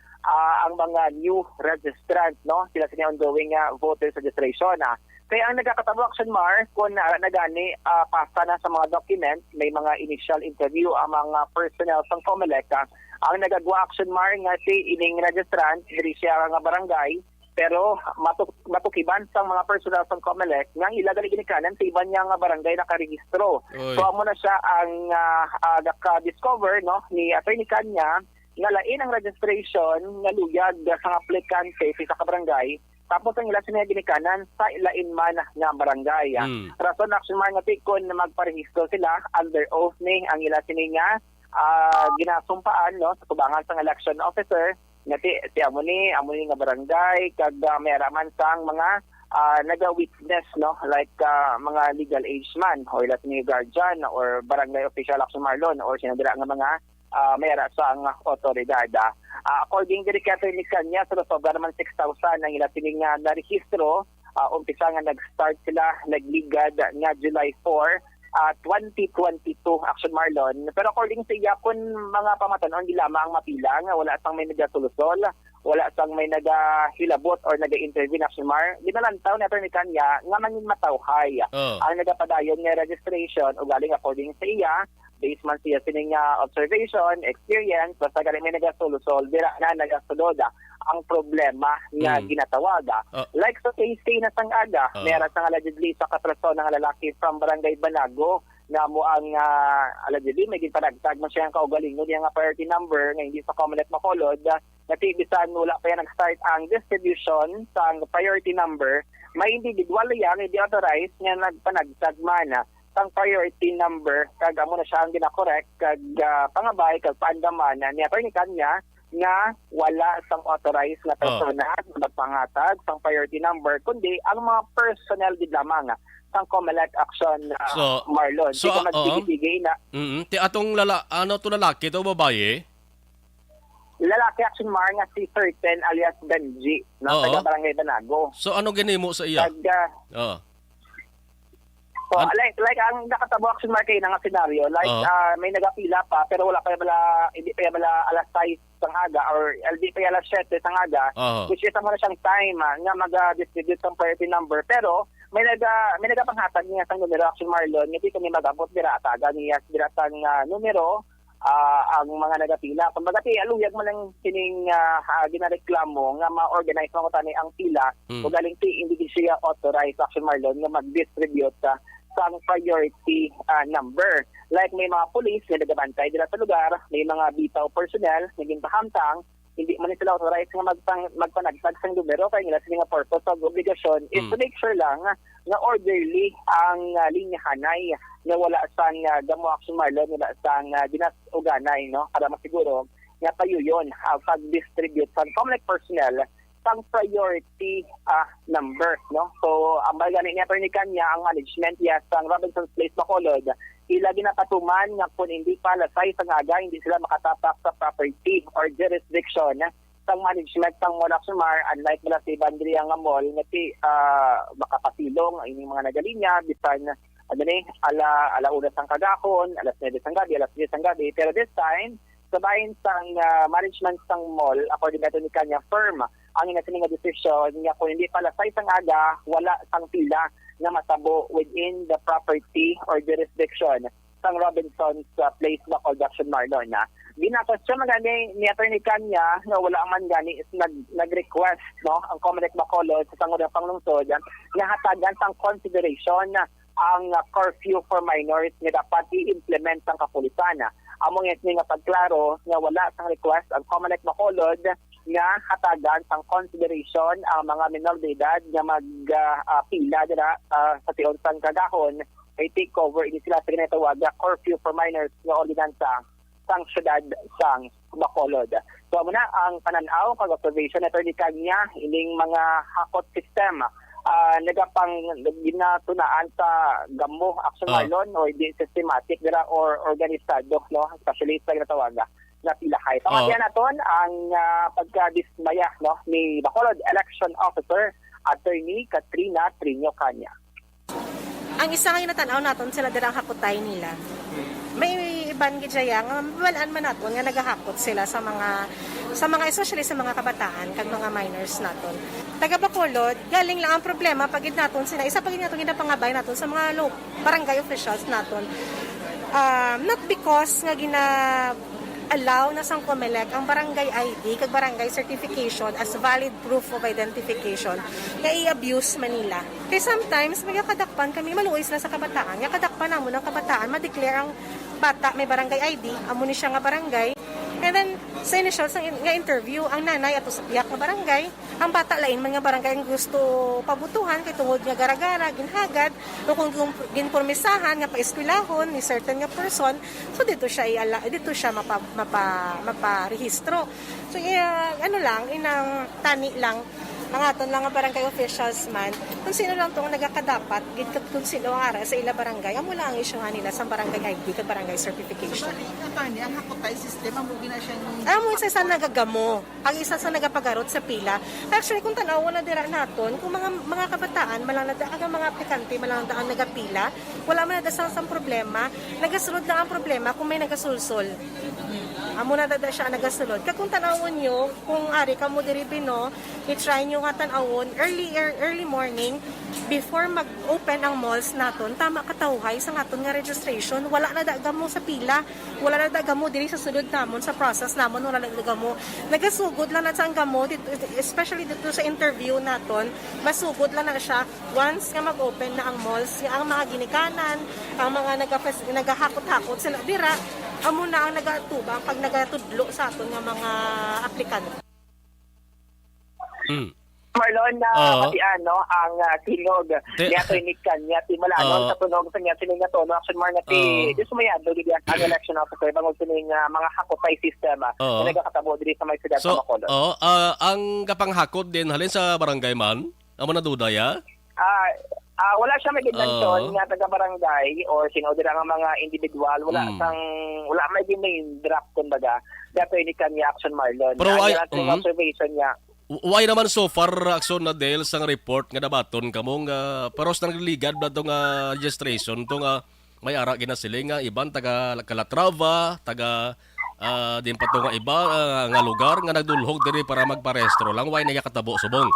ang mga new registrants, no? Sila sila ongoing voters registration. Kaya ang nagkakatabo action mar, kung nagani pasa na sa mga documents, may mga initial interview ang mga personnel sa COMELEC. Ang nagagawa action mar nga si ining registrant, diri siya nga barangay, pero matukiban sa mga personnel sa COMELEC nga ilagali ginikanan sa iban niya nga barangay nakarehistro. So amo na siya ang naka-discover no ni Attorney Kanya nga lain ang registration nga luyag sa aplikante sa barangay. Tapos ang ila siya ginikanan sa ilain man nga barangay. Rason action mar nga tikon na magparehistro sila under oath ni ang ila sininga ginasumpaan no sa tubangan sa election officer nga si amuni nga barangay kag may raman sang mga naga-witness no like mga legal age man o ila ni guardian or barangay official action Marlon or sinadira nga mga mayara sa ang otoridad. According to the Catherine Kanya, sa sobra naman 6,000 ang ila sining narehistro. Umpisa nga nag-start sila nagligad nga July 4 2022 action Marlon. Pero according sa iya, kung mga pamatanon, hindi lamang mapilang, wala sang may nagasulusol, wala sang may nagahilabot or naga-intervene action mar, ginalantaw na Attorney Kanya nga mangin matawhay. Ang nagapadayon nga registration, o galing according sa iya, based man siya sining observation, experience, basta galing may nagasulusol, dira na nagasulod ang problema nga ginatawaga. Like sa case na sang aga, meron sang allegedly sa katraso ng lalaki from Barangay Banago na mo ang allegedly may ginpanagtag man siya ang kaugalingon niya nga priority number nga hindi sa COMELEC Bacolod na tibisan wala pa yan nag-start ang distribution sa priority number, may individual yan, hindi authorized nga nagpanagtag man sang priority number kag amo na siya ang ginakorek kag pangabay kag paandaman ni Attorney Kanya nga wala sang authorized na persona na magpangatag sang priority number kundi ang mga personnel gid lamang sang COMELEC action Marlon. So magtigay na. Ti atong lalaki to babae? Lalaki action mar nga si Certain alias Benji na taga Barangay Banago. So ano ginimo sa iya? So, like ang nakatabo action mark kayo nga scenario, like may nagapila pa pero wala pa hindi pa alas 6 sang aga or hindi pa alas 7 sang aga, which is mo na siyang time nga mag-distribute ng priority number pero may nagapanghatag niya sang numero action Marlon, hindi kami magabot dira taga niya dira sang numero ang mga nagapila. Kumbaga aluyag mo lang sining ginareklamo nga ma-organize mo ko tani ang pila o galing hindi siya authorized action Marlon nga mag-distribute sang priority number. Like may mga police na nagabantay dila sa lugar, may mga bitaw personnel naging pahamtang, hindi man sila authorized nga magpanagtag sang numero kaya nila sila purpose of obligasyon is to make sure lang nga orderly ang linyahanay nga wala sang damo action Marlon, wala sang dinasuganay no para masiguro nga tayo yun pag-distribute sa COMELEC personnel sang priority number no. So ang bagay ni Attorney Kanya ang management sang Robinson's Place Bacolod ila ginapatuman nga kung hindi pa lasay sang aga hindi sila makatapak sa property or jurisdiction sang management sang Mall Action Mar, unlike mula sa ibang diri nga mall nga ti makapasilong ang inyong mga nagalinya bisan ala una sang kagahon, alas 9 sang gabi, alas 10 sang gabi. Pero this time, sabahin sang management sang mall, according to ni kanya firm, ang inasiling nga desisyon nga kung hindi pala sa isang aga, wala sang pila na matabo within the property or jurisdiction sang Robinson's Place Bacolod Action Mar no na. Ginatos siya magani ni Attorney Kanya na wala man gani is nag-request no ang Comelec Bacolod sa sangguniang panglungsod nga hatagan sang consideration ang curfew for minors nga dapat i-implement sang kapulisan. Among nga pagklaro nga wala sang request ang Comelec Bacolod nga hatagan sang consideration ang mga minor de edad nga magpila dira sa tiyon sang kagahon ay take over ini sila sa ginatawag curfew for minors nga ordinansa sang syudad sang Bacolod. So muna ang pananaw pag-observation na Attorney Kanya ining mga hakot system nagapang ginatunaan sa gamo action marlon or di systematic dira or organisado no especially sa ginatawag na pilahay. Pamagyan naton ang pagkadismaya no ni Bacolod Election Officer Attorney Katrina Trinio Kanya. Ang isa nga natanaw naton sila dirang hakutay nila. May iban gidya nga mabalaan man naton nga nagahakot sila sa mga especially sa mga kabataan kag mga minors naton. Taga Bacolod, galing lang ang problema pagid naton sila. Isa pagid naton ginapangabay naton sa mga barangay officials naton. Not because nga allow na sang Comelec ang barangay ID kag barangay certification as valid proof of identification nga i-abuse Manila. Kaya sometimes magkakadakpan kami maluoy sila sa kabataan. Nga kadakpan namo ng kabataan ma-declare ang bata may barangay ID, amo ni siya nga barangay. And then sa initial nga interview ang nanay ato sa piyak nga barangay, ang bata lain man nga barangay ang gusto pabutuhan kay tungod nga gara-gara ginhagad o kung ginpormisahan nga paeskwelahon ni certain nga person, so dito siya maparehistro. So inang tani lang ang aton lang ang barangay officials man kung sino lang itong nagakadapat kung sino ang ara sa ila barangay amo lang ang isyuhan nila sa barangay ID kag barangay certification. Ang hakotay sistema mo gina siya amo isa sa nagagamo ang isa sa nagapagarot sa pila. Actually kung tanaw na dira naton kung mga kabataan malang ang mga aplikante malang ang nagapila wala man nadasang problema nagasulod lang ang problema kung may nagasulsol. Amo na dada siya nagasulod. Kag kung tanawon nyo, kung ari ka mo diri Bino, i-try nyo nga tanawon early morning before mag-open ang malls naton, tama katawhay sa naton nga registration, wala na daga mo sa pila, wala na daga mo diri sa sulod namon sa process namon, wala na daga mo. Nagasugod lang na sa gamo, especially dito sa interview naton, masugod lang na siya once nga mag-open na ang malls, ang mga ginikanan, ang mga nagahakot-hakot sila dira, amo na ang nagatubang pag nagatudlo sa aton nga mga aplikante. Marlon na pati ang tinog ni Attorney Kanya ti malanon sa tunog sa niya sining nga tono action mar nga ti dismayado di ang election officer bangod sining mga hakotay system na nagakatabo diri sa may siyudad sa Bacolod. Ang kapanghakot din halin sa barangay man amo na dudaya? Wala siya may ginanton nga taga-barangay or sino dira nga mga individual. Wala may main draft kumbaga. Dato ni Kanya Action Marlon. Pero observation niya. Why naman so far action na dahil sa report nga nabaton kamong pero sa nagligad na itong registration itong may ara ginasiling nga ibang taga Calatrava, taga din pa itong iba nga lugar nga nagdulhog diri para magparehistro lang. Why na katabo subong?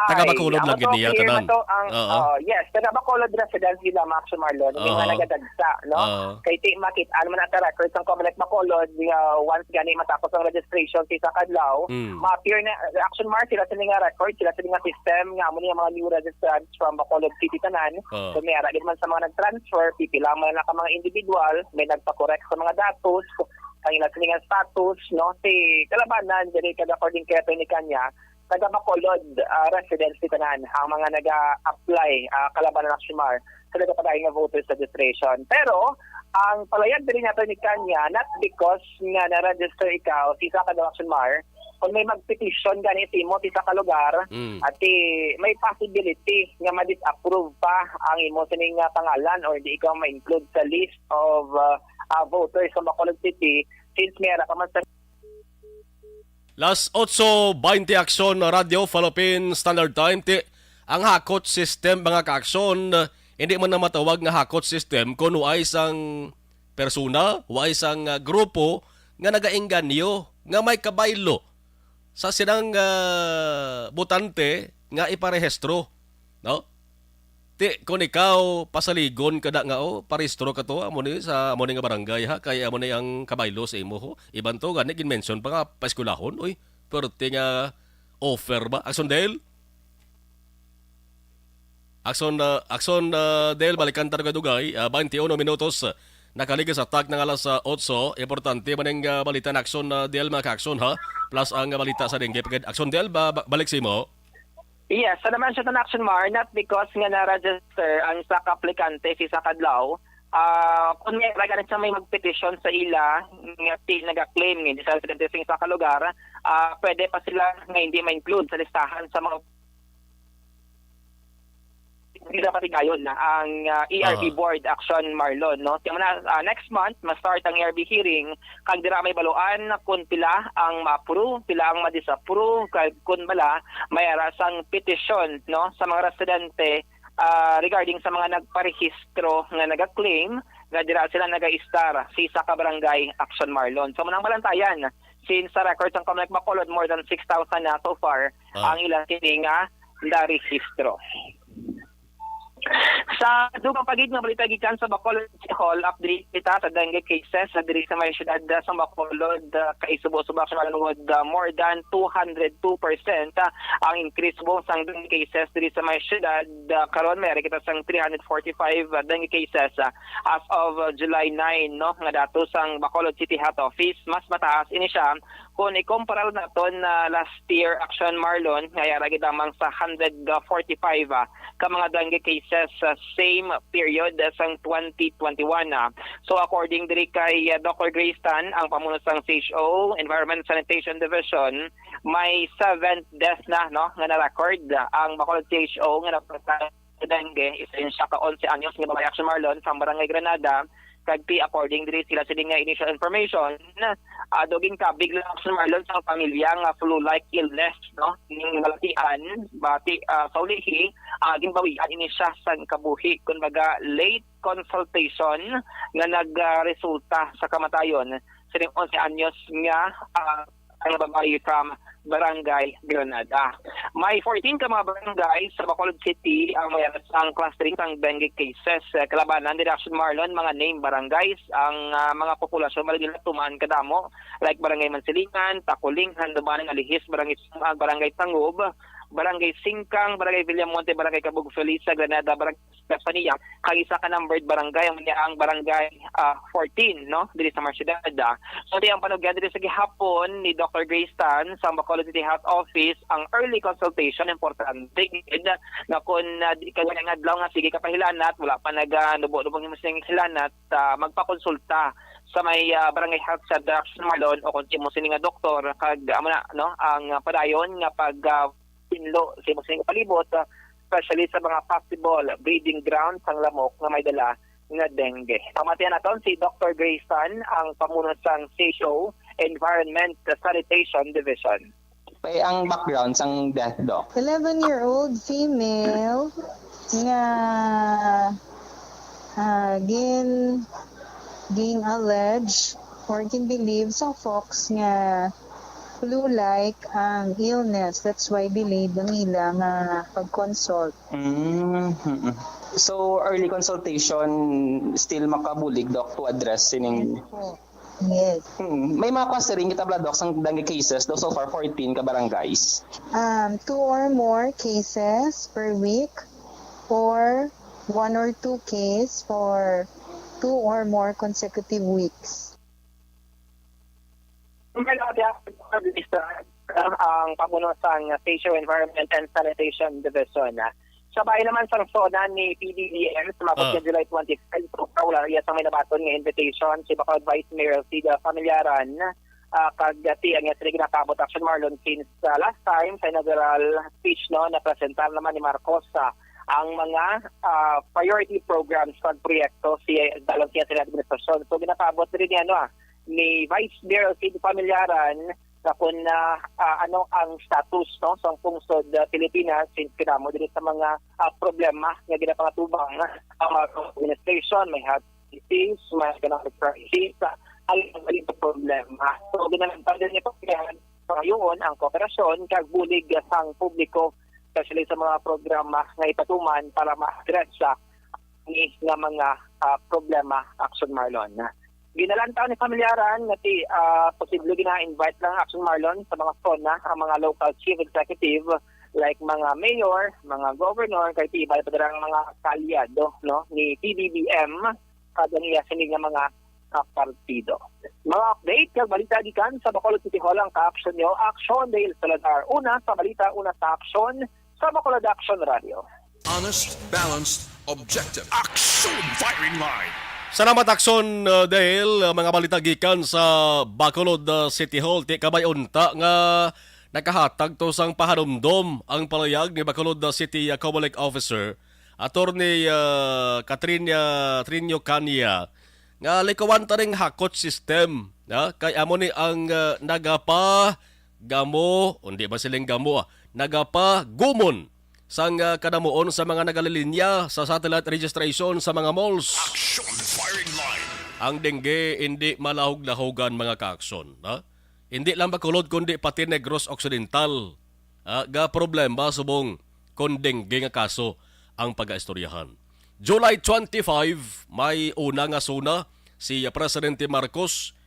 Taga Bacolod lang gid niya tanan. Yes, taga Bacolod residence gila Action Marlon. Yung nga nagadagsa, no? Kay ti makit ano man ata record sang Comelec Bacolod, once gani matapos ang registration sa kadlaw, ma-appear na Action Mar sila sa nga record, sila sa nga system nga amo niya mga new registrants from Bacolod City tanan. So may ara din man sa mga nag-transfer, pipila man na ka mga individual, may nagpa-correct sa mga datos, kanila sa nga status, no? Si kalabanan diri kada according kay Attorney Kanya taga Bacolod residents ni tanan ang mga naga-apply kalaban ng Action Mar sa nagapadayon nga voters registration. Pero ang palayag din nato ni Kanya not because nga na-register ikaw sa kada Action Mar kung may mag-petition gani sa imo sa kalugar at may possibility nga ma-disapprove pa ang imo sining pangalan or di ikaw ma-include sa list of voters sa Bacolod City since may ara ka man sa Las 8:20 Aksyon Radio Philippine Standard Time. Ang hakot system mga kaaksyon, hindi man na matawag nga hakot system kung way isang persona, way isang grupo nga nagaengganyo, nga may kabaylo sa sinang butante nga iparehistro. No? Kung ikaw pasaligon kada nga parehistro ka to amo ni sa amo ni nga barangay ha kay amo ni ang kabaylo sa imo ho. Iban to gani gin-mention pa nga paeskwelahon oy. Pero nga offer ba Akson Dale? Akson Dale balikan ta dugay 21 minutos nakaligas sa tag ng alas 8. Importante man ang balita na Akson Dale mga Akson ha. Plus ang balita sa dengue pagid Akson Dale balik sa imo. Yes, sa naman siya ng action mar, not because nga na-register ang isa ka aplikante sa kadlaw, kung may ganit siya may magpetisyon sa ila, nga nag-claim nga sa residente sa kalugar, pwede pa sila nga hindi ma-include sa listahan sa mga hindi dapat igayon na ang ERB Board Action Marlon. No? Next month, ma-start ang ERB hearing kag dira may baluan kung pila ang ma-approve, pila ang ma-disapprove, kung bala may arasang petition no, sa mga residente regarding sa mga nagparehistro nga nag-claim nga dira sila nag-star sa isa ka barangay Action Marlon. So manang balantayan, since sa records ng Comelec Bacolod, more than 6,000 na so far ang ilang kini nga na-rehistro. Sa dugang pagid nga balita gikan sa Bacolod City Hall, update kita sa dengue cases sa diri sa may syudad sa Bacolod kay Subo-Subo malungod more than 202% ang increase buong sang dengue cases diri sa may syudad. Karon may kita sang 345 dengue cases as of July 9 no nga datos sang Bacolod City Health Office. Mas mataas ini siya kung ikumpara naton last year Action Marlon nga yara gid lamang sa 145 ka mga dengue cases sa same period sang 2021. So according diri kay Dr. Grace Tan, ang pamuno sang CHO Environment Sanitation Division, may 7 deaths na no nga na-record ang Bacolod CHO nga napunta sa dengue. Isa yun siya ka 11 anyos nga babae Action Marlon sa Barangay Granada. Kagpi according diri sila sining nga initial information doging kabig lang sa Marlon sa pamilya nga flu-like illness no ning malatian bati sa ulihi ginbawian ini siya sa kabuhi kumbaga late consultation nga nagresulta sa kamatayon sining 11 anyos nga ang babae from Barangay Granada. May 14 ka mga barangay sa Bacolod City ang may ang clustering ng dengue cases. Kalabanan din Action Marlon, mga name barangays, ang mga populasyon maligil tumaan kadamo, like Barangay Mansilingan, Takuling, Handumaning, Alihis, Barangay Tangub, Barangay Singkang, Barangay Villamonte, Barangay Cabug Felisa, Granada, Barangay Stefania, kag isa ka numbered barangay ang Barangay 14 no diri sa Marciudad. So di ang panugyan diri sa gihapon ni Dr. Grace Tan sa Bacolod City Health Office ang early consultation importante na kun kanya adlaw nga sige ka pahilanat wala pa naganubo-nubo mo sing hilanat magpakonsulta sa may Barangay Health sa Action Marlon o kung mo sini nga doktor kag amo na no ang padayon nga pag pinlo sa mo sini palibot especially sa mga possible breeding grounds ang lamok nga may dala nga dengue. Pamatian naton si Dr. Grace Tan, ang pamuno sang CHO Environment Sanitation Division. Ang background sang death doc. 11-year-old female nga gin allege or gin believe sa folks nga flu-like ang illness. That's why delayed ang ila nga pag-consult. So, early consultation still makabulig, Doc, to address sining... Yes. May mga clustering kita bla, Doc, sang dengue cases, so far 14 ka barangays. 2 or more cases per week or 1 or 2 cases for 2 or more consecutive weeks. Ang pamuno sang Spatial Environment and Sanitation Division. Sabay naman sa SONA ni PDDM sa mga July 25, wala sa may nabaton nga invitation si Bacolod Vice Mayor Sida Familiaran kagati ang sila ginakabot Action Marlon since last time sa inaugural speech no na presentar naman ni Marcos ang mga priority programs pag proyekto dalawang siya sila administrasyon. So ginakabot rin ni Vice Mayor Sida Familiaran na kung ano ang status no sa pungsod Pilipinas since kinamo dito sa mga problema nga ginapangatubang administration, may health disease, may economic crisis, ang mga problema. So ginalagpan niya pagkahan sa ngayon ang kooperasyon kag bulig sang publiko especially sa mga programa nga ipatuman para ma-address sa nga mga problema Action Marlon. Ginalantaw ni Pamilyaran nga posible gina-invite lang Action Marlon sa mga zona ang mga local chief executive like mga mayor, mga governor, kay tibay pa darang mga kalyado no ni PBBM kada niya sinig nga mga partido. Mga update kag balita gikan sa Bacolod City Hall ang ka-action nyo, Action Dale Salazar. Una sa balita, una sa action sa Bacolod Action Radio. Honest, balanced, objective. Action Firing Line. Salamat Akson Dale, mga balita gikan sa Bacolod City Hall. Ti kabay unta nga nakahatag to sang pahanumdom ang palayag ni Bacolod City Comelec Officer Attorney Katrina Trinio Cania nga likawan ta ring hakot system kay amo ni ang nagapa gamo undi ba siling gamo nagapa gumon sang kadamuon sa mga nagalilinya sa satellite registration sa mga malls. Action Firing Line. Ang dengue hindi malahog-lahogan mga kaakson. Hindi lang Bacolod kundi pati Negros Occidental. Ga problema subong kung dengue nga kaso ang pag-aistoryahan. July 25, may una nga suna si Presidente Marcos.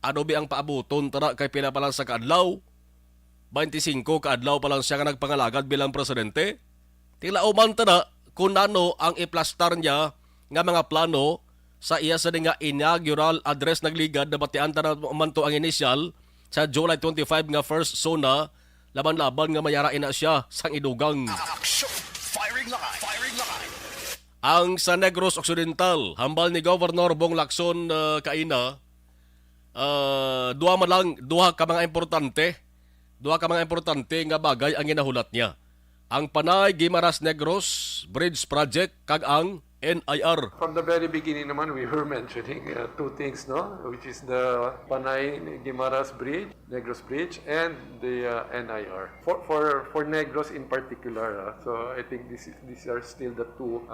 Ano ba ang paabuton tara kay pila pa lang sa kaadlaw? 25 kaadlaw pa lang siya nga nagpangalagad bilang presidente. Tila umanta na kung ano ang iplastar niya nga mga plano sa iya sa nga inaugural address nagligad na batian na umanto ang initial sa July 25 nga first zona laban-laban nga mayarain na siya sang idugang. Action Firing Line. Firing Line. Ang sa Negros Occidental, hambal ni Governor Bong Lacson kaina, duha ka mga importante nga bagay ang ginahulat niya. Ang Panay Guimaras Negros Bridge Project kag ang NIR. From the very beginning naman, we were mentioning two things, no? Which is the Panay Guimaras Bridge, Negros Bridge, and the NIR. For Negros in particular, so I think these are still the two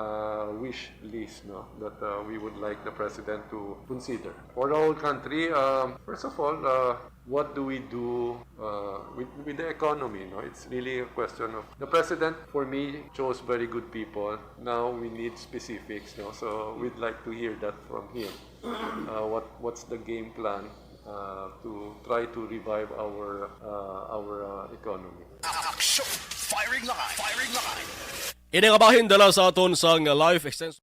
wish lists, no? That we would like the President to consider. For the whole country, first of all, what do we do with the economy? No, it's really a question of the president. For me, chose very good people. Now we need specifics. No, so we'd like to hear that from him. What's the game plan to try to revive our economy? Action Firing Line. Firing Line. Ini nga bahin dala sa aton sang life extension.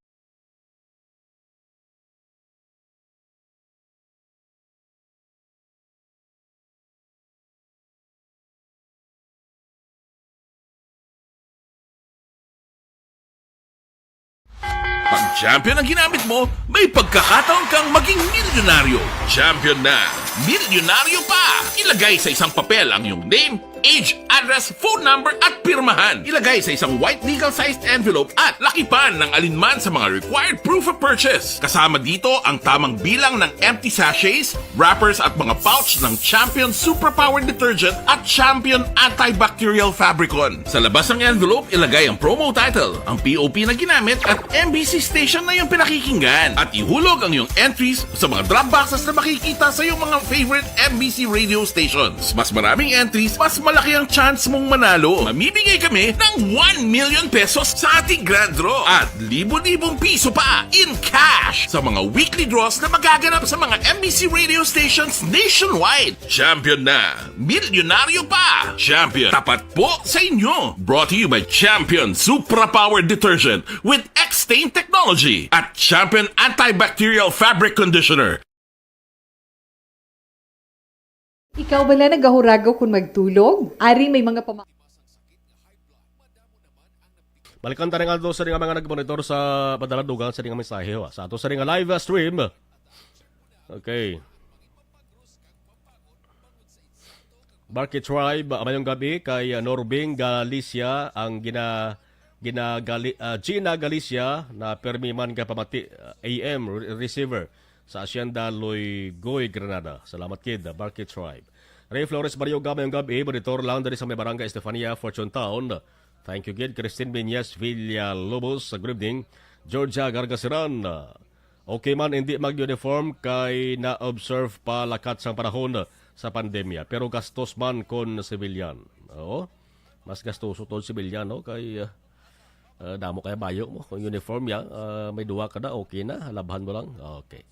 Pag champion ang ginamit mo, may pagkakataon kang maging milyonaryo. Champion na, milyonaryo pa! Ilagay sa isang papel ang iyong name, age, address, phone number at pirmahan. Ilagay sa isang white legal-sized envelope at lakipan ng alinman sa mga required proof of purchase. Kasama dito ang tamang bilang ng empty sachets, wrappers at mga pouch ng Champion Superpower Detergent at Champion Antibacterial Fabricon. Sa labas ng envelope, ilagay ang promo title, ang POP na ginamit at MBC station na yung pinakikinggan. At ihulog ang iyong entries sa mga drop boxes na makikita sa iyong mga favorite MBC radio stations. Mas maraming entries, mas malaki ang chance mong manalo. Mamimigay kami ng 1 million pesos sa ating grand draw at libo-libong piso pa in cash sa mga weekly draws na magaganap sa mga MBC radio stations nationwide. Champion na, milyonaryo pa. Champion, tapat po sa inyo. Brought to you by Champion Superpower Detergent with X-Stain Technology at Champion Antibacterial Fabric Conditioner. Ikaw ba na nagahuragaw kung magtulog? Ari may mga Balikan ta rin ato sa mga nagmonitor sa padaladugan sa mga mensahe sa ato sa live stream. Okay. Barky Tribe amayong gabi kay Norbing Galicia ang Gina Galicia na permiman ka pamati AM receiver sa Hacienda Loy Goy Granada. Salamat kid Barky Tribe. Ray Flores Mario Gamayong gabi, monitor lang dari sa may barangay Estefania, Fortune Town. Thank you, Gid. Christine Vinyas Villalobos, good evening. Georgia Gargasiran. Okay man, hindi mag-uniform kay na-observe pa lakat sang panahon sa pandemya. Pero gastos man kon civilian. Oo, mas gastos utol civilian, no? Kay damo kaya bayo mo. Kung uniform ya, may duwa ka na, okay na. Labhan mo lang. Okay.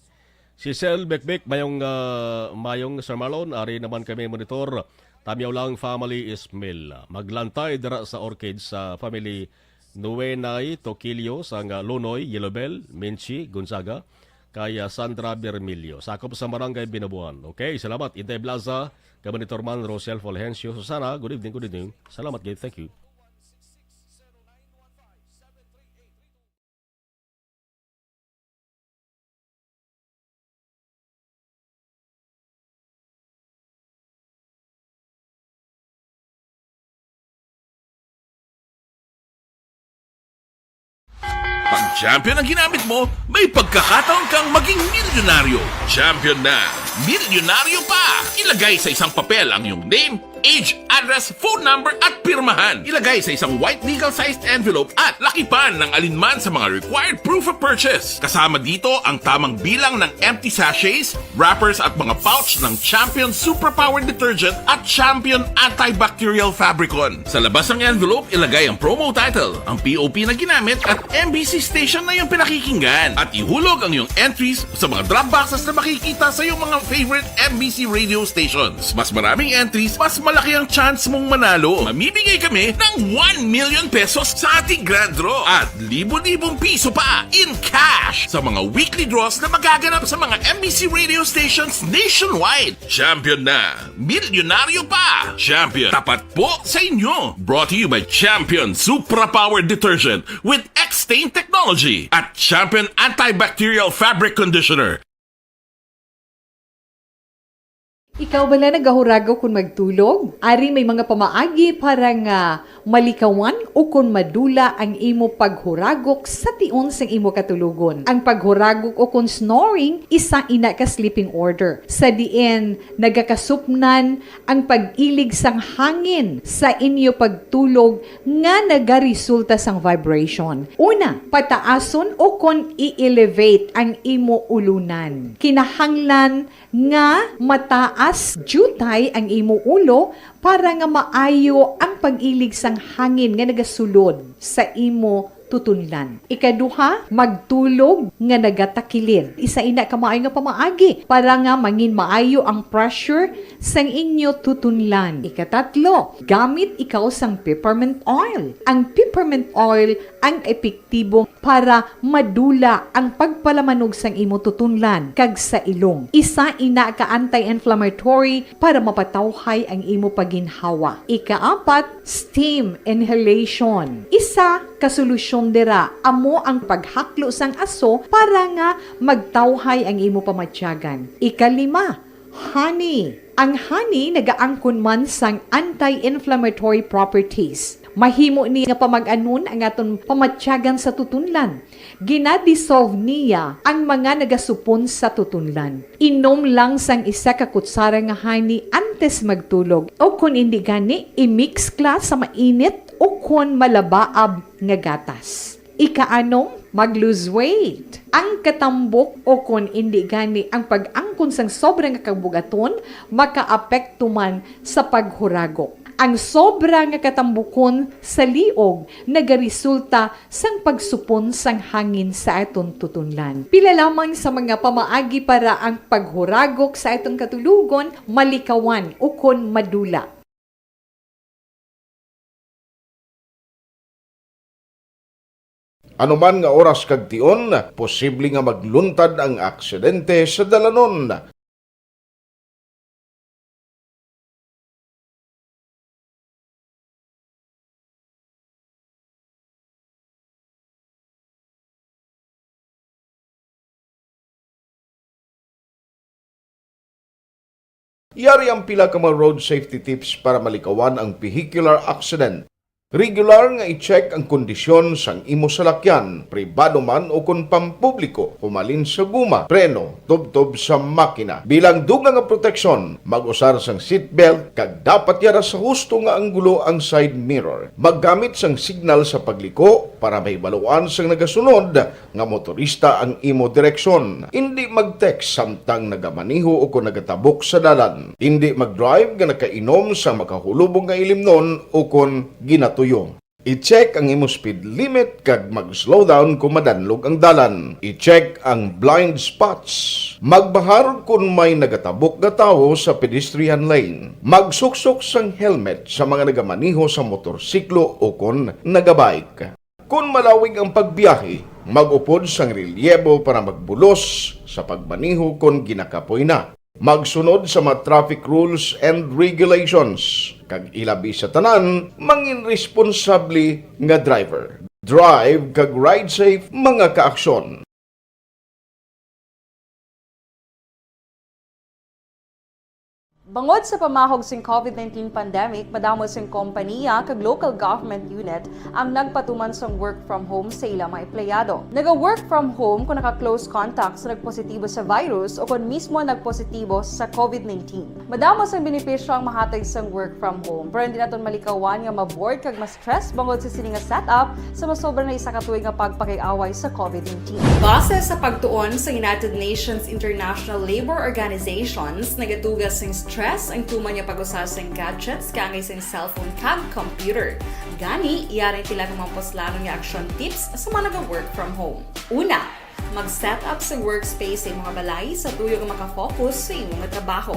Si Sel Bekbek, mayong Sir Marlon, ari naman kami monitor. Tamyaw lang family Ismail. Maglantay dira sa Orchids sa family Nuenay Toquillo sa Lunoy, Yellowbell, Minchi, Gonzaga, kaya Sandra Bermilio. Sakop sa Barangay Binabuan. Okay, salamat. Intay Plaza, Monitor Man Rosel Fulgencio. Susana, good evening, good evening. Salamat, Gabe. Thank you. Pag champion ang ginamit mo, may pagkakataon kang maging milyonaryo. Champion na, milyonaryo pa! Ilagay sa isang papel ang iyong name, age, address, phone number at pirmahan. Ilagay sa isang white legal-sized envelope at lakipan ng alinman sa mga required proof of purchase. Kasama dito ang tamang bilang ng empty sachets, wrappers at mga pouch ng Champion Superpower Detergent at Champion Antibacterial Fabricon. Sa labas ng envelope, ilagay ang promo title, ang POP na ginamit at MBC station na iyong pinakikinggan. At ihulog ang iyong entries sa mga drop boxes na makikita sa iyong mga favorite MBC radio stations. Mas maraming entries, mas malaki ang chance mong manalo. Mamimigay kami ng 1 million pesos sa ating grand draw at libo-libong piso pa in cash sa mga weekly draws na magaganap sa mga MBC radio stations nationwide. Champion na, milyonaryo pa. Champion, tapat po sa inyo. Brought to you by Champion Supra Power Detergent with X-Stain Technology at Champion Antibacterial Fabric Conditioner. Ikaw bala nagahurago kung magtulog? Ari may mga pamaagi para nga malikawan o kung madula ang imo paghuragok sa tion sang imo katulugon. Ang paghuragok o kung snoring, isa ina ka sleeping order. Sa diin, nagakasupnan ang pag-ilig sang hangin sa inyo pagtulog nga nagaresulta sang vibration. Una, pataason o kung i-elevate ang imo ulunan. Kinahanglan nga mataas jutay ang imo ulo para nga maayo ang pag-ilig sang hangin nga nagasulod sa imo tutunlan. Ikaduha, magtulog nga nagatakilid. Isa ina ka maayo nga pamaagi para nga mangin maayo ang pressure sang inyo tutunlan. Ikatatlo, gamit ikaw sang peppermint oil. Ang peppermint oil ang epektibo para madula ang pagpalamanog sang imo tutunlan kag sa ilong. Isa ina ka anti-inflammatory para mapatawhay ang imo paginhawa. Ikaapat, steam inhalation. Isa ka solusyon dira amo ang paghaklo sang aso para nga magtawhay ang imo pamatyagan. Ikalima, honey. Ang honey nagaangkon man sang anti-inflammatory properties. Mahimo ni nga pamag-anon ang aton pamatyagan sa tutunlan. Ginadissolve niya ang mga nagasupon sa tutunlan. Inom lang sang isa ka kutsara nga honey antes magtulog. O kung hindi gani, i-mix class sa mainit o kung malabaab nga gatas. Ikaanom, mag-lose weight. Ang katambok o kung hindi gani ang pag-angkon sang sobrang kabugaton, makaapekto man sa paghuragok. Ang sobra nga katambukon sa liog nagaresulta sang pagsupon sang hangin sa aton tutunlan. Pila lamang sa mga pamaagi para ang paghuragok sa aton katulugon malikawan o kon madula. Anuman nga oras kag tion, posible nga magluntad ang aksidente sa dalanon. Yari ang pila ka mga road safety tips para malikawan ang vehicular accident. Regular nga i-check ang kondisyon sang imo salakyan, pribado man o kun pampubliko, humalin sa guma, preno, tubtob sa makina. Bilang dugang nga proteksyon, mag-usar sang seatbelt kag dapat yara sa husto nga anggulo ang side mirror. Maggamit sang signal sa pagliko para may baluan sang nagasunod nga motorista ang imo direksyon. Hindi mag-text samtang nagamaniho o kung nagatabok sa dalan. Hindi mag-drive nga nakainom sa makahulubong nga ilimnon o kung ginatuyo. I-check ang imo speed limit kag mag-slow down kung madanlog ang dalan. I-check ang blind spots. Magbahar kung may nagatabok nga tawo sa pedestrian lane. Magsuksok sang helmet sa mga nagamaniho sa motorsiklo o kung nagabike. Kung malawig ang pagbiyahe, mag-upod sang relyebo para magbulos sa pagbaniho kung ginakapoy na. Magsunod sa mga traffic rules and regulations. Kag ilabi sa tanan, mangin responsable nga driver. Drive kag ride safe mga kaaksyon. Bangod sa pamahog sing COVID-19 pandemic, madamo sing kompanya kag local government unit ang nagpatuman sang work from home sa ilang mga empleyado. Naga-work from home kung naka-close contact sa nagpositibo sa virus o kung mismo nagpositibo sa COVID-19. Madamo sang benepisyo ang mahatag sang work from home, pero hindi naton malikawan nga ma-bored kag ma-stress bangod sa sini nga setup sa masobra na isa ka tuig nga pagpakiaway sa COVID-19. Base sa pagtuon sa United Nations International Labour Organizations, nagatugas sing stress ang tuman niya pag-usar sa gadgets kaangay sa cellphone kag computer. Gani, iyari tila ng mga poslanong nga action tips sa mga nag-work from home. Una, mag-set up sa workspace sa imong balay sa tuyo nga makafocus sa imong trabaho.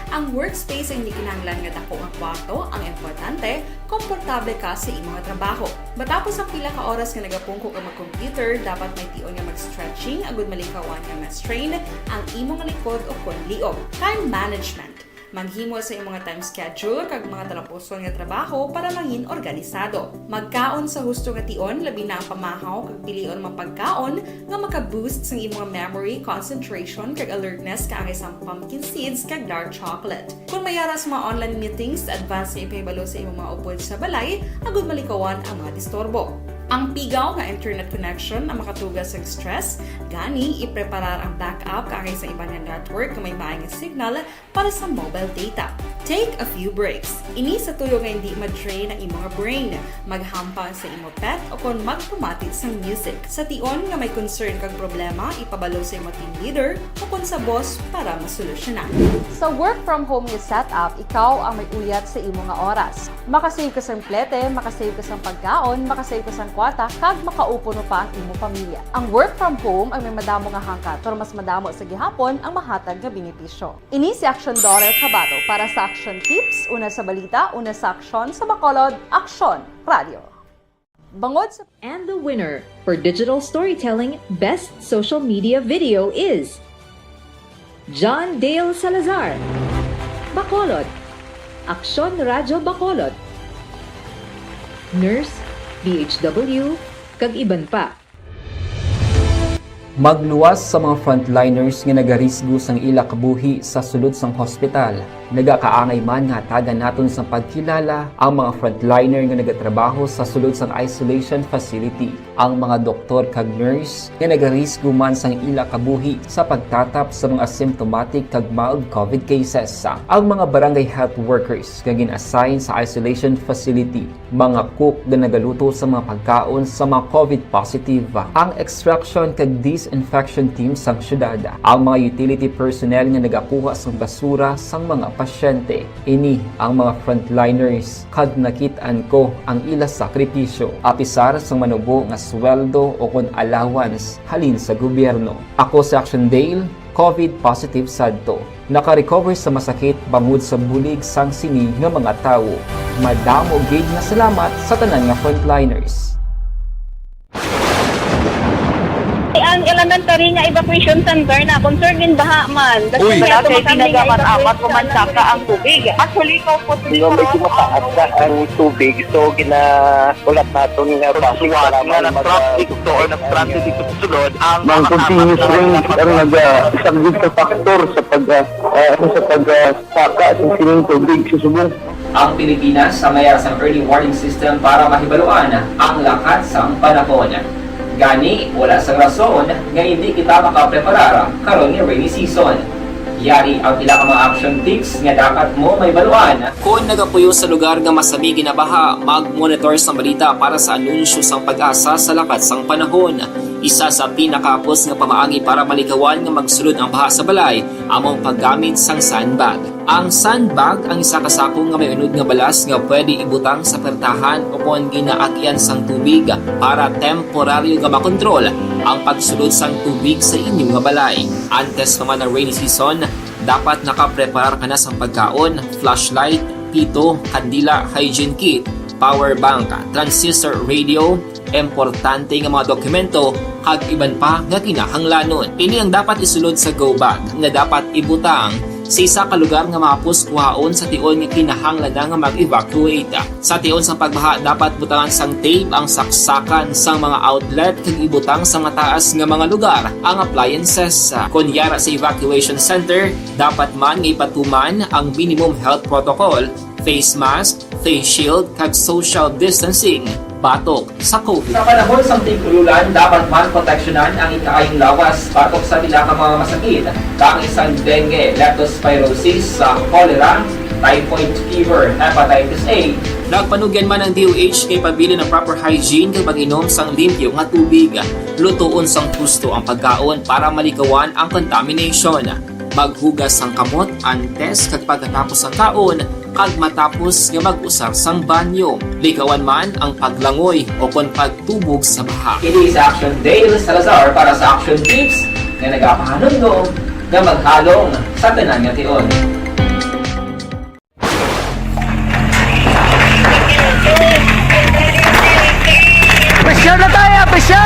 Ang workspace ay hindi kinahanglan nga dako nga kwarto, ang importante, komportable ka sa imong trabaho. Matapos ang pila ka oras nga nagapungko ka mag-computer, dapat may tion nga mag-stretching agud malikawan nga ma-strain ang imong likod o kon liog. Time management. Maghimo sa imong time schedule kag mga talapuson nga trabaho para mangin organisado. Magkaon sa husto nga tion, labi na ang pamahaw kag pilion mga pagkaon nga maka-boost sa imong memory, concentration kag alertness kaangay sa pumpkin seeds kag dark chocolate. Kung mayara sa mga online meetings, advance nga ipahibalo sa imong mga upod sa balay, agud malikawan ang mga disturbo. Ang pigaw nga internet connection ang makatugas sa stress, gani ipreparar ang backup kaangay sa ibang network nga may maayong signal para sa mobile data. Take a few breaks. Ini sa tuyo nga hindi ma-drain ang imong brain. Maghampang sa imong pet o kung magpumati sa music. Sa tion nga may concern kag problema, ipabalo sa imong team leader o kung sa boss para masolusyonan. Sa work from home nga setup, ikaw ang may uyat sa imong nga oras. Makasave ka sang plete, makasave ka sang pagkaon, makasave ka sang kwarta, kag makaupo no pa ang imong pamilya. Ang work from home ay may madamo nga hangkat, pero mas madamo sa gihapon ang mahatag nga benepisyo. Ini si Action Dorel Cabato para sa Action Tips, una sa balita, una sa aksyon sa Bacolod, Aksyon Radio. Bangod sa... And the winner for Digital Storytelling Best Social Media Video is John Dale Salazar, Bacolod, Aksyon Radio Bacolod, Nurse, BHW, kag iban pa. Magluwas sa mga frontliners nga nagarisgo sang ila kabuhi sa sulod sang hospital. Nagakaangay man nga hatagan naton sa pagkilala ang mga frontliner nga nagatrabaho sa sulod sang isolation facility. Ang mga doktor kag nurse nga nagarisgo man sang ila kabuhi sa pagtatap sa mga symptomatic kag mild COVID cases. Ang mga barangay health workers nga gin-assign sa isolation facility, mga cook nga nagaluto sa mga pagkaon sa mga COVID positive. Ang extraction kag disinfection team sang syudad, ang mga utility personnel nga nagakuha sang basura sang mga pasyente. Ini ang mga frontliners kad nakitaan ko ang ila sakripisyo apisar sang manubo nga sweldo o kon allowance halin sa gobyerno. Ako sa Action Dale, COVID positive sadto. Naka-recover sa masakit bangod sa bulig sang sini nga mga tawo. Madamo gid na salamat sa tanan nga frontliners. Ang elementary nga evacuation center na concern din baha man. Uy, kasi pinagamat-amat kumansaka ang tubig. Actually, ikaw po medyo mataas na ang tubig. So, ginaulat natin nga pasuwag nga ng traffic to or ng-traffic dito sa sulod. Ang continuous rain ang isang good factor sa pagsaka at sining tubig sa subong. Ang Pilipinas sa mayroon sa early warning system para mahibaluan ang lakat sa panahon. Gani, wala sa rason nga hindi kita makapreparar karon ni rainy season. Yari ang pila ka mga action tips nga dapat mo may baluan. Kung nagapuyo sa lugar nga masabi ginabaha, mag-monitor sa balita para sa anunsyo sang pag-asa sa lakat sang panahon. Isa sa pinakapos nga pamaagi para malikawan nga magsulod ang baha sa balay, among paggamit sang sandbag. Ang sandbag ang isa ka sako nga may unod nga balas nga pwede ibutang sa pertahan o kung ginaagyan sang tubig para temporaryo nga makontrol ang pagsulod sang tubig sa inyong nga balay. Antes naman ng rainy season, dapat nakapreparar ka na sa pagkaon, flashlight, pito, kandila, hygiene kit, power bank, transistor radio, importante nga mga dokumento, kag iban pa nga kinahanglanon. Ini ang dapat isulod sa go bag nga dapat ibutang sa isa ka lugar nga mapus kuhaon sa tion nga kinahanglan nga mag-evacuate. Sa tion sa pagbaha dapat butangan sang tape ang saksakan sang mga outlet kag ibutang sa mataas nga mga lugar ang appliances. Kunyara sa evacuation center, dapat man nga ipatuman ang minimum health protocol, face mask, face shield kag social distancing batok sa COVID. Sa panahon sa tig-ululan, dapat man proteksyonan ang ikaayong lawas batok sa pila ka mga masakit, kang isang dengue, leptospirosis, cholera, typhoid fever, hepatitis A. Nagpanugyan man ang DOH kay pabili ng proper hygiene kay pag-inom sang limpyo nga tubig. Lutuon sang gusto ang pagkaon para malikawan ang contamination. Maghugas sang kamot antes kag pagkatapos ang kaon kag matapos nga mag-usar sang banyo. Likawan man ang paglangoy o kon pagtubog sa baha. Kini sa Action Dale Salazar para sa Action Tips nga nagapahanundong nga maghalong sa tanan nga tion. Pressure na tayo! Pressure!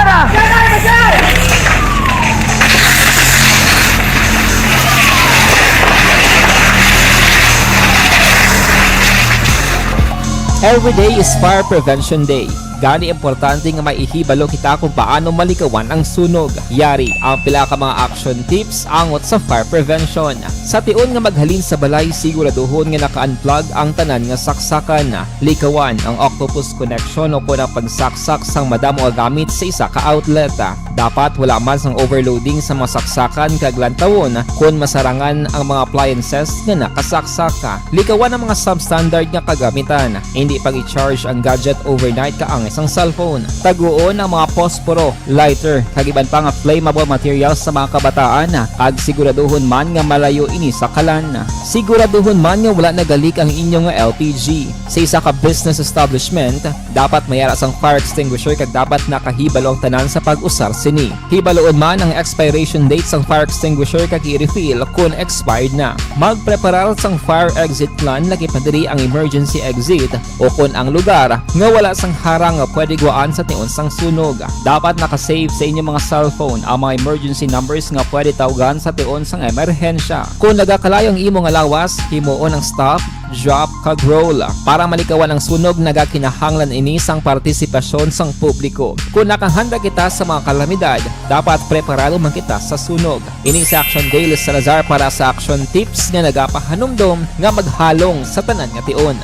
Every day is Fire Prevention Day. Gani importante nga maihibalo kita kung paano malikawan ang sunog. Yari ang pila ka mga action tips angot sa fire prevention. Sa tion nga maghalin sa balay, siguraduhon nga naka-unplug ang tanan nga saksakan. Likawan ang octopus connection o kung ang pagsaksak sang madamo nga gamit sa isa ka outlet. Dapat wala man sang overloading sa mga saksakan kag lantawon kung masarangan ang mga appliances nga nakasaksaka. Likawan ang mga substandard nga kagamitan. Hindi pag i-charge ang gadget overnight kaang isang cellphone. Taguon ang mga posporo, lighter, kag iban pa nga flammable materials sa mga kabataan kag siguraduhon man nga malayo ini sa kalan. Siguraduhon man nga wala nagalik ang inyong LPG. Sa isa ka business establishment, dapat mayara sang fire extinguisher kag dapat nakahibalo ang tanan sa pag-usar sini. Hibaloon man ang expiration date sang fire extinguisher kag i-refill kung expired na. Magpreparar sang fire exit plan laki padiri ang emergency exit o kung ang lugar nga wala sang harang nga pwede guwaan sa tion sang sunog. Dapat nakasave sa inyong mga cellphone ang mga emergency numbers nga pwede tawagan sa tion sang emerhensya. Kung nagakalayo ang imo nga lawas, himuon ang stop, drop kag roll para malikawan ang sunog. Nagakinahanglan ini sang partisipasyon sang publiko. Kung nakahanda kita sa mga kalamidad, dapat preparado man kita sa sunog. Ini sa Action Dale Salazar para sa Action Tips nga nagapahanumdom nga maghalong sa tanan nga tion.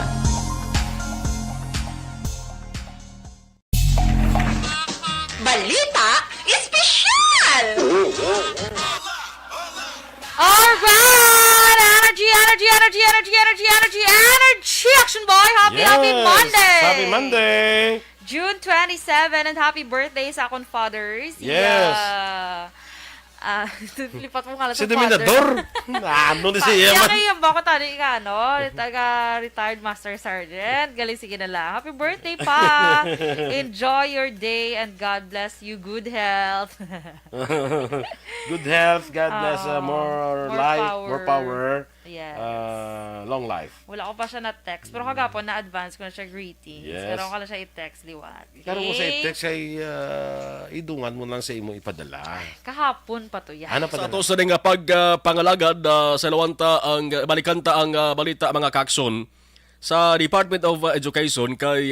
Balita Espesyal! Alright! Energy, Action Boy! Happy Monday! Happy Monday! June 27 and happy birthday sa akong father. Yes. Lipat mo nga lang Si sa Dominador? Ano na siya man? Kaya ba ko tali ka, no? Taga-retired Master Sergeant. Galing, sige na lang. Happy birthday, pa! Enjoy your day and God bless you. Good health. Good health, God bless, more life, more power. Yes. Long life. Wala ko pa siya na-text. Pero kagapon, na-advance ko na siya greetings. Yes. Pero ko lang siya i-text, liwat. Karo mo sa i-text ay idungan mo lang sa imo ipadala. Kahapon pa to yan. Ano pa sa to sa nga pagpangalagad sa lawanta ang balikanta ang balita mga kakson sa Department of Education kay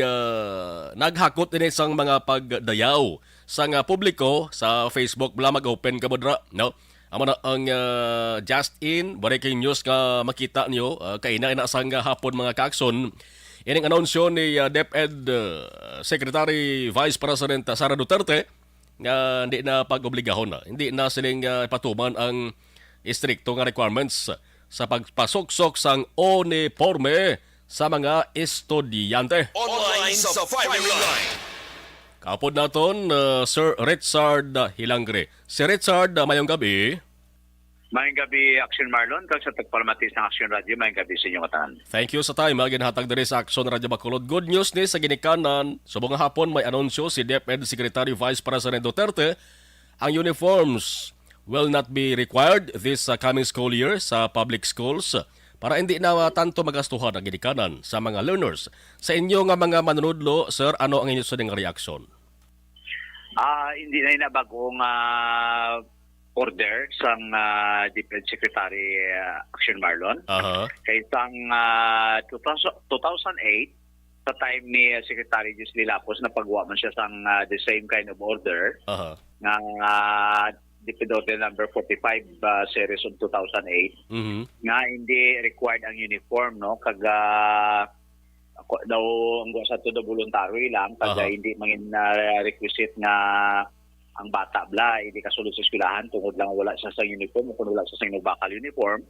naghakot din sang mga pagdayaw sa publiko sa Facebook bala mag-open ka bodra, no? Amo na ang just in breaking news nga makita niyo kay na sang hapon mga kaakson. Ining anonsyo ni DepEd Secretary Vice President Sara Duterte nga hindi na pag-obligahon na. Hindi na siling patuman ang istrikto nga requirements sa pagpasuksok sang uniforme sa mga estudyante. Online sa firing line. Kapod naton, Sir Richard Hilangre. Si Richard, mayong gabi. Mayong gabi, Action Marlon. Kag sa tagpalamatis ng Action Radio, mayong gabi sa inyong katahan. Thank you sa time. Ginhatag diri sa Action Radio Bacolod. Good news ni sa ginikanan. Subong hapon may anunsyo si DepEd Secretary Vice President Duterte. Ang uniforms will not be required this coming school year sa public schools para hindi na tanto magastuhan ang ginikanan sa mga learners. Sa inyo nga mga manunudlo, sir, ano ang inyo sa reaksyon? Hindi na inabagong order sa DepEd Secretary Action Marlon. Kaya isang 2008, sa time ni Secretary Jus Lilapos, napagawa man siya sa the same kind of order ng DepEd Order number 45 series of 2008 nga hindi required ang uniform, no? Daw ang sa todo voluntary lang hindi mangin requisite nga ang bata hindi kasulod sa eskwelahan tungod lang wala siya sa uniform o kung wala siya sa nagbakal uniform.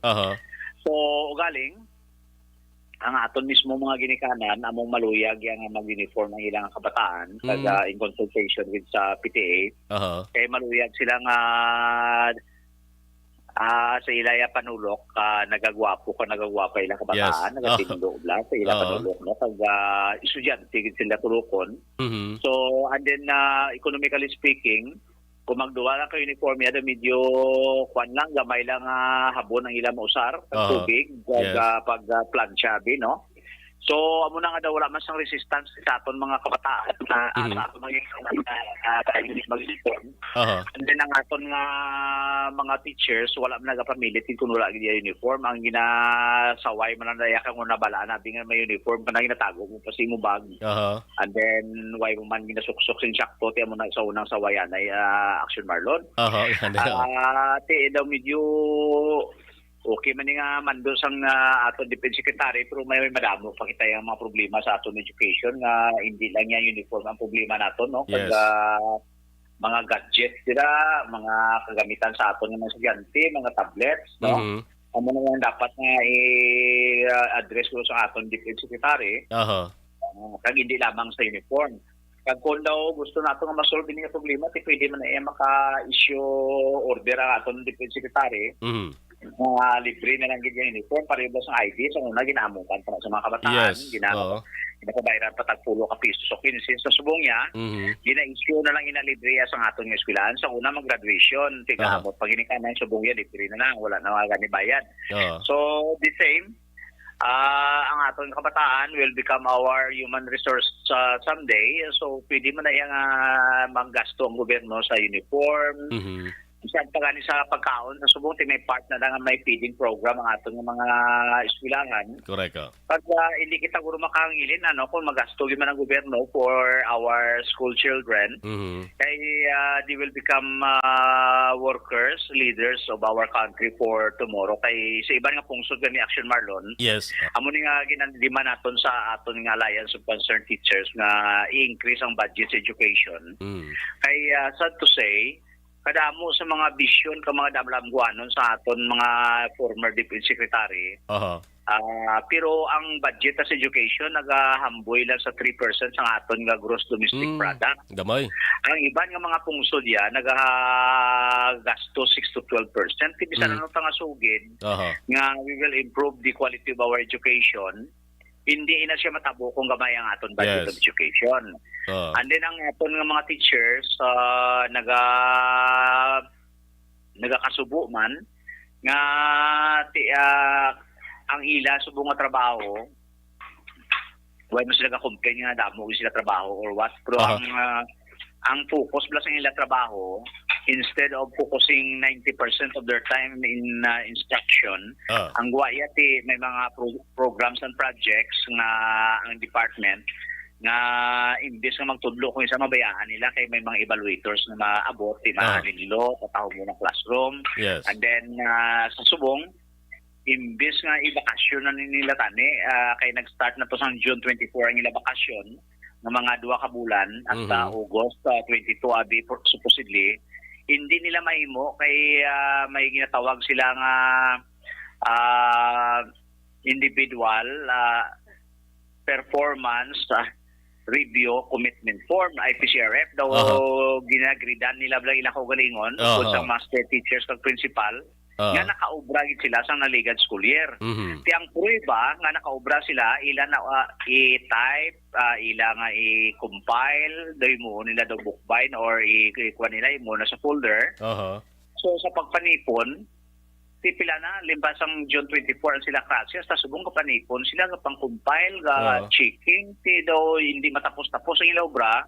So galing ang aton mismo mga ginikanan among maluyag yang mag-uniform ang ilang kabataan in consultation with sa PTA. Kay maluyag sila nga sa ilaya panulok nagagwapo ilang kabataan, nagatindo bla sa ilaya panulok no pag estudyante gid sila tulokon. So and then economically speaking, kung magduwa lang ka uniform yada medyo lang gamay lang habon ang ilang mausar pag tubig pag plancha no. So amo na nga daw wala man sang resistance sa aton mga kabataan na aton mag-uniform. And then ang aton nga mga teachers wala man nagapamilit kung wala gid uniform, ang ginasaway man na kang nabala na bingan may uniform kana ginatago mo pa si mo bag. And then why mo man ginasuksok sin sakto ti amo na sa unang sawayan ay Action Marlon. Ti daw medyo okay man nga mando sang aton Defense Secretary pero may madamo pa kita yung mga problema sa aton education nga hindi lang yan uniform ang problema naton no pag mga gadgets dira, mga kagamitan sa aton ng mga estudyante, mga tablets no. Amo na yan dapat nga i-address ko sa aton Defense Secretary. Kag hindi lamang sa uniform. Kag kung daw gusto nato nga ma-solve ni problema, pwede man na maka-issue order ang aton Defense Secretary. Libre na lang gid yung uniform pareho sa ID sa una ginamukan pa sa mga kabataan ginapabayaran pa tag 10 ka piso so 15 sa subong niya gina-issue na lang inalibre sa aton nga eskwelahan sa una mag-graduation tiga mo pag ginikanan subong niya libre na lang wala na gani bayad. So the same ang aton kabataan will become our human resource someday, so pwede man na yung manggasto ang gobyerno sa uniform. Isang pagani sa pagkaon sa subong may part na lang may feeding program ang atong mga eskwelahan. Correct. Pag hindi kita guro makangilin kung magasto gyud man ang gobyerno for our school children, kay they will become workers, leaders of our country for tomorrow. Kay sa iban nga pungsod gani Action Marlon. Amo ni nga ginandima naton sa aton nga Alliance of Concerned Teachers nga i-increase ang budget sa education. Kay sad to say kadamo sa mga vision ka mga damlamguanon sa aton mga former Defense Secretary. Pero ang budget sa education nagahamboy lang sa 3% sa aton nga gross domestic product. Gamay. Ang iban nga mga pungsod nagagasto 6 to 12%. Kaya sa nga sugid nga we will improve the quality of our education. Hindi na siya matabo kung gamay ang aton budget of education. And then ang aton nga mga teachers nagakasubo man nga ang ila subong nga trabaho why mo sila ka-complain nga damo sila trabaho or what pero ang focus plus ang ila trabaho instead of focusing 90% of their time in instruction, ang guwaya may mga programs and projects na ang department nga imbes nga magtudlo kung isa mabayaan nila kay may mga evaluators na maabot di mahalilo pataw mo ng classroom. Yes. And then sa subong imbes nga ibakasyon na nila tani kay nag-start na to sa June 24 ang ila bakasyon ng mga 2 ka bulan hasta August 22 abi supposedly hindi nila mahimo kay may ginatawag sila nga individual performance review commitment form IPCRF daw ginagridan nila blang ilang kaugalingon kung sa master teachers kag principal nga nakaubra gid sila sa naligad school year. Tiyang prueba nga nakaubra sila ila na i-type ila nga i-compile daw mo nila daw bookbind or i-kuha nila mo na sa folder. So sa pagpanipon pila na limbas ang June 24 ang sila klase hasta subong kapanipon sila nga pang-compile checking ti daw hindi matapos-tapos ang ilaw bra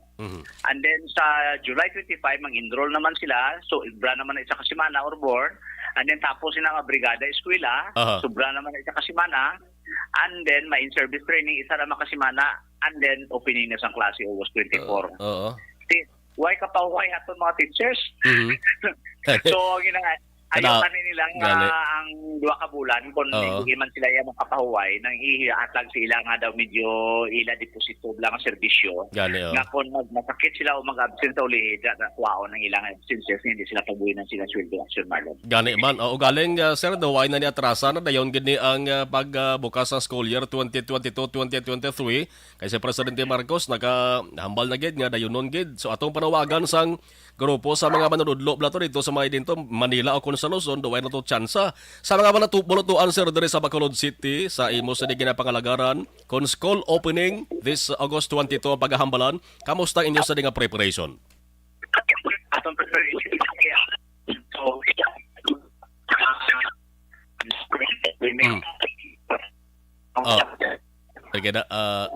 and then sa July 25 mang-enroll naman sila so bra naman na isa ka semana or born and then tapos sila nga brigada eskwela so bra naman na isa ka semana and then may in-service training isa na makasimana and then opening na sa klase August 24 why ka pa why aton mga teachers so ayaw nila ang 2 ka bulan kung hindi man sila yung makapahuway nang ihatag sila nga daw medyo ila deposito lang ang serbisyo nga kung masakit sila o mag-absent sa ulit kuwaon ng ilang absences hindi sila pabuhay ng sila sweldo Action Marlon. Gani man o galing sir daw ay na ni atrasan na dayon gid ni ang pagbukas sa school year 2022-2023 kay si Presidente Marcos nakahambal na gid nga dayonon gid so atong panawagan sang grupo sa mga manunudlo blato dito sa mga dito Manila o kung sa Luzon do ay na to tsansa sa mga bulutuan sir diri sa Bacolod City sa imo sa ginapangalagaran kon school opening this August 22 ang paghahambalan kamusta inyo sa nga preparation? Atong preparation so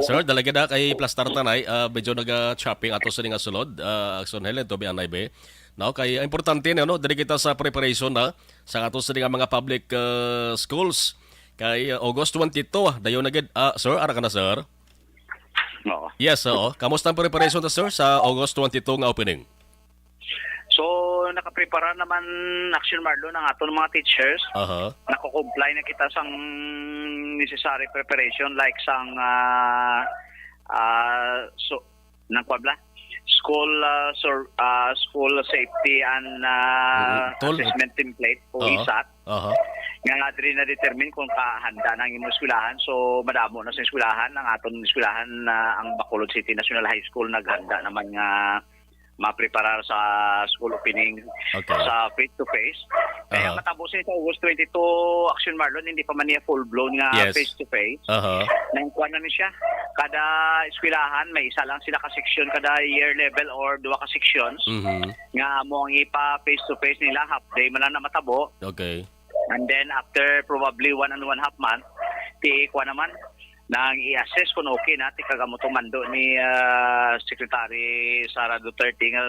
sir, dalaga na kay Plastar Tanay, medyo nag-chopping ato sa nga sulod, Action Helen, to be anay be. No, kay importante na, no, dali kita sa preparation na sa ato sa mga public schools. Kay August 22, dayon na gid. Sir, ara ka na, sir? No. Yes, oo. Kamusta ang preparation ta, sir, sa August 22 nga opening? So, nakaprepara naman Action Marlon ang aton mga teachers. Nako-comply na kita sang necessary preparation like sang school safety and assessment template o ISAT. Nga diri na determine kung kahanda ng imong eskwelahan. So madamo na sa eskwelahan ang aton eskwelahan ang Bacolod City National High School naghanda naman nga mapreparar sa school opening sa face-to-face. Kaya matapos sa August 22, Action Marlon, hindi pa man niya full-blown nga face-to-face. Nangkuhan na siya. Kada eskwelahan, may isa lang sila ka-section kada year level or 2 ka-sections. Nga mo ang ipa face-to-face nila, half day man lang na matabo. And then after probably 1.5 months, tiikwa naman nang i-assess kung okay na ikagamotong mando ni Secretary Sara Duterte nga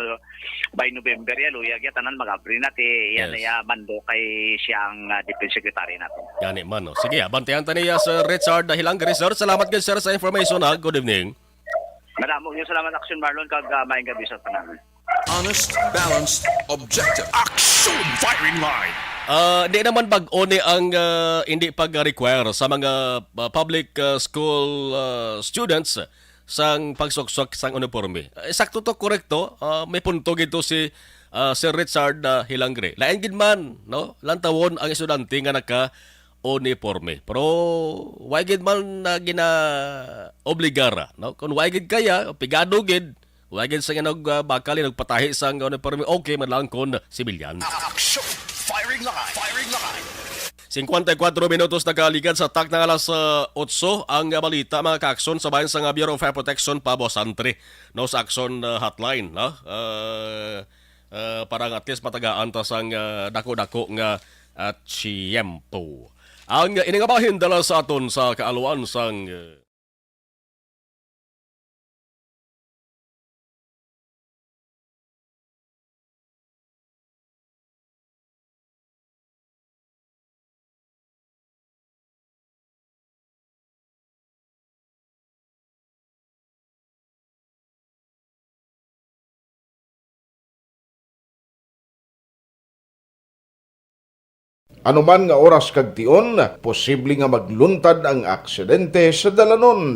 by November luya tanan mag-abri na yan ya mando kay siyang Defense Secretary nato. Gani man no. Sige, bantayan ta niya Sir Richard Hilangre. Sir, salamat gid sir sa information ha. Good evening. Madamo niyo salamat Action Marlon kag maayong gabi sa tanan. Honest, balanced, objective. Action Firing Line. Di naman bag-o ni ang hindi pag-require sa mga public school students sang pagsuksok sang uniforme. Sakto to, korekto. May punto gito si Sir Richard Hilangre. Lain gid man, no? Lantawon ang estudyante nga naka-uniforme. Pero why gid man na gina-obligara, no? Kung why gid kaya, pigado gid. Why gid sa bakal nagpatahi sang uniforme, okay man lang kon sibilyan. Action Firing Line. Firing Line. 54 minutos nagalikan sa tak ng alas 8 ang balita mga kaakson sa bayan sa Bureau of Fire Protection Pabo Santre no sa action hotline no parang at least matagaan ta sang dako-dako nga tiyempo ang iningabahin dala sa aton sa kaaluan sang Anuman nga oras kag tion, posible nga magluntad ang aksidente sa dalanon.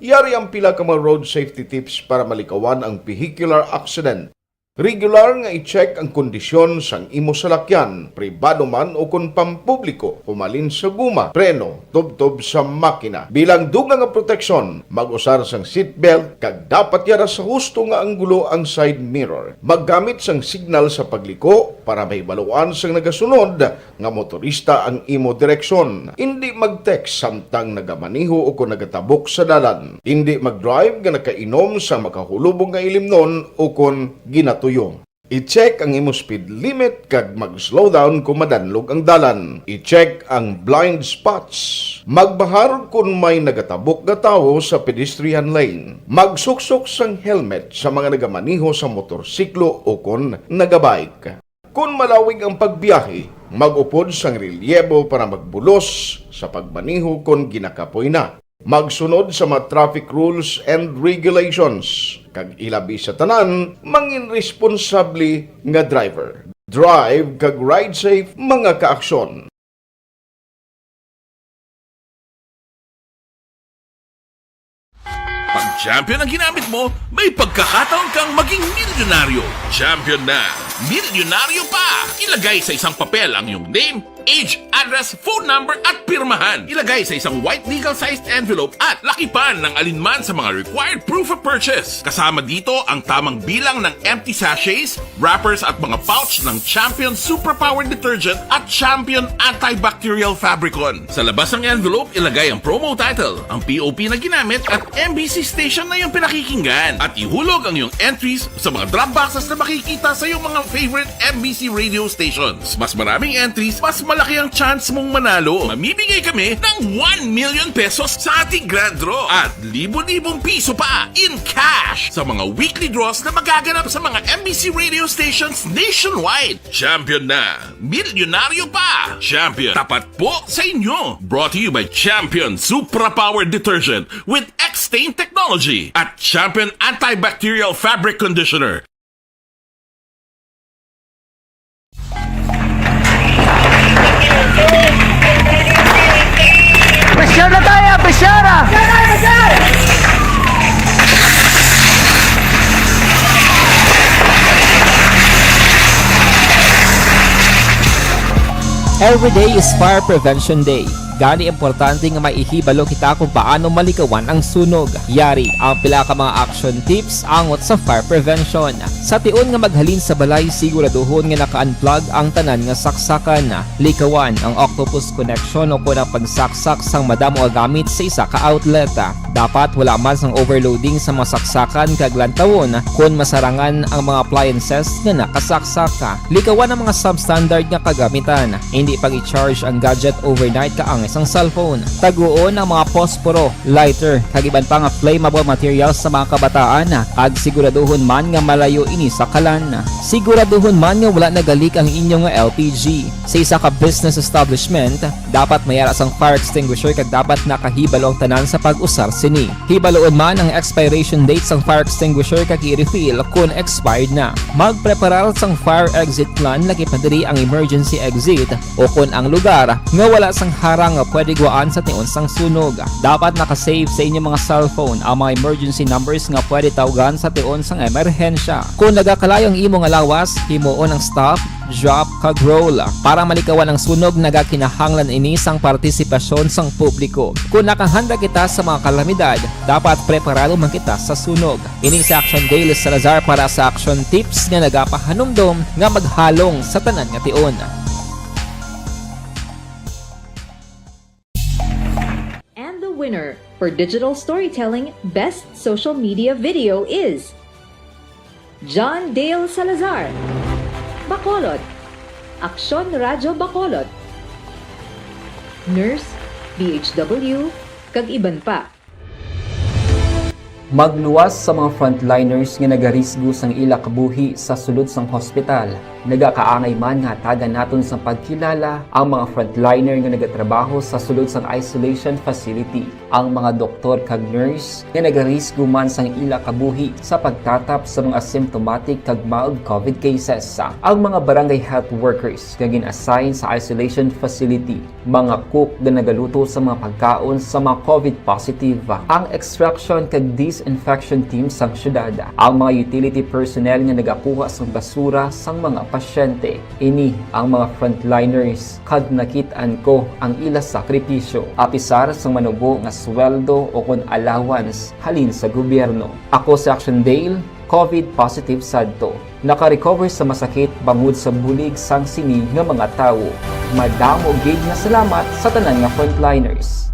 Yari ang pila ka mga road safety tips para malikawan ang vehicular accident. Regular nga i-check ang kondisyon sang imo salakyan, pribado man o kung pampubliko, humalin sa guma, preno, tubtob sa makina. Bilang dugang nga proteksyon, mag-usar sang seatbelt, kag dapat yara sa husto nga anggulo ang side mirror. Maggamit sang signal sa pagliko para may baluan sang nagasunod nga motorista ang imo direksyon. Hindi mag-text samtang nagamaniho o kung nagatabok sa dalan. Hindi mag-drive nga nakainom sa makahulubong nga ilimnon o kung ginatuyo. I-check ang imo speed limit kag mag-slow down kung madanlog ang dalan. I-check ang blind spots. Magbahar kung may nagatabok nga tawo sa pedestrian lane. Magsuksok sang helmet sa mga nagamaniho sa motorsiklo o kung nagabike. Kung malawig ang pagbiyahe, mag-upod sang relyebo para magbulos sa pagbaniho kung ginakapoy na. Magsunod sa mga traffic rules and regulations. Kag ilabi sa tanan, mangin responsable nga driver. Drive kag ride safe mga kaaksyon. Pag champion ang ginamit mo, may pagkakataon kang maging milyonaryo. Champion na! Milyonaryo pa! Ilagay sa isang papel ang iyong name, age, address, phone number at pirmahan. Ilagay sa isang white legal-sized envelope at lakipan ng alinman sa mga required proof of purchase. Kasama dito ang tamang bilang ng empty sachets, wrappers at mga pouch ng Champion Superpower Detergent at Champion Antibacterial Fabricon. Sa labas ng envelope, ilagay ang promo title, ang POP na ginamit at MBC station na yung pinakikinggan. At ihulog ang iyong entries sa mga drop boxes na makikita sa iyong mga favorite MBC radio stations. Mas maraming entries, mas malaki ang chance mong manalo. Mamimigay kami ng 1 million pesos sa ating grand draw at libo-libong piso pa in cash sa mga weekly draws na magaganap sa mga MBC radio stations nationwide. Champion na! Milyonaryo pa! Champion, tapat po sa inyo! Brought to you by Champion Superpower Detergent with X-Stain Technology at Champion Antibacterial Fabric Conditioner. Pressure na tayo, pressure! Every day is Fire Prevention Day. Gani importante nga maihibalo kita kung paano malikawan ang sunog. Yari ang pila ka mga action tips angot sa fire prevention. Sa tion nga maghalin sa balay, siguraduhon nga naka-unplug ang tanan nga saksakan. Likawan ang octopus connection o kung ang pagsaksak sang madamo nga gamit sa isa ka outlet. Dapat wala man sang overloading sa mga saksakan kag lantawon kung masarangan ang mga appliances nga nakasaksaka. Likawan ang mga substandard nga kagamitan. Hindi pag i-charge ang gadget overnight kaang isang cellphone. Taguon ang mga posporo, lighter, kag iban pa nga flammable materials sa mga kabataan. Ag siguraduhon man nga malayo ini sa kalan. Siguraduhon man nga wala nagalik ang inyong LPG. Sa isa ka business establishment, dapat mayara sang fire extinguisher kag dapat nakahibalo ang tanan sa pag-usar sini. Hibaloon man ang expiration date sang fire extinguisher kag i-refill kung expired na. Magpreparar sang fire exit plan lagi pa diri ang emergency exit o kung ang lugar nga wala sang harang nga pwede guwaan sa tion sang sunog. Dapat nakasave sa inyong mga cellphone ang mga emergency numbers nga pwede tawagan sa tion sang emerhensya. Kung nagakalayo ang imong lawas, himuon ang stop, drop, kag roll. Para malikawan ang sunog, nagakinahanglan ini sang partisipasyon sang publiko. Kung nakahanda kita sa mga kalamidad, dapat preparado man kita sa sunog. Ini sa Action Daily Salazar para sa action tips nga nagapahanumdom nga maghalong sa tanan nga tion. And the winner for Digital Storytelling Best Social Media Video is John Dale Salazar, Bacolod, Aksyon Radyo Bacolod, Nurse, BHW, kag iban pa. Magluwas sa mga frontliners nga nagarisgo sang ila kabuhi sa sulod sang hospital. Nagakaangay man nga tagan naton sa pagkilala ang mga frontliner nga nagatrabaho sa sulod sang isolation facility, ang mga doktor kag nurse nga nagarisgo man sang ila kabuhi sa pagtatap sa mga symptomatic kag mild COVID cases. Ang mga barangay health workers nga gin-assign sa isolation facility, mga cook nga nagaluto sa mga pagkaon sa mga COVID positive, ang extraction kag disinfection team sang syudad, ang mga utility personnel nga nagakuha sang basura sang mga pasyente. Ini ang mga frontliners kad nakitaan ko ang ila sakripisyo apisar sang manubo nga sweldo o kon allowance halin sa gobyerno. Ako si Action Dale, COVID positive sadto. Naka-recover sa masakit bangod sa bulig sang sini nga mga tawo. Madamo gid nga salamat sa tanan nga frontliners.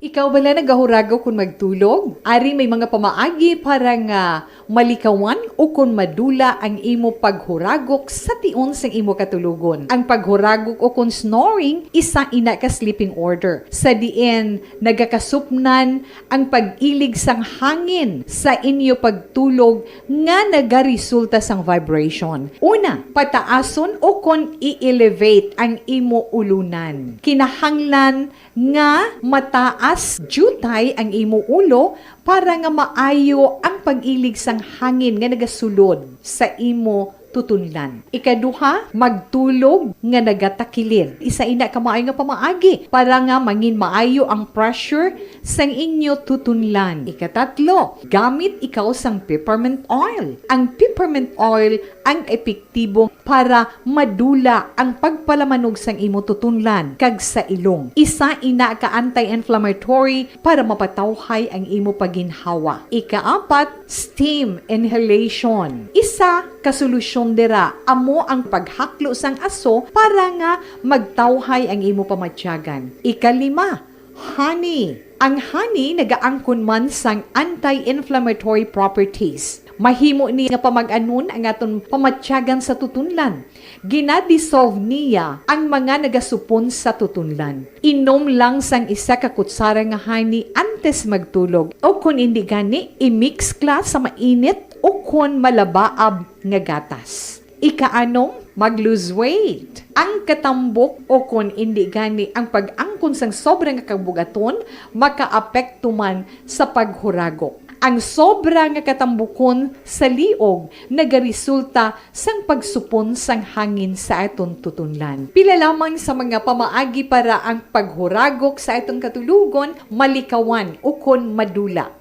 Ikaw bala nagahurago kung magtulog? Ari may mga pamaagi para nga malikawan o kung madula ang imo paghuragok sa tion sang imo katulugon. Ang paghuragok o kung snoring, isa ina ka sleeping order. Sa diin, nagakasupnan ang pag-ilig sang hangin sa inyo pagtulog nga nagaresulta sang vibration. Una, pataason o kung i-elevate ang imo ulunan. Kinahanglan nga mataas jutay ang imo ulo para nga maayo ang pag-ilig sang hangin nga nagasulod sa imo tutunlan. Ikaduha, magtulog nga nagatakilid. Isa ina ka maayo nga pamaagi para nga mangin maayo ang pressure sang inyo tutunlan. Ikatatlo, gamit ikaw sang peppermint oil. Ang peppermint oil ang epektibo para madula ang pagpalamanog sang imo tutunlan kag sa ilong. Isa ina ka anti-inflammatory para mapatawhay ang imo paginhawa. Ikaapat, steam inhalation. Isa ka solusyon dira amo ang paghaklo sang aso para nga magtawhay ang imo pamatyagan. Ikalima, honey. Ang honey nagaangkon man sang anti-inflammatory properties. Mahimo ni nga pamag-anon ang aton pamatyagan sa tutunlan. Ginadissolve niya ang mga nagasupon sa tutunlan. Inom lang sang isa ka kutsara nga honey antes magtulog. O kung hindi gani, i-mix class sa mainit o kung malabaab nga gatas. Ikaanom, mag-lose weight. Ang katambok o kung hindi gani ang pag-angkon sang sobrang kabugaton, makaapekto man sa paghuragok. Ang sobra nga katambukon sa liog nagaresulta sang pagsupon sang hangin sa aton tutunlan. Pila lamang sa mga pamaagi para ang paghuragok sa aton katulugon malikawan o kon madula.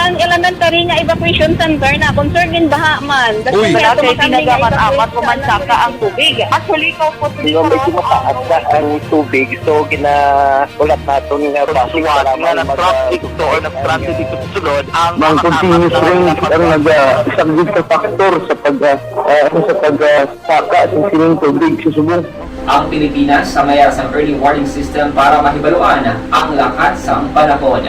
Ang elementary nga evacuation center na concern din baha man. Uy, kasi tinagaman amat kumansaka ang tubig. Actually, ikaw po medyo mataas na ang tubig. So, ginaulat natin nga traffic para traffic to or nag-transit dito sa sulod. Ang continuous rain ang nag-isang sa factor sa pagsaka sa sining tubig sa Subong. Ang Pilipinas sa mayroon sa early warning system para mahibaluan ang lakat sa panahon.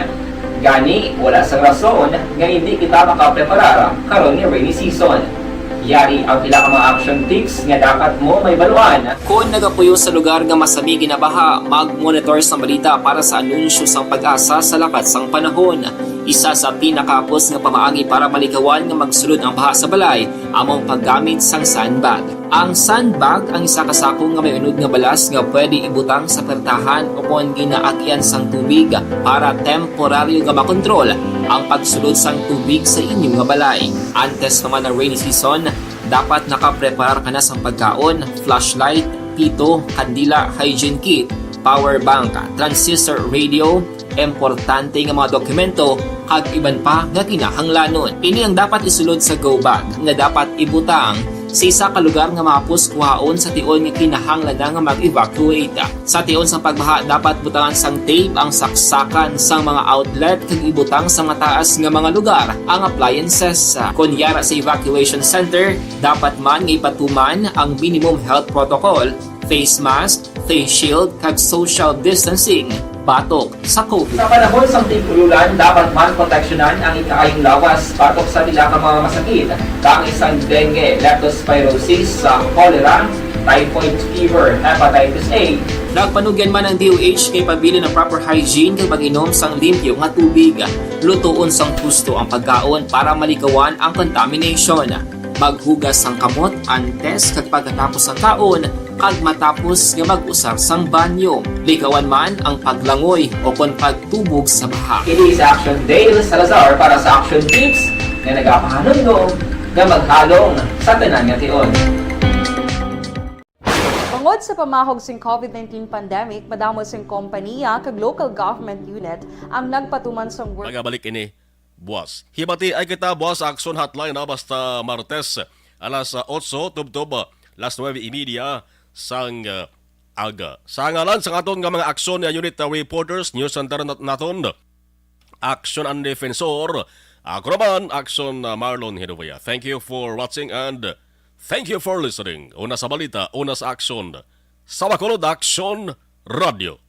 Gani, wala sa rason nga hindi kita makapreparara karon ni rainy season. Yari ang pila ka mga action tips nga dapat mo may baluan. Kung nagapuyo sa lugar nga masabi ginabaha, mag-monitor sa balita para sa anunsyo sang pag-asa sa lakat sang panahon. Isa sa pinakapos nga pamaagi para malikawan nga magsulod ang baha sa balay, among paggamit sang sandbag. Ang sandbag ang isa kasakong nga may unod nga balas nga pwede ibutang sa pertahan o kung ginaagyan sang tubig para temporaryo nga makontrol ang pagsulod sang tubig sa inyong nga balay. Antes naman ng rainy season, dapat nakapreparar ka na sa pagkaon, flashlight, pito, kandila, hygiene kit, power bank, transistor radio, importante nga mga dokumento kag iban pa nga kinahanglanon. Ini ang dapat isulod sa go bag nga dapat ibutang sa isa ka lugar nga mapus kuhaon sa tion nga kinahanglan nga mag-evacuate. Sa tion sa pagbaha dapat butangan sang tape ang saksakan sang mga outlet kag ibutang sa mataas nga mga lugar ang appliances. Kunyara sa evacuation center, dapat man nga ipatuman ang minimum health protocol, face mask, face shield kag social distancing. Batok sa COVID. Sa panahon sa tingkululan, dapat man proteksyonan ang ikaayong lawas batok sa pila ka mga masakit. Kang isang dengue, leptospirosis, cholera, typhoid fever, hepatitis A. Nagpanugyan man ang DOH kay pabili ng proper hygiene kag pag-inom sang limpyo nga tubig. Lutuon sang husto ang pagkaon para malikawan ang contamination. Maghugas sang kamot antes kag pagkatapos ang kaon kag matapos nga mag-usar sang banyo. Likawan man ang paglangoy o kon pagtubog sa baha. Kini sa Action Dale Salazar para sa Action Tips nga nagapahanong nga maghalong sa tanan nga tion. Bangod sa pamahog sing COVID-19 pandemic, madamo sing kompanya kag local government unit ang nagpatuman sang work. Magabalik ini, buwas. Hibati ay kita buwas action hotline na basta Martes, alas 8, tubtob, las 9:30 sang aga. Sa ngalan sa aton nga mga aksyon unit reporters, news center naton, action and defensor, ako naman, action Marlon Hinovaya. Thank you for watching and thank you for listening. Una sa balita, una sa aksyon. Sa Bacolod Action Radio.